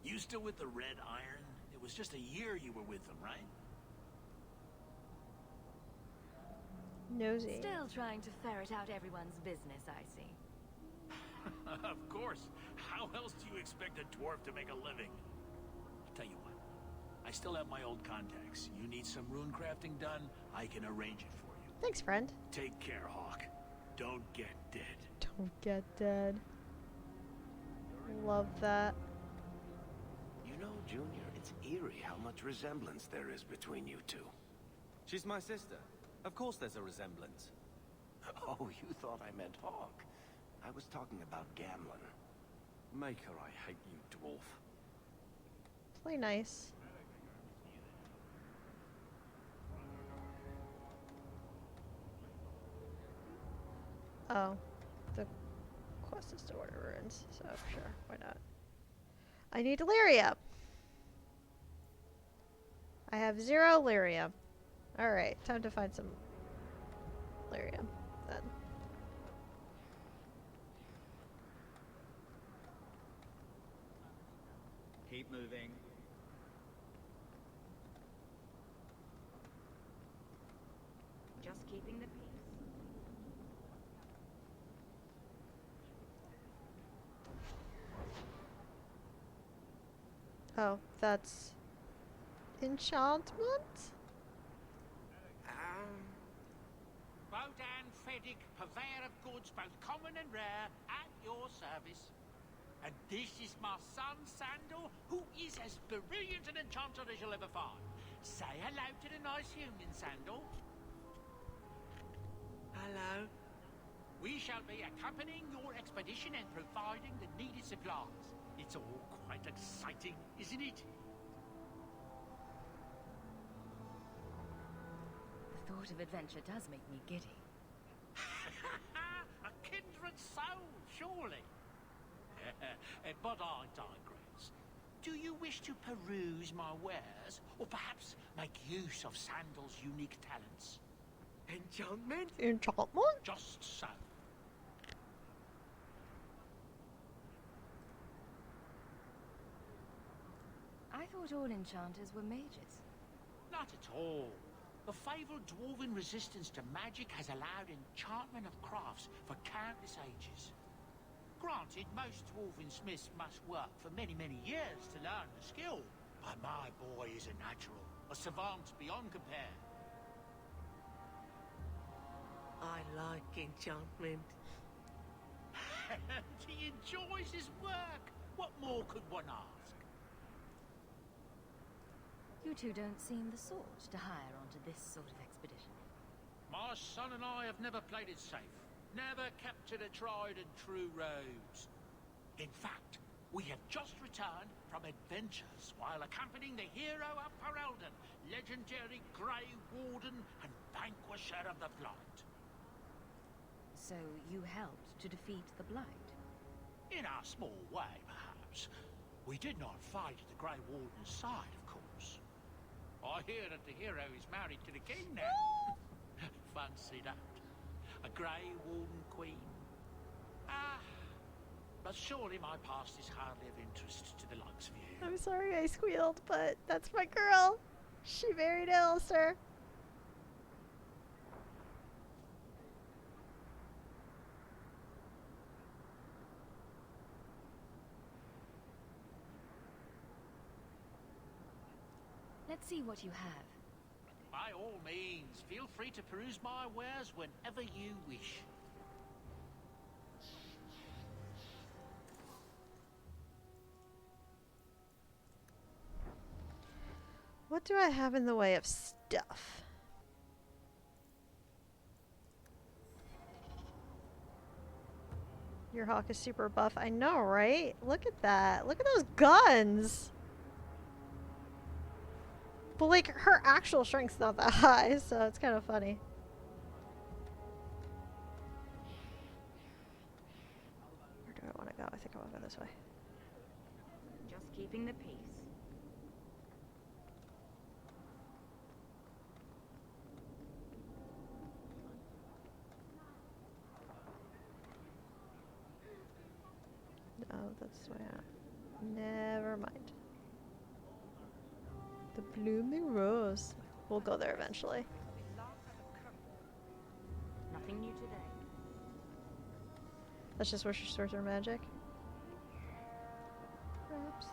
You still with the Red Iron? It was just a year you were with them, right? Nosy. Still trying to ferret out everyone's business, I see. Of course. How else do you expect a dwarf to make a living? I'll tell you what. I still have my old contacts. You need some rune crafting done, I can arrange it for you. Thanks, friend. Take care, Hawke. Don't get dead. Don't get dead. Love that. You know, Junior, it's eerie how much resemblance there is between you two. She's my sister. Of course there's a resemblance. Oh, you thought I meant Hawke. I was talking about Gamlin. Maker, I hate you, dwarf. Play nice. Oh, the quest is to order runes, so sure, why not? I need lyrium. I have 0 lyrium. Alright, time to find some lyrium then. Keep moving. Just keeping the peace. Oh, that's enchantment? Bodan Feddick, purveyor of goods both common and rare, at your service. And this is my son, Sandal, who is as brilliant an enchanter as you'll ever find. Say hello to the nice human, Sandal. Hello. We shall be accompanying your expedition and providing the needed supplies. It's all quite exciting, isn't it? The thought of adventure does make me giddy. A kindred soul, surely. But I digress. Do you wish to peruse my wares, or perhaps make use of Sandal's unique talents? Enchantment? Enchantment? Just so. I thought all enchanters were mages. Not at all. The fabled dwarven resistance to magic has allowed enchantment of crafts for countless ages. Granted, most dwarven smiths must work for many, many years to learn the skill. But my boy is a natural, a savant beyond compare. I like enchantment. He enjoys his work. What more could one ask? You two don't seem the sort to hire onto this sort of expedition. My son and I have never played it safe. Never kept to the tried and true roads. In fact, we have just returned from adventures while accompanying the hero of Ferelden, legendary Grey Warden and vanquisher of the Blight. So you helped to defeat the Blight? In our small way, perhaps. We did not fight at the Grey Warden's side, of course. I hear that the hero is married to the king now. Fancy that. A Grey Warden queen. But surely my past is hardly of interest to the likes of you. I'm sorry I squealed, but that's my girl. She married Alistair. Let's see what you have. By all means, feel free to peruse my wares whenever you wish. What do I have in the way of stuff? Your Hawk is super buff. I know, right? Look at that. Look at those guns. But like, her actual strength's not that high, so it's kind of funny. Where do I want to go? I think I want to go this way. Just keeping the peace. No, that's the way out. Never mind. The blooming rose. We'll go there eventually. Nothing new today. That's just where she stores her magic. Perhaps.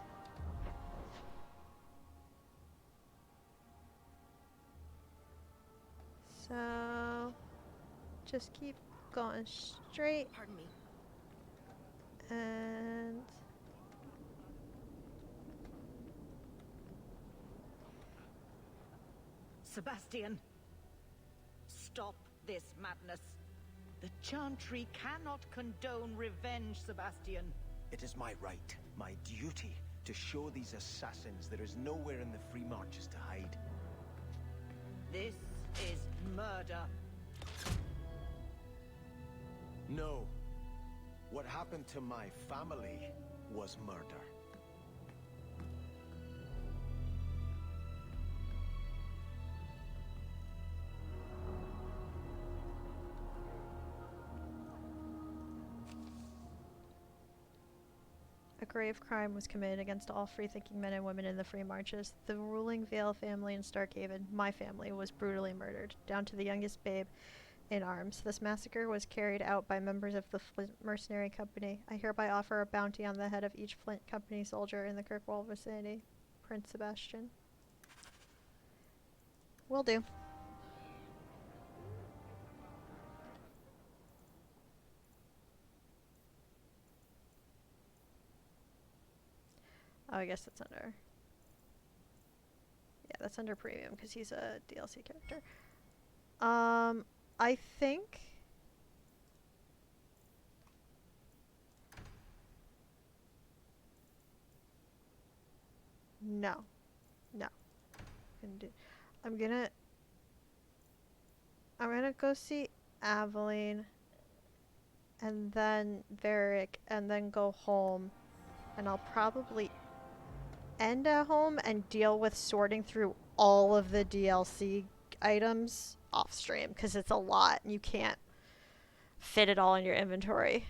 So, just keep going straight. Pardon me. And Sebastian, stop this madness. The Chantry cannot condone revenge, Sebastian. It is my right, my duty, to show these assassins there is nowhere in the Free Marches to hide. This is murder. No. What happened to my family was murder. a grave crime was committed against all free-thinking men and women in the Free Marches. The ruling Vale family in Starkhaven, my family, was brutally murdered, down to the youngest babe in arms. This massacre was carried out by members of the Flint Mercenary Company. I hereby offer a bounty on the head of each Flint Company soldier in the Kirkwall vicinity. Prince Sebastian. Will do. Oh, I guess that's under... Yeah, that's under premium because he's a DLC character. I think No. No. I'm gonna go see Aveline and then Varric and then go home, and I'll probably end at home and deal with sorting through all of the DLC items off stream because it's a lot and you can't fit it all in your inventory.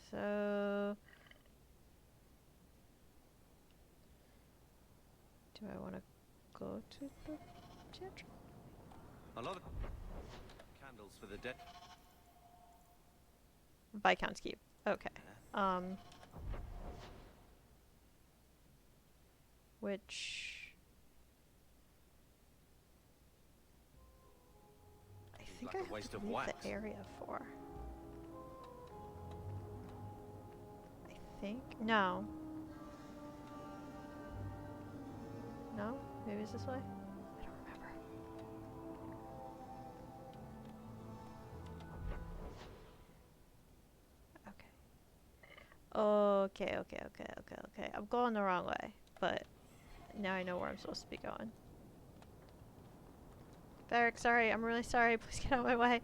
So do I want to go to the church? A lot of candles for the dead. Viscount's Keep. Okay. Which I think I have to leave the area for. I think no. No? Maybe it's this way? I don't remember. Okay. I'm going the wrong way, but now I know where I'm supposed to be going. Varric, sorry. I'm really sorry. Please get out of my way.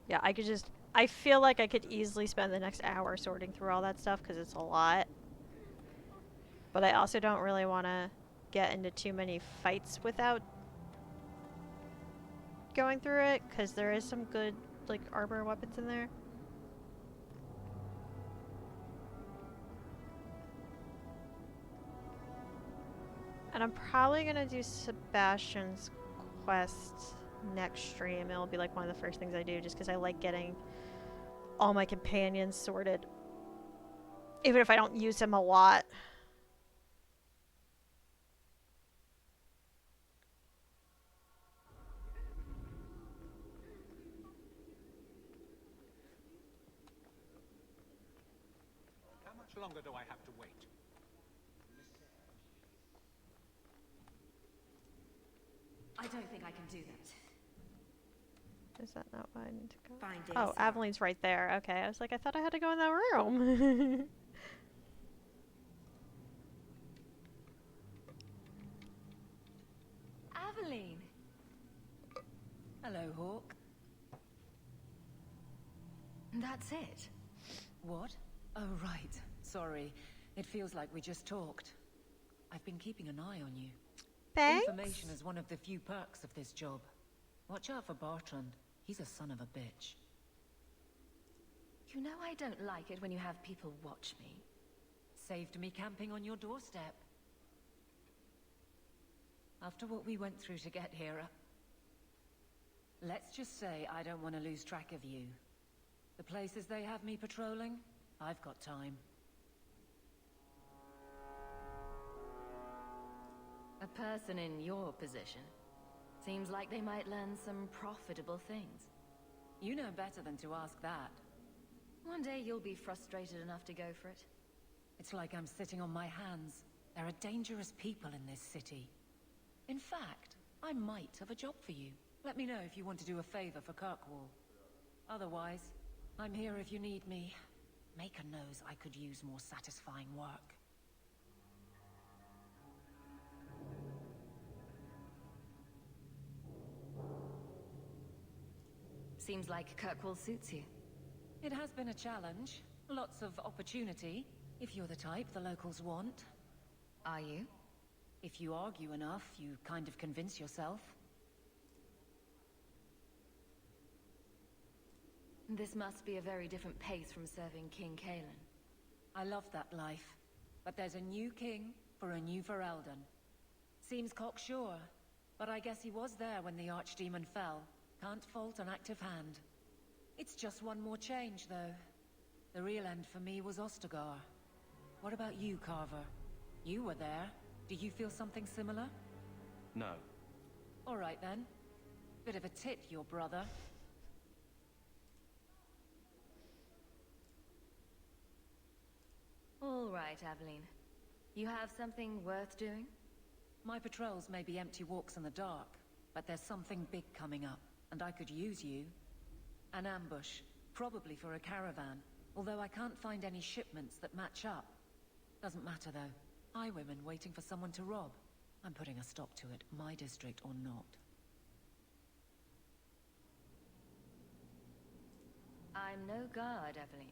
Yeah, I feel like I could easily spend the next hour sorting through all that stuff because it's a lot. But I also don't really want to get into too many fights without going through it because there is some good, like, armor weapons in there. And I'm probably going to do Sebastian's quest next stream. It'll be like one of the first things I do just because I like getting all my companions sorted. Even if I don't use them a lot. How much longer do I have to wait? I don't think I can do that. Is that not where I need to go? Fine day, Oh, sir. Aveline's right there. Okay, I was like, I thought I had to go in that room. Aveline! Hello, Hawke. That's it? What? Oh, right. Sorry. It feels like we just talked. I've been keeping an eye on you. Thanks. Information is one of the few perks of this job. Watch out for Bartrand. He's a son of a bitch. You know I don't like it when you have people watch me. Saved me camping on your doorstep. After what we went through to get here, let's just say I don't want to lose track of you. The places they have me patrolling, I've got time. A person in your position seems like they might learn some profitable things. You know better than to ask that. One day you'll be frustrated enough to go for it. It's like I'm sitting on my hands. There are dangerous people in this city. In fact, I might have a job for you. Let me know if you want to do a favor for Kirkwall. Otherwise, I'm here if you need me. Maker knows I could use more satisfying work. Seems like Kirkwall suits you. It has been a challenge. Lots of opportunity, if you're the type the locals want. Are you? If you argue enough, you kind of convince yourself. This must be a very different pace from serving King Kalen. I love that life. But there's a new king for a new Ferelden. Seems cocksure, but I guess he was there when the Archdemon fell. Can't fault an active hand. It's just one more change, though. The real end for me was Ostagar. What about you, Carver? You were there. Do you feel something similar? No. All right, then. Bit of a tit, your brother. All right, Aveline. You have something worth doing? My patrols may be empty walks in the dark, but there's something big coming up, and I could use you. An ambush, probably for a caravan, although I can't find any shipments that match up. Doesn't matter though. Highwaymen waiting for someone to rob. I'm putting a stop to it, my district or not. I'm no guard, Evelyn.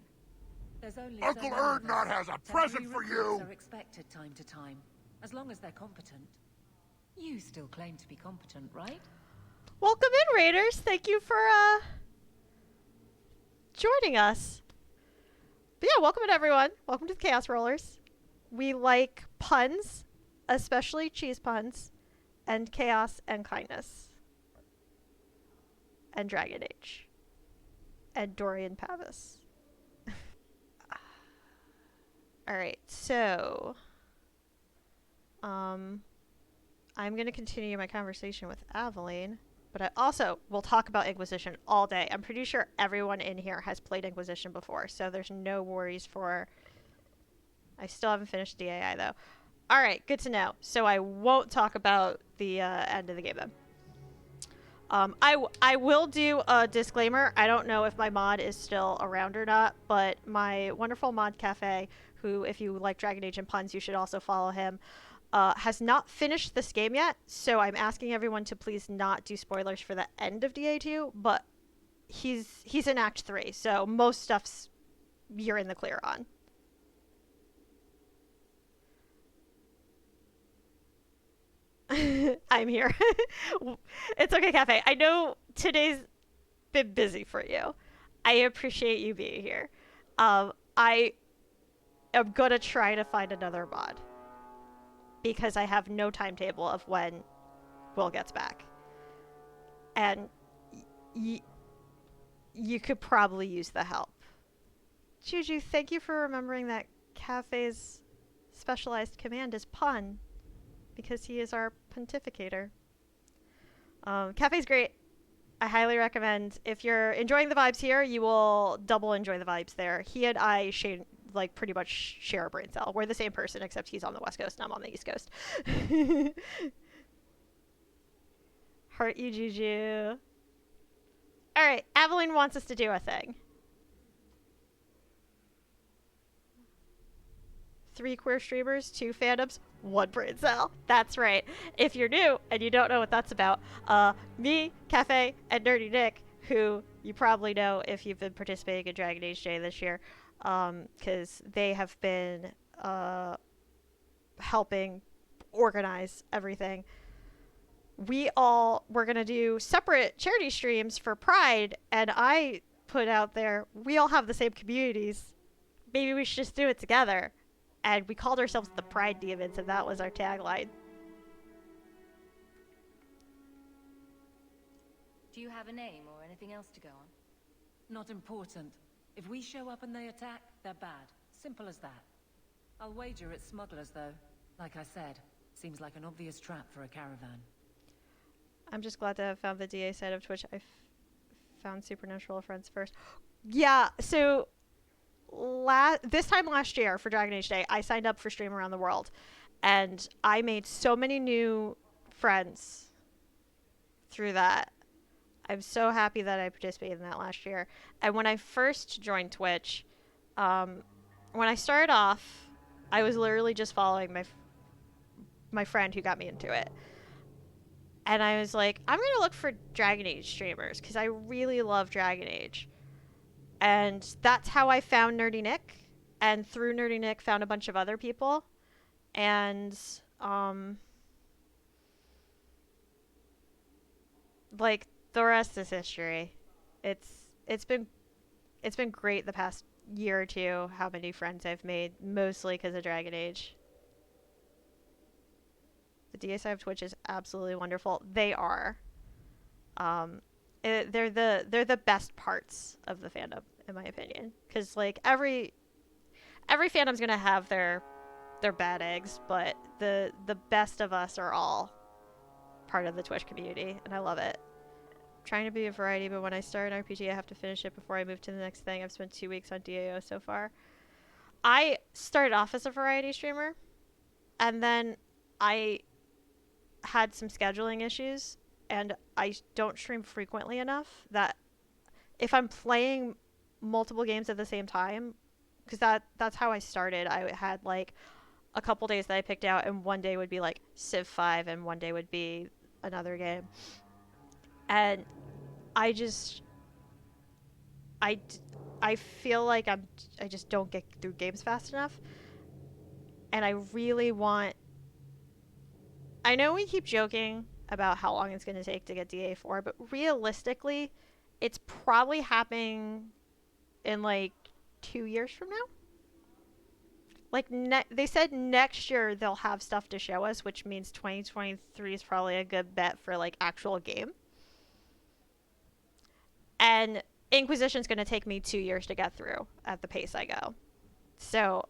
There's only Uncle so many of Erdnot us. has a Temporary present for recruits you! Are expected time to time, as long as they're competent. You still claim to be competent, right? Welcome in, Raiders. Thank you for joining us. But yeah, welcome in, everyone. Welcome to the Chaos Rollers. We like puns, especially cheese puns, and chaos and kindness, and Dragon Age, and Dorian Pavis. Alright, so I'm going to continue my conversation with Aveline, but I also will talk about Inquisition all day. I'm pretty sure everyone in here has played Inquisition before, so there's no worries for... I still haven't finished DAI, though. Alright, good to know. So I won't talk about the end of the game, then. I will do a disclaimer. I don't know if my mod is still around or not, but my wonderful mod cafe, who, if you like Dragon Age and puns, you should also follow him, has not finished this game yet, so I'm asking everyone to please not do spoilers for the end of DA2, but he's in Act 3, so most stuff's you're in the clear on. I'm here. It's okay, Cafe. I know today's been busy for you. I appreciate you being here. I am gonna try to find another mod, because I have no timetable of when Will gets back. And you could probably use the help. Juju, thank you for remembering that Cafe's specialized command is pun, because he is our pontificator. Cafe's great. I highly recommend. If you're enjoying the vibes here, you will double enjoy the vibes there. He and I pretty much share a brain cell. We're the same person, except he's on the West Coast and I'm on the East Coast. Heart you, Juju. Alright, Aveline wants us to do a thing. 3 queer streamers, 2 fandoms, 1 brain cell. That's right. If you're new and you don't know what that's about, me, Cafe, and Nerdy Nick, who you probably know if you've been participating in Dragon Age Day this year, because they have been helping organize everything. We're going to do separate charity streams for Pride, and I put out there, we all have the same communities. Maybe we should just do it together. And we called ourselves the Pride Demons, and that was our tagline. Do you have a name or anything else to go on? Not important. If we show up and they attack, they're bad. Simple as that. I'll wager it's smugglers, though. Like I said, seems like an obvious trap for a caravan. I'm just glad to have found the DA side of Twitch. I found Supernatural friends first. Yeah, so... this time last year for Dragon Age Day, I signed up for Stream Around the World, and I made so many new friends through that. I'm so happy that I participated in that last year. And when I first joined Twitch, when I started off, I was literally just following my friend who got me into it. And I was like, I'm going to look for Dragon Age streamers, because I really love Dragon Age. And that's how I found Nerdy Nick, and through Nerdy Nick found a bunch of other people, and like the rest is history. It's been great the past year or two how many friends I've made, mostly because of Dragon Age. The DSI of Twitch is absolutely wonderful. They are. They're the best parts of the fandom, in my opinion, because like every fandom's gonna have their bad eggs, but the best of us are all part of the Twitch community, and I love it. Trying to be a variety, but when I start an RPG, I have to finish it before I move to the next thing. I've spent 2 weeks on DAO so far. I started off as a variety streamer, and then I had some scheduling issues, and I don't stream frequently enough that if I'm playing multiple games at the same time, because that's how I started. I had like a couple days that I picked out, and one day would be like Civ 5, and one day would be another game. And I just, I feel like I just don't get through games fast enough. And I really want, I know we keep joking about how long it's going to take to get DA4, but realistically, it's probably happening in like 2 years from now. Like, they said next year they'll have stuff to show us, which means 2023 is probably a good bet for like actual game. And Inquisition's going to take me 2 years to get through at the pace I go. So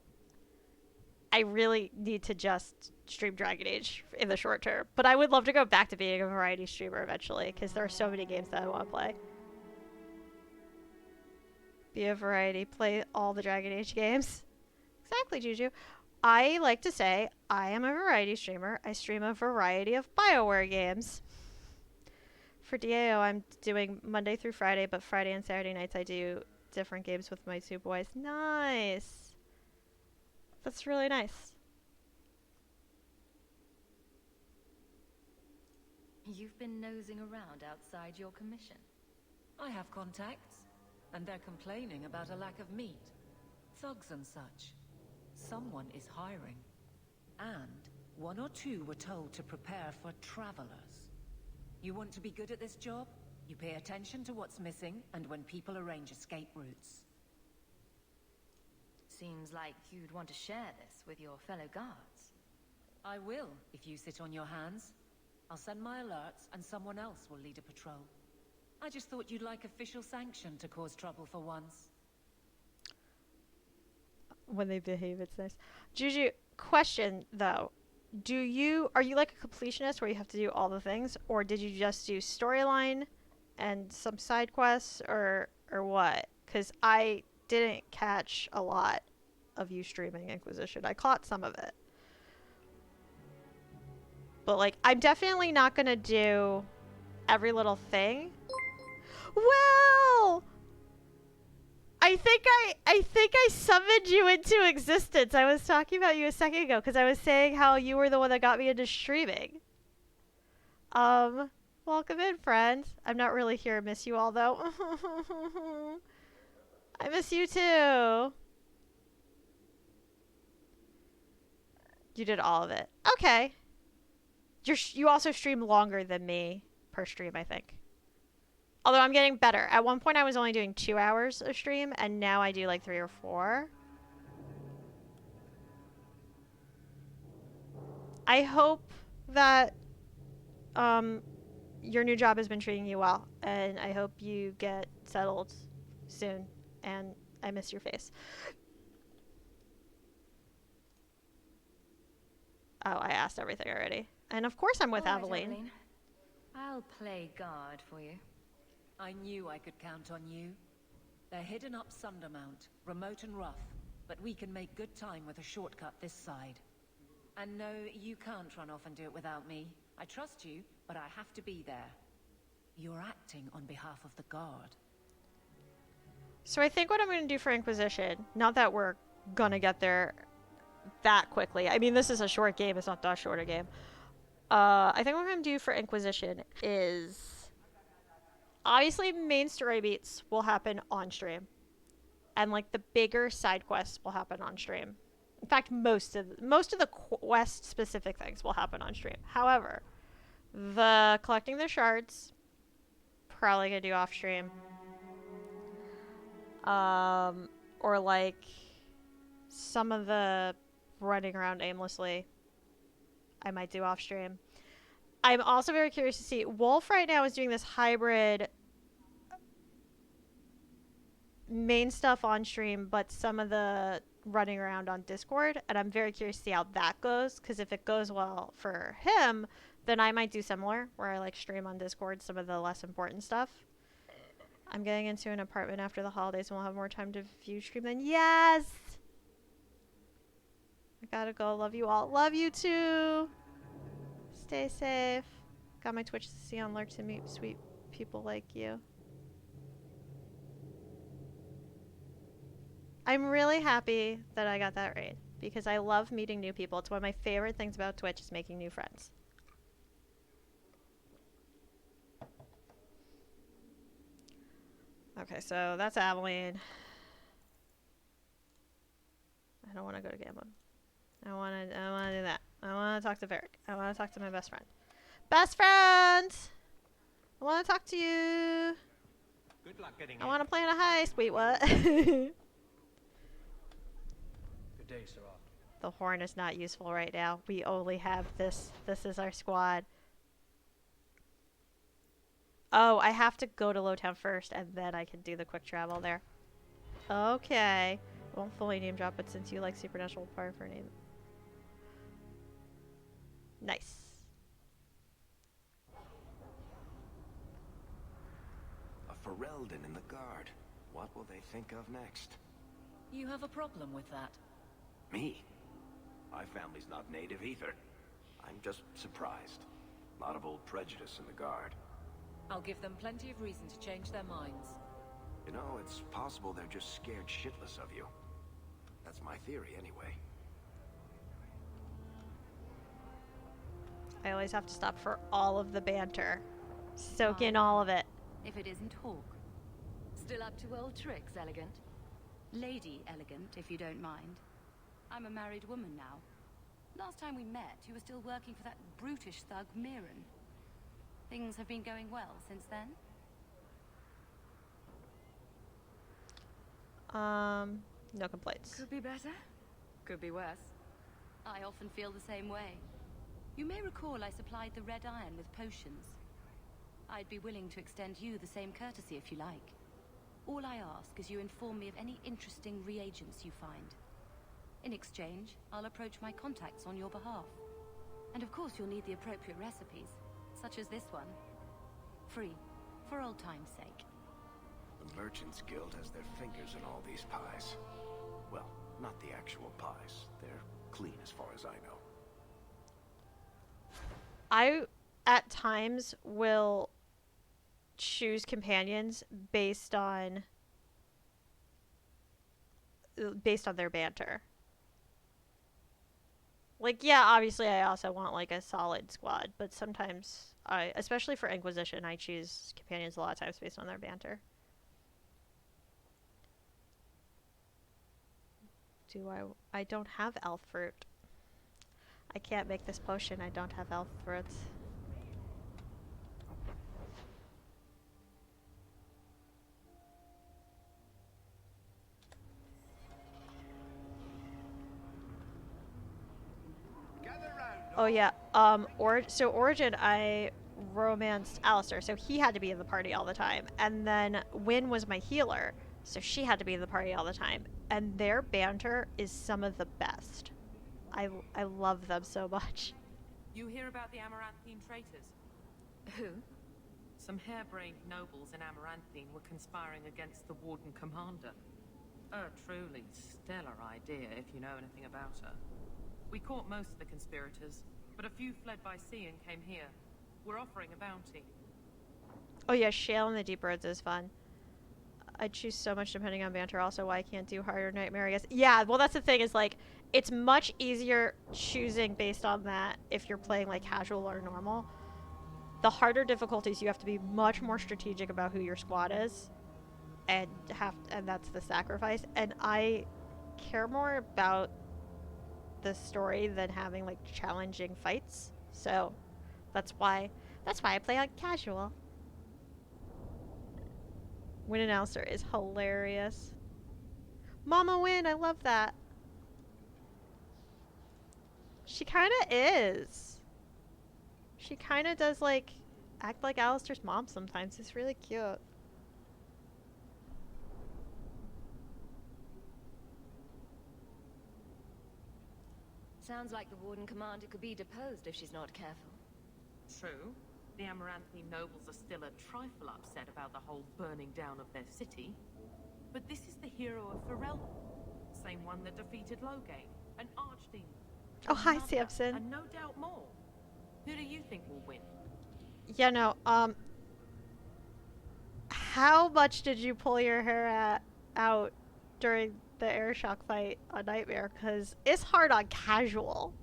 I really need to just stream Dragon Age in the short term. But I would love to go back to being a variety streamer eventually, because there are so many games that I want to play. Be a variety, play all the Dragon Age games. Exactly, Juju. I like to say I am a variety streamer. I stream a variety of BioWare games. For DAO, I'm doing Monday through Friday, but Friday and Saturday nights I do different games with my two boys. Nice. That's really nice. You've been nosing around outside your commission. I have contacts, and they're complaining about a lack of meat. Thugs and such. Someone is hiring. And one or two were told to prepare for travelers. You want to be good at this job? You pay attention to what's missing, and when people arrange escape routes. Seems like you'd want to share this with your fellow guards. I will, if you sit on your hands. I'll send my alerts, and someone else will lead a patrol. I just thought you'd like official sanction to cause trouble for once. When they behave, it's nice. Juju, question though. Are you like a completionist where you have to do all the things, or did you just do storyline and some side quests, or what? Because I didn't catch a lot of you streaming Inquisition. I caught some of it. But like, I'm definitely not gonna do every little thing. Well, I think I summoned you into existence. I was talking about you a second ago because I was saying how you were the one that got me into streaming. Welcome in, friend. I'm not really here. I miss you all though. I miss you too. You did all of it. Okay. You also stream longer than me per stream, I think. Although I'm getting better. At one point I was only doing 2 hours a stream, and now I do like 3 or 4. I hope that your new job has been treating you well, and I hope you get settled soon, and I miss your face. Oh, I asked everything already. And of course I'm with Aveline. I'll play guard for you. I knew I could count on you. They're hidden up Sundermount, remote and rough, but we can make good time with a shortcut this side. And no, you can't run off and do it without me. I trust you, but I have to be there. You're acting on behalf of the guard. So I think what I'm going to do for Inquisition, not that we're going to get there that quickly. I mean, this is a short game. It's not that short a game. I think what I'm going to do for Inquisition is... obviously, main story beats will happen on stream. And, like, the bigger side quests will happen on stream. In fact, most of the quest-specific things will happen on stream. However, the collecting the shards, probably going to do off-stream. Or, like, some of the running around aimlessly, I might do off-stream. I'm also very curious to see. Wolf right now is doing this hybrid main stuff on stream, but some of the running around on Discord, and I'm very curious to see how that goes, because if it goes well for him, then I might do similar, where I like stream on Discord some of the less important stuff. I'm getting into an apartment after the holidays, and we'll have more time to view stream then. Yes! I gotta go. Love you all. Love you too! Stay safe. Got my Twitch to see on Lurk to meet sweet people like you. I'm really happy that I got that raid because I love meeting new people. It's one of my favorite things about Twitch is making new friends. Okay, so that's Abilene. I don't want to go to Gamblin. I want to do that. I want to talk to Varric. I want to talk to my best friend. Best friend! I want to talk to you. Good luck getting I want to plan a heist. Wait, what? Good day, Sarah. The horn is not useful right now. We only have this. This is our squad. Oh, I have to go to Lowtown first, and then I can do the quick travel there. Okay. I won't fully name drop, but since you like supernatural power for name. Nice. A Ferelden in the guard. What will they think of next? You have a problem with that? Me? My family's not native either. I'm just surprised. A lot of old prejudice in the guard. I'll give them plenty of reason to change their minds. You know, it's possible they're just scared shitless of you. That's my theory, anyway. I always have to stop for all of the banter. Soak in all of it. If it isn't Hawke. Still up to old tricks, Elegant? Lady Elegant, if you don't mind. I'm a married woman now. Last time we met, you were still working for that brutish thug, Mirren. Things have been going well since then? No complaints. Could be better. Could be worse. I often feel the same way. You may recall I supplied the Red Iron with potions. I'd be willing to extend you the same courtesy if you like. All I ask is you inform me of any interesting reagents you find. In exchange, I'll approach my contacts on your behalf. And of course you'll need the appropriate recipes, such as this one. Free, for old time's sake. The Merchants Guild has their fingers in all these pies. Well, not the actual pies. They're clean as far as I know. I, at times, will choose companions based on their banter. Like, yeah, obviously I also want, like, a solid squad, but sometimes especially for Inquisition, I choose companions a lot of times based on their banter. I don't have elf fruit. I can't make this potion. I don't have elf fruits. Oh yeah. So Origin, I romanced Alistair, so he had to be in the party all the time. And then Wynn was my healer, so she had to be in the party all the time. And their banter is some of the best. I love them so much. You hear about the Amaranthine traitors? Who? Some harebrained nobles in Amaranthine were conspiring against the Warden Commander. A truly stellar idea, if you know anything about her. We caught most of the conspirators, but a few fled by sea and came here. We're offering a bounty. Oh yeah, Shale and the Deep Roads is fun. I choose so much depending on banter. Also, why I can't do harder nightmare, I guess. Yeah, well, that's the thing is, like, it's much easier choosing based on that if you're playing, like, casual or normal. The harder difficulties, you have to be much more strategic about who your squad is. And that's the sacrifice. And I care more about the story than having, like, challenging fights. So, that's why I play on casual. Wynn and Alistair is hilarious. Mama Wynn, I love that. She kind of is. She kind of does, like, act like Alistair's mom sometimes. It's really cute. Sounds like the Warden Commander could be deposed if she's not careful. True. The Amaranthine nobles are still a trifle upset about the whole burning down of their city. But this is the hero of Ferelden. Same one that defeated Loghain, an archdemon. Oh, hi, Another, Samson. and no doubt more. Who do you think will win? Yeah, no, how much did you pull your hair out during the air shock fight on Nightmare because it's hard on casual.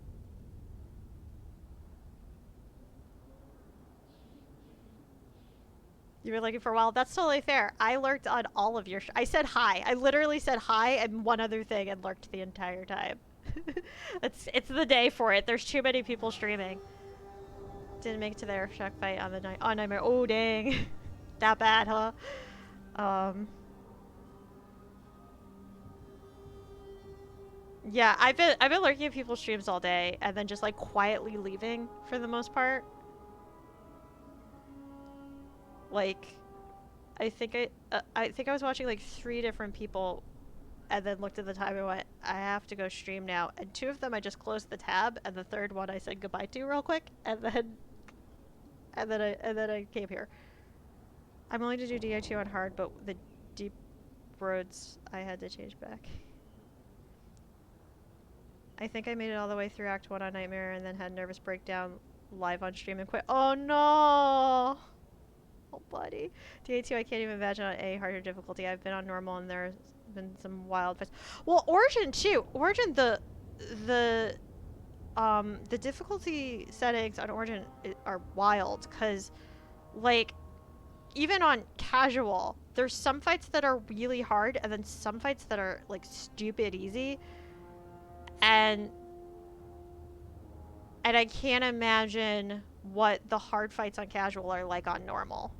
You were looking for a while. That's totally fair. I lurked on all of your. I said hi. I literally said hi and one other thing and lurked the entire time. It's the day for it. There's too many people streaming. Didn't make it to the air shock fight on the night on Nightmare. Oh dang, that bad, huh? Yeah, I've been lurking at people's streams all day and then just like quietly leaving for the most part. Like, I think I was watching like 3 different people, and then looked at the time and went, I have to go stream now. And 2 of them I just closed the tab, and the 3rd one I said goodbye to real quick, and then I came here. I'm willing to do DI2 on hard, but the deep roads I had to change back. I think I made it all the way through Act 1 on Nightmare and then had a nervous breakdown live on stream and quit. Oh no! Oh buddy. DA2 I can't even imagine on any harder difficulty. I've been on normal and there's been some wild fights. Well, Origin too. Origin, the difficulty settings on Origin are wild because, like, even on casual, there's some fights that are really hard and then some fights that are like stupid easy. And I can't imagine what the hard fights on casual are like on normal.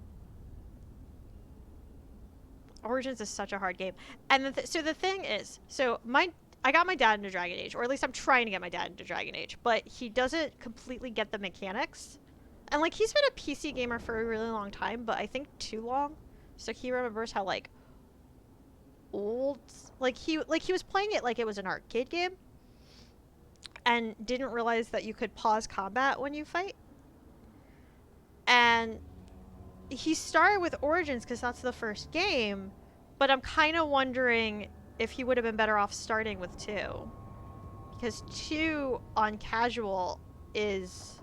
Origins is such a hard game. And so the thing is, I got my dad into Dragon Age, or at least I'm trying to get my dad into Dragon Age, but he doesn't completely get the mechanics. And like, he's been a PC gamer for a really long time, but I think too long. So he remembers how like old, like he was playing it like it was an arcade game and didn't realize that you could pause combat when you fight. And he started with Origins because that's the first game, but I'm kind of wondering if he would have been better off starting with 2. Because 2 on casual is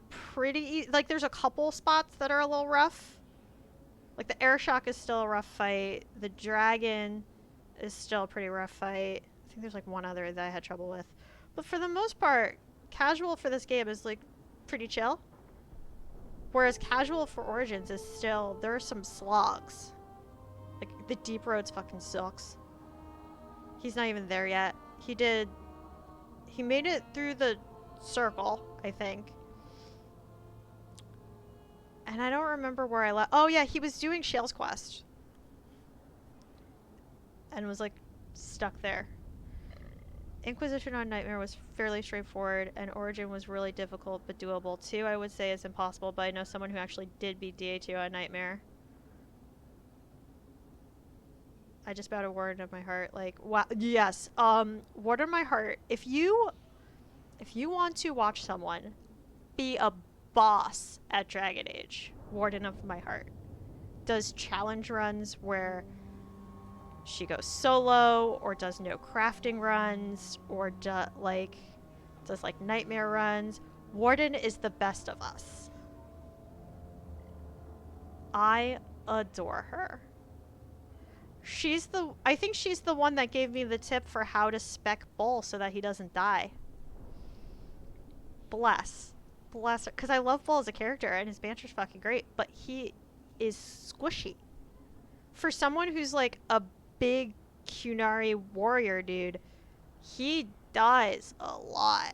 pretty like, there's a couple spots that are a little rough. Like the air shock is still a rough fight. The dragon is still a pretty rough fight. I think there's like one other that I had trouble with. But for the most part, casual for this game is like pretty chill. Whereas casual for Origins is still, there are some slogs. Like the deep roads fucking sucks. He's not even there yet. He made it through the circle, I think. And I don't remember where I left. Oh yeah, he was doing Shale's Quest. And was like stuck there. Inquisition on Nightmare was fairly straightforward, and Origin was really difficult but doable. 2 I would say is impossible, but I know someone who actually did beat DA2 on Nightmare. I just bowed a word of my heart. Like, wow, yes. Word of my heart. If you want to watch someone be a boss at Dragon Age, Warden of my heart does challenge runs where she goes solo, or does no crafting runs, or does like nightmare runs. Warden is the best of us. I adore her. I think she's the one that gave me the tip for how to spec Bull so that he doesn't die. Bless her. Because I love Bull as a character, and his banter's fucking great, but he is squishy. For someone who's like a big Kunari warrior dude, he dies a lot.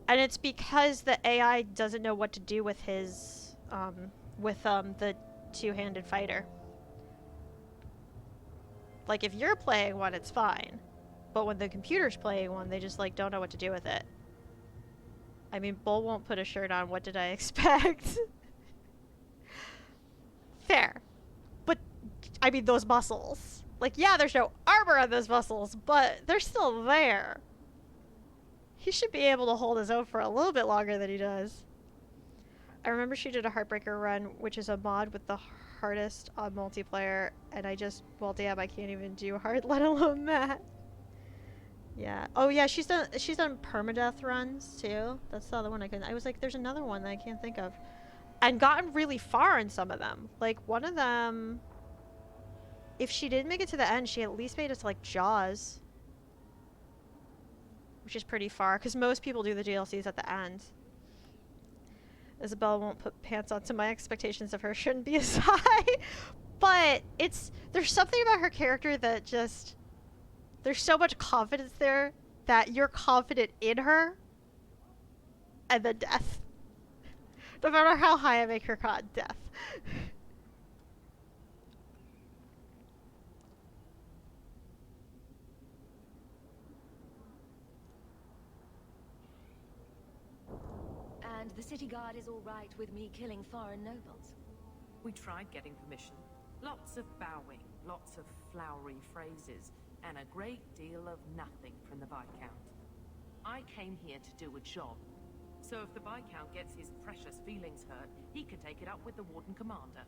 And it's because the AI doesn't know what to do with his, the two-handed fighter. Like, if you're playing one, it's fine. But when the computer's playing one, they just, like, don't know what to do with it. I mean, Bull won't put a shirt on. What did I expect? Fair. But, I mean, those muscles. Like, yeah, there's no armor on those muscles, but they're still there. He should be able to hold his own for a little bit longer than he does. I remember she did a Heartbreaker run, which is a mod with the hardest on multiplayer, and I just, well, damn, I can't even do hard, let alone that. Yeah. Oh, yeah, she's done permadeath runs, too. That's the other one I was like, there's another one that I can't think of. And gotten really far in some of them. Like, one of them if she did make it to the end, she at least made it to like Jaws, which is pretty far because most people do the DLCs at the end. Isabelle won't put pants on, so my expectations of her shouldn't be as high. But there's something about her character that just, there's so much confidence there that you're confident in her, and then death. No matter how high I make her con, death. And the city guard is all right with me killing foreign nobles? We tried getting permission. Lots of bowing, lots of flowery phrases, and a great deal of nothing from the Viscount. I came here to do a job. So if the Viscount gets his precious feelings hurt, he can take it up with the Warden Commander.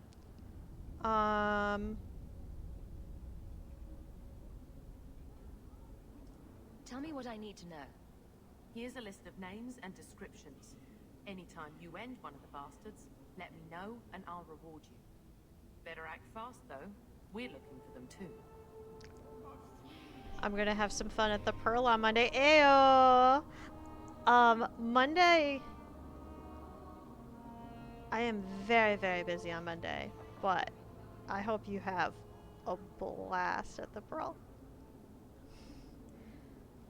Tell me what I need to know. Here's a list of names and descriptions. Anytime you end one of the bastards, let me know and I'll reward you. Better act fast though. We're looking for them too. I'm gonna have some fun at the Pearl on Monday. Ayo! Monday, I am very, very busy on Monday, but I hope you have a blast at the Pearl.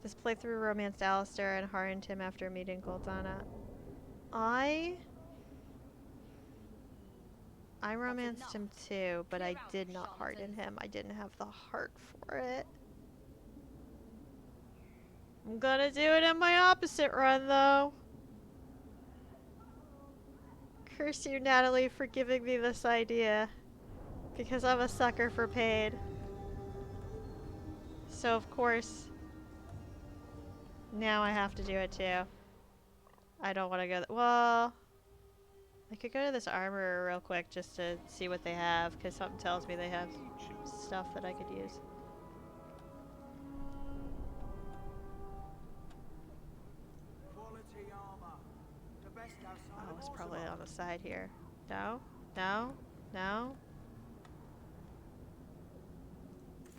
This playthrough romanced Alistair and hardened him after meeting Goldana. I romanced him too, but I did not harden him. I didn't have the heart for it. I'm gonna do it in my opposite run, though. Curse you, Natalie, for giving me this idea. Because I'm a sucker for pain. So, of course, now I have to do it too. I don't want to go... well, I could go to this armorer real quick just to see what they have, because something tells me they have stuff that I could use. Oh, it's probably on the side here. No? No? No?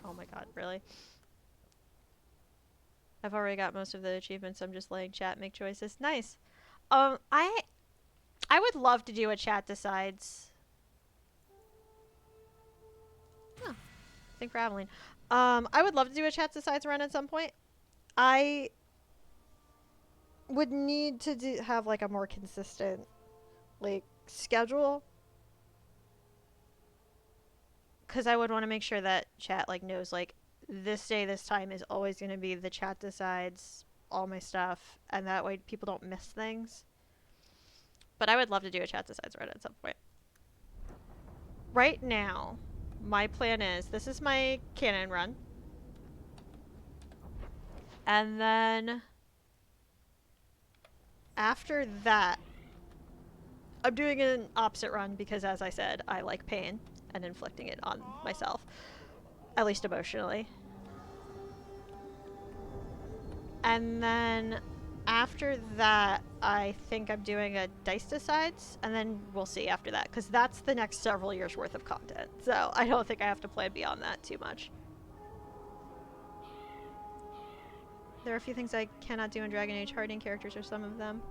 Oh my god, really? I've already got most of the achievements. I'm just letting chat make choices. Nice. I would love to do a chat decides. Oh, I think we're Aveline. I would love to do a chat decides run at some point. I would need to have like a more consistent like schedule, because I would want to make sure that chat like knows like this day this time is always going to be the chat decides all my stuff, and that way people don't miss things. But I would love to do a chat decides run at some point. Right now my plan is, this is my canon run, and then after that, I'm doing an opposite run because, as I said, I like pain and inflicting it on myself, at least emotionally. And then after that, I think I'm doing a dice decides, and then we'll see after that, because that's the next several years worth of content. So I don't think I have to plan beyond that too much. There are a few things I cannot do in Dragon Age. Hardening characters are some of them.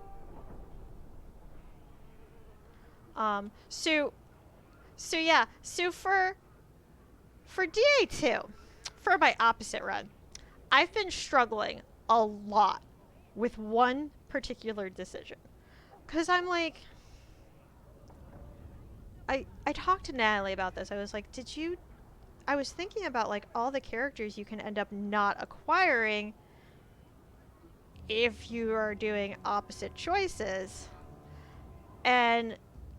So yeah. So for DA2, for my opposite run, I've been struggling a lot with one particular decision. Because I'm like... I talked to Natalie about this. I was like, I was thinking about like all the characters you can end up not acquiring if you are doing opposite choices. And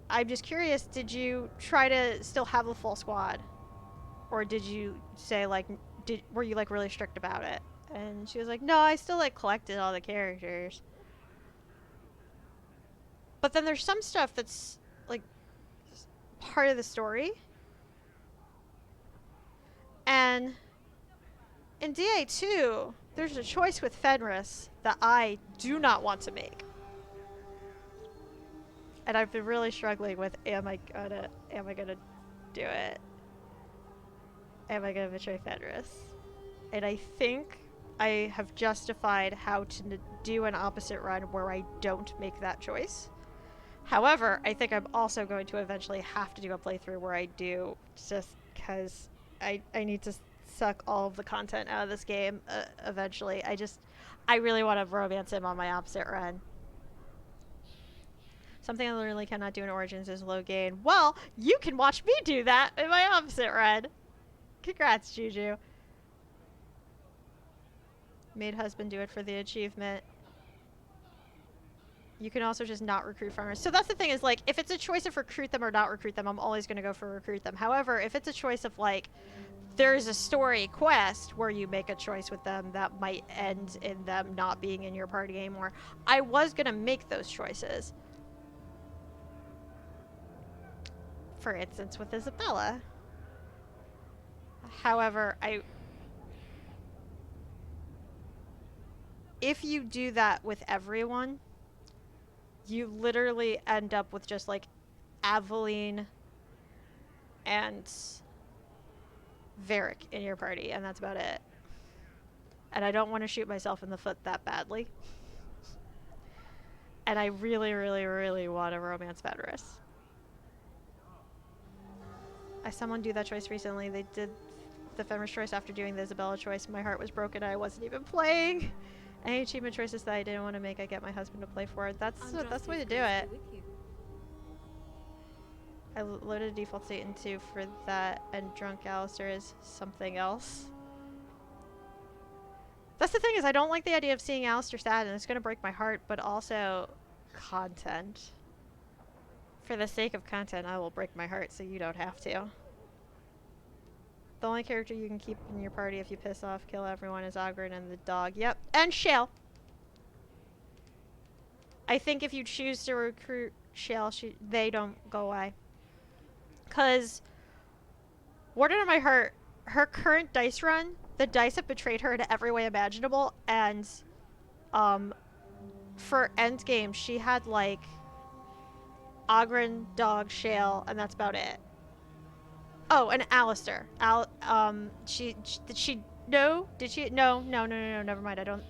I'm just curious, did you try to still have a full squad? Or did you say like, were you like really strict about it? And she was like, no, I still like collected all the characters. But then there's some stuff that's like part of the story. And in DA2, there's a choice with Fenris that I do not want to make. And I've been really struggling with, am I gonna do it? am I going to betray Fenris? And I think I have justified how to do an opposite run where I don't make that choice. However, I think I'm also going to eventually have to do a playthrough where I do, just because I need to suck all of the content out of this game eventually. I really want to romance him on my opposite run. Something I literally cannot do in Origins is low gain. Well, you can watch me do that in my opposite run. Congrats, Juju. Made husband do it for the achievement. You can also just not recruit farmers. So that's the thing is, like, if it's a choice of recruit them or not recruit them, I'm always going to go for recruit them. However, if it's a choice of, like, there's a story quest where you make a choice with them that might end in them not being in your party anymore, I was going to make those choices. For instance, with Isabella. However, if you do that with everyone, you literally end up with just, like, Aveline and Varric in your party, and that's about it. And I don't want to shoot myself in the foot that badly. And I really, really, really want to romance Fenris. I saw someone do that choice recently. They did the Fenris choice after doing the Isabella choice. My heart was broken. I wasn't even playing. Any achievement choices that I didn't want to make, I get my husband to play for it. That's the way to do it. I loaded a default state into for that, and drunk Alistair is something else. That's the thing is, I don't like the idea of seeing Alistair sad, and it's going to break my heart, but also content. For the sake of content, I will break my heart so you don't have to. The only character you can keep in your party if you piss off, kill everyone is Ogren and the dog. Yep, and Shale. I think if you choose to recruit Shale, they don't go away. Because Warden of my heart, her current dice run, the dice have betrayed her in every way imaginable, and for endgame, she had, like, Ogren, dog, Shale, and that's about it. Oh, and Alistair. Did she? No, never mind. I don't.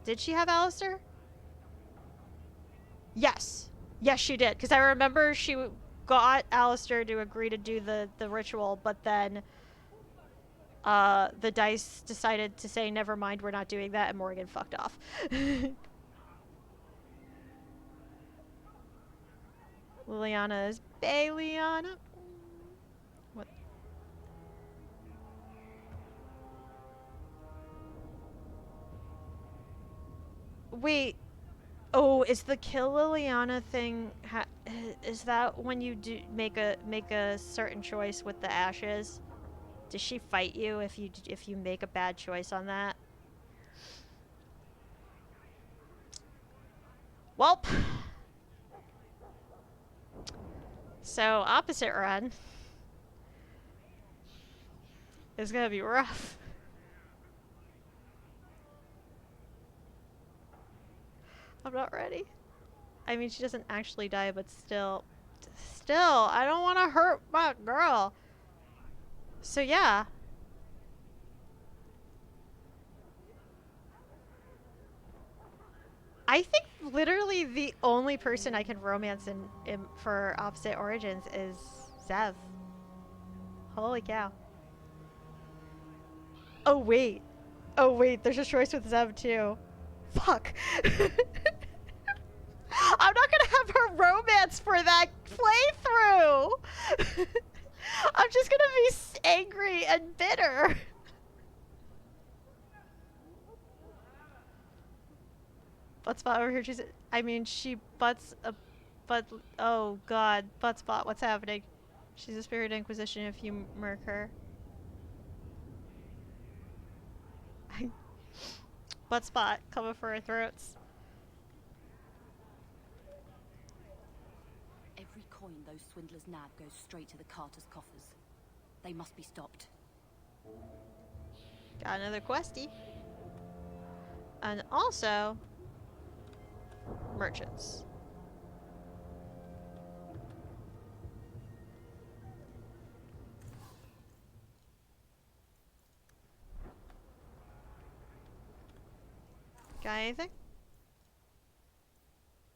Did she have Alistair? Yes. Yes, she did. Because I remember she got Alistair to agree to do the ritual, but then the dice decided to say, never mind, we're not doing that, and Morgan fucked off. Liliana is Bayliana. What? Wait. Oh, is the kill Liliana thing? Is that when you do make a certain choice with the ashes? Does she fight you if you make a bad choice on that? Welp. So opposite run is gonna be rough. I'm not ready. I mean, she doesn't actually die, but still, I don't want to hurt my girl. So yeah. I think literally the only person I can romance in for opposite origins is Zev. Holy cow. Oh wait, there's a choice with Zev too. Fuck. I'm not gonna have her romance for that playthrough. I'm just gonna be angry and bitter. Buttspot over here. She butts a but. Oh god, Buttspot, what's happening? She's a spirit inquisition if you murk her. Buttspot, coming for her throats. Every coin those swindlers nab goes straight to the Carter's coffers. They must be stopped. Got another questy. And also merchants. Got anything?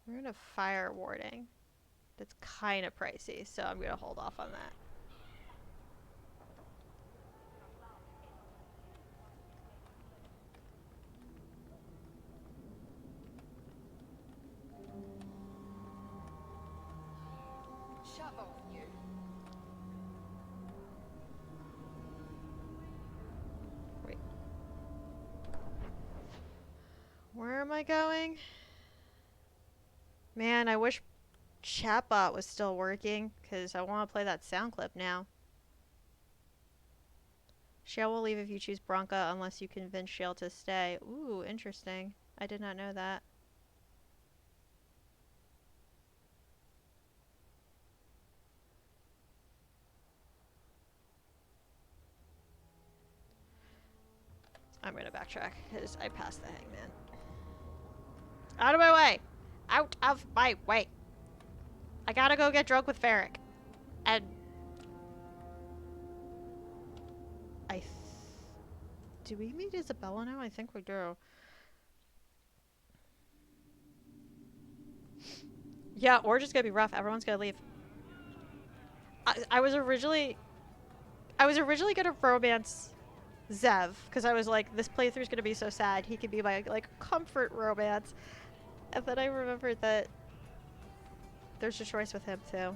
We're gonna fire warding. That's kind of pricey, so I'm gonna hold off on that. Shove off, you. Wait. Where am I going? Man, I wish chatbot was still working, because I want to play that sound clip now. Shale will leave if you choose Bronca unless you convince Shale to stay. Ooh, interesting. I did not know that. I'm gonna backtrack, because I passed the hangman. Out of my way! Out of my way! I gotta go get drunk with Varric. And... do we meet Isabella now? I think we do. Yeah, or just gonna be rough. Everyone's gonna leave. I was originally gonna romance Zev, because I was like, this playthrough's gonna be so sad. He could be my, like, comfort romance. And then I remembered that there's a choice with him, too.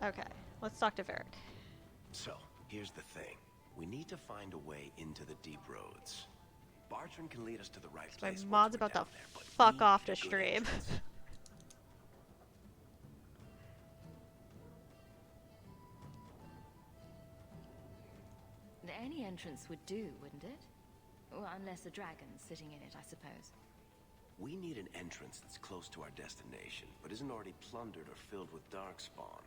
Okay, let's talk to Varric. So, here's the thing. We need to find a way into the deep roads. Bartram can lead us to the right My place. mod's about to fuck off to stream. Any entrance would do, wouldn't it? Well, unless a dragon's sitting in it, I suppose. We need an entrance that's close to our destination, but isn't already plundered or filled with darkspawn.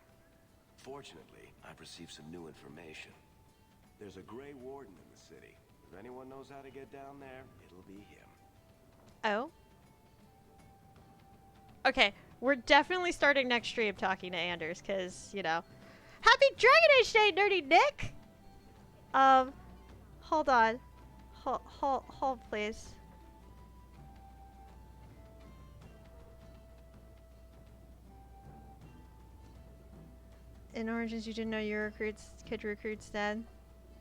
Fortunately, I've received some new information. There's a Grey Warden in the city. If anyone knows how to get down there, it'll be him. Oh? Okay, we're definitely starting next stream talking to Anders, because, you know. Happy Dragon Age Day, Nerdy Nick! Hold on. Hold, please. In Origins, you didn't know your recruits could recruit Stead.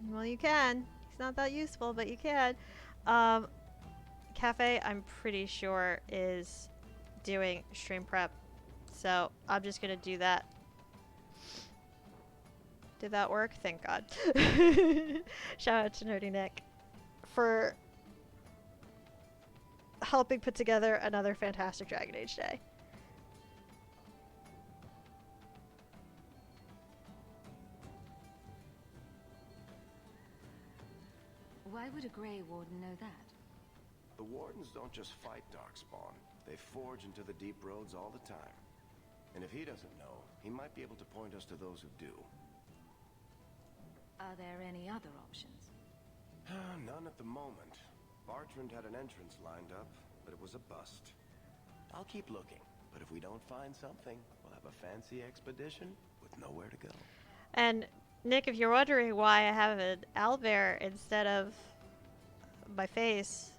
Well, you can. He's not that useful, but you can. Cafe, I'm pretty sure, is doing stream prep. So, I'm just gonna do that. Did that work? Thank God. Shout out to Nerdy Nick for helping put together another fantastic Dragon Age day. Why would a Grey Warden know that? The Wardens don't just fight darkspawn. They forge into the deep roads all the time. And if he doesn't know, he might be able to point us to those who do. Are there any other options? None at the moment. Bartrand had an entrance lined up, but it was a bust. I'll keep looking, but if we don't find something, we'll have a fancy expedition with nowhere to go. And Nick, if you're wondering why I have an owlbear instead of my face,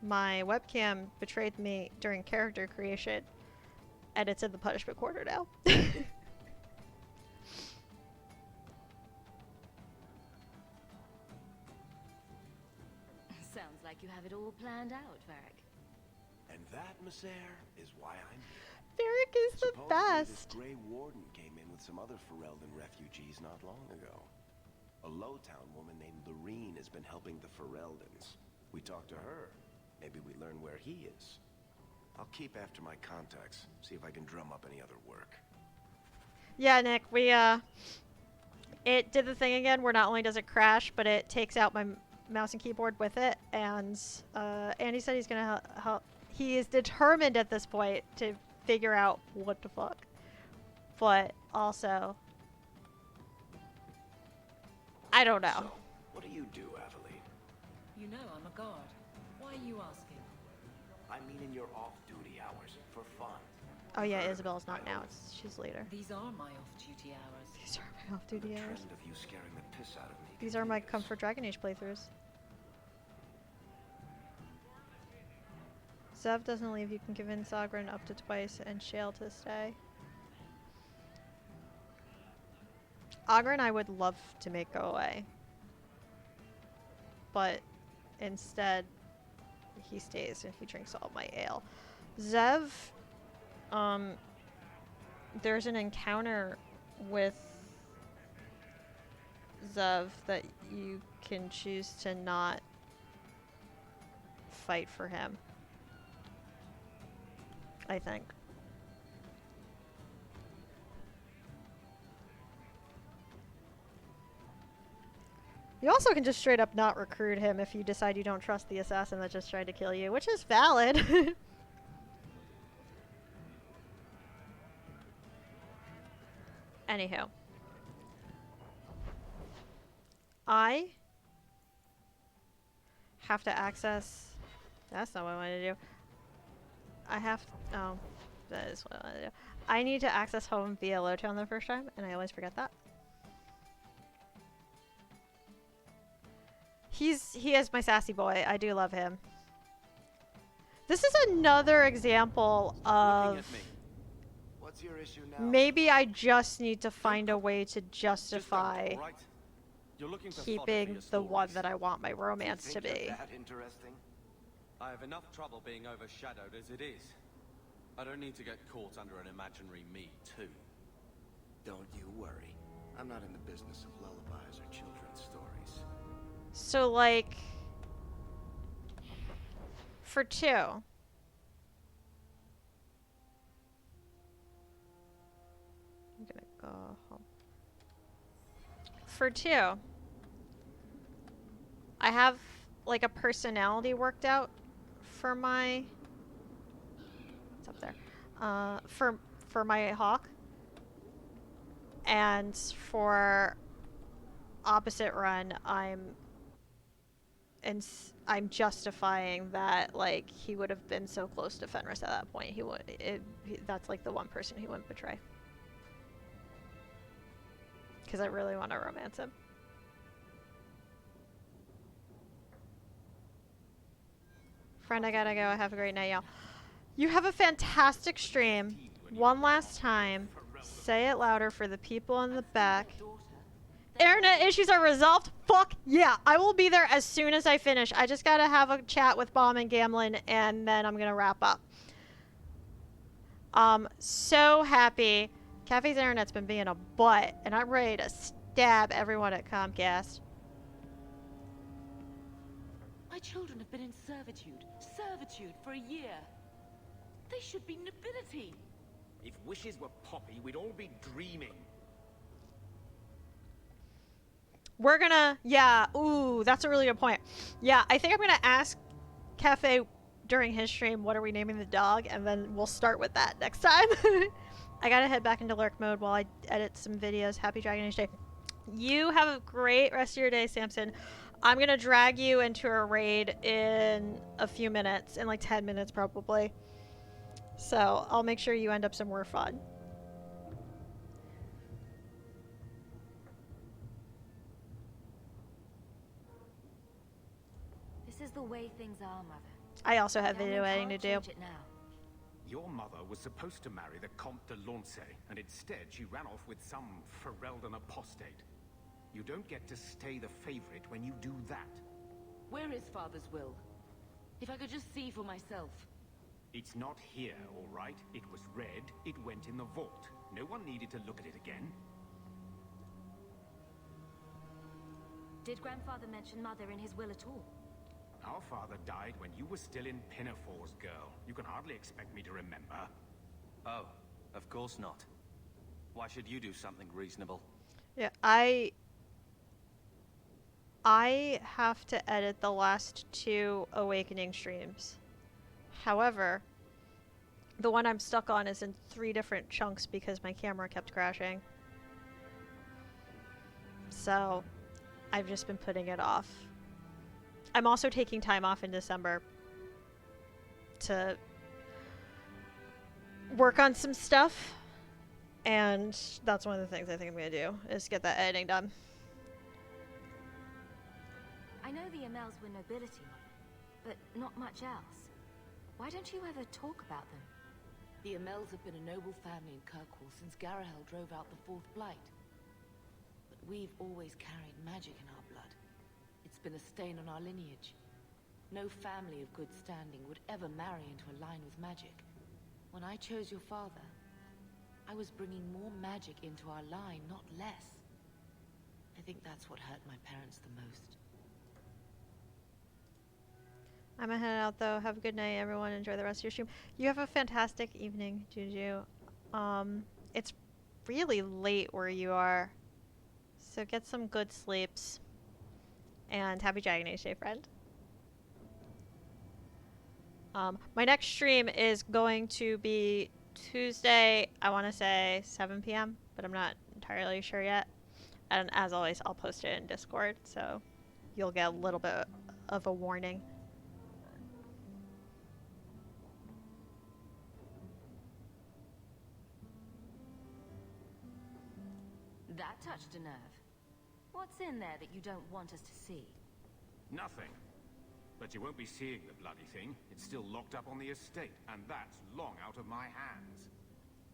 my webcam betrayed me during character creation, and it's in the punishment corner now. Sounds like you have it all planned out, Varric. And that, Miss Eyre, is why I'm here. Varric is the best. This Grey Warden came in with some other Ferelden refugees not long ago. A Lowtown woman named Lorene has been helping the Fereldans. We talked to her. Maybe we learn where he is. I'll keep after my contacts, see if I can drum up any other work. Yeah, Nick, it did the thing again where not only does it crash, but it takes out my mouse and keyboard with it, and Andy said he's gonna help. He is determined at this point to figure out what the fuck. But also, I don't know. So, what do you do, Aveline? You know I'm a guard. Why are you asking? I mean in your off-duty hours. for fun. Oh yeah, Isabel's not now. She's later. These are my off-duty hours. These are my off-duty hours. Trend of you scaring the piss out of me. These are my Comfort Dragon Age playthroughs. Zev doesn't leave. You can convince Ogren up to twice and Shale to stay. Ogren I would love to make go away. But instead, he stays and he drinks all my ale. Zev, there's an encounter with Zev that you can choose to not fight for him, I think. You also can just straight up not recruit him if you decide you don't trust the assassin that just tried to kill you, which is valid. Anywho. I have to access... That's not what I want to do. I have... Oh, that is what I want to do. I need to access home via Lowtown the first time, and I always forget that. He is my sassy boy. I do love him. This is another example of... What's your issue now? Maybe I just need to find a way to justify keeping the one that I want my romance to be. That interesting? I have enough trouble being overshadowed as it is. I don't need to get caught under an imaginary me, too. Don't you worry. I'm not in the business of lullabies or children's stories. So, like, for 2, I'm gonna go home. For 2, I have, like, a personality worked out for my... It's up there. For my hawk. And for opposite run, I'm justifying that, like, he would have been so close to Fenris at that point. That's like the one person he wouldn't betray. Because I really want to romance him. Friend, I gotta go. Have a great night, y'all. You have a fantastic stream. One last time. Say it louder for the people in the back. Internet issues are resolved? Fuck yeah. I will be there as soon as I finish. I just gotta have a chat with Bomb and Gamlin, and then I'm gonna wrap up. So happy. Cafe's internet's been being a butt, and I'm ready to stab everyone at Comcast. My children have been in servitude for a year. They should be nobility. If wishes were poppy, we'd all be dreaming. We're gonna, yeah, ooh, that's a really good point. Yeah, I think I'm gonna ask Cafe during his stream, what are we naming the dog? And then we'll start with that next time. I gotta head back into lurk mode while I edit some videos. Happy Dragon Age Day. You have a great rest of your day, Samson. I'm gonna drag you into a raid in a few minutes, in like 10 minutes probably. So I'll make sure you end up somewhere fun. This is the way things are, Mother. I also have video editing to do. Your mother was supposed to marry the Comte de Lancey, and instead she ran off with some Ferelden apostate. You don't get to stay the favorite when you do that. Where is Father's will? If I could just see for myself. It's not here, all right? It was read, it went in the vault. No one needed to look at it again. Did Grandfather mention Mother in his will at all? Our father died when you were still in Pinafores, girl. You can hardly expect me to remember. Oh, of course not. Why should you do something reasonable? Yeah, I have to edit the last 2 Awakening streams. However, the one I'm stuck on is in 3 different chunks because my camera kept crashing. So, I've just been putting it off. I'm also taking time off in December to work on some stuff. And that's one of the things I think I'm going to do, is get that editing done. I know the Amels were nobility, but not much else. Why don't you ever talk about them? The Amels have been a noble family in Kirkwall since Garahel drove out the Fourth Blight. But we've always carried magic in our blood. It's been a stain on our lineage. No family of good standing would ever marry into a line with magic. When I chose your father, I was bringing more magic into our line, not less. I think that's what hurt my parents the most. I'm gonna head out though. Have a good night, everyone. Enjoy the rest of your stream. You have a fantastic evening, Juju. It's really late where you are, so get some good sleeps. And happy Dragon Age Day, friend. My next stream is going to be Tuesday, I want to say 7 p.m., but I'm not entirely sure yet. And as always, I'll post it in Discord, so you'll get a little bit of a warning. That touched a nerve. What's in there that you don't want us to see? Nothing. But you won't be seeing the bloody thing. It's still locked up on the estate, and that's long out of my hands.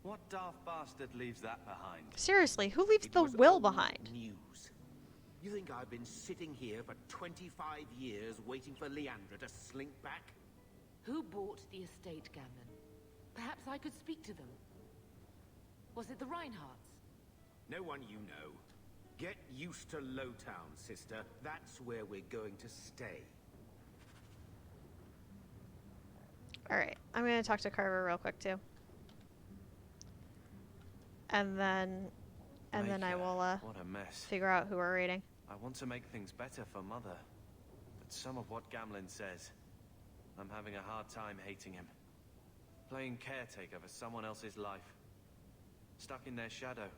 What daft bastard leaves that behind? Seriously, who leaves the will behind? News. You think I've been sitting here for 25 years waiting for Leandra to slink back? Who bought the estate, Gamlen? Perhaps I could speak to them. Was it the Reinhardts? No one you know. Get used to Lowtown, sister. That's where we're going to stay. Alright, I'm going to talk to Carver real quick too. And then I will what a mess. figure out who we're raiding. I want to make things better for Mother, but some of what Gamlen says, I'm having a hard time hating him. Playing caretaker for someone else's life. Stuck in their shadow.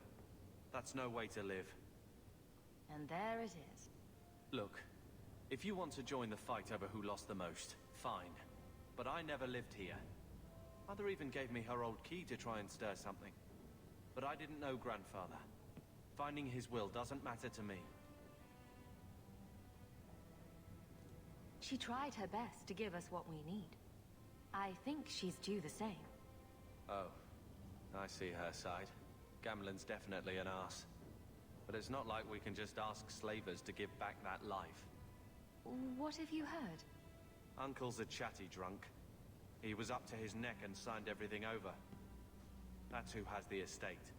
That's no way to live. And there it is. Look, if you want to join the fight over who lost the most, fine. But I never lived here. Mother even gave me her old key to try and stir something. But I didn't know Grandfather. Finding his will doesn't matter to me. She tried her best to give us what we need. I think she's due the same. Oh, I see her side. Gamlen's definitely an arse. But it's not like we can just ask slavers to give back that life. What have you heard? Uncle's a chatty drunk. He was up to his neck and signed everything over. That's who has the estate.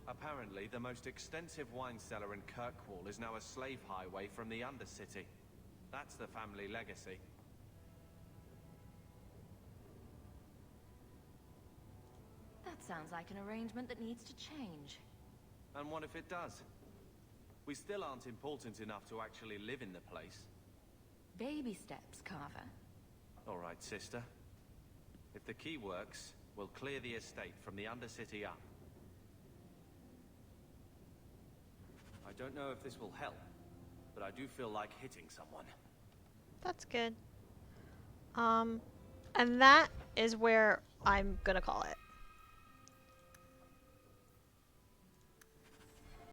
Apparently, the most extensive wine cellar in Kirkwall is now a slave highway from the Undercity. That's the family legacy. That sounds like an arrangement that needs to change. And what if it does? We still aren't important enough to actually live in the place. Baby steps, Carver. All right, sister. If the key works, we'll clear the estate from the Undercity up. I don't know if this will help, but I do feel like hitting someone. That's good. And that is where I'm gonna call it.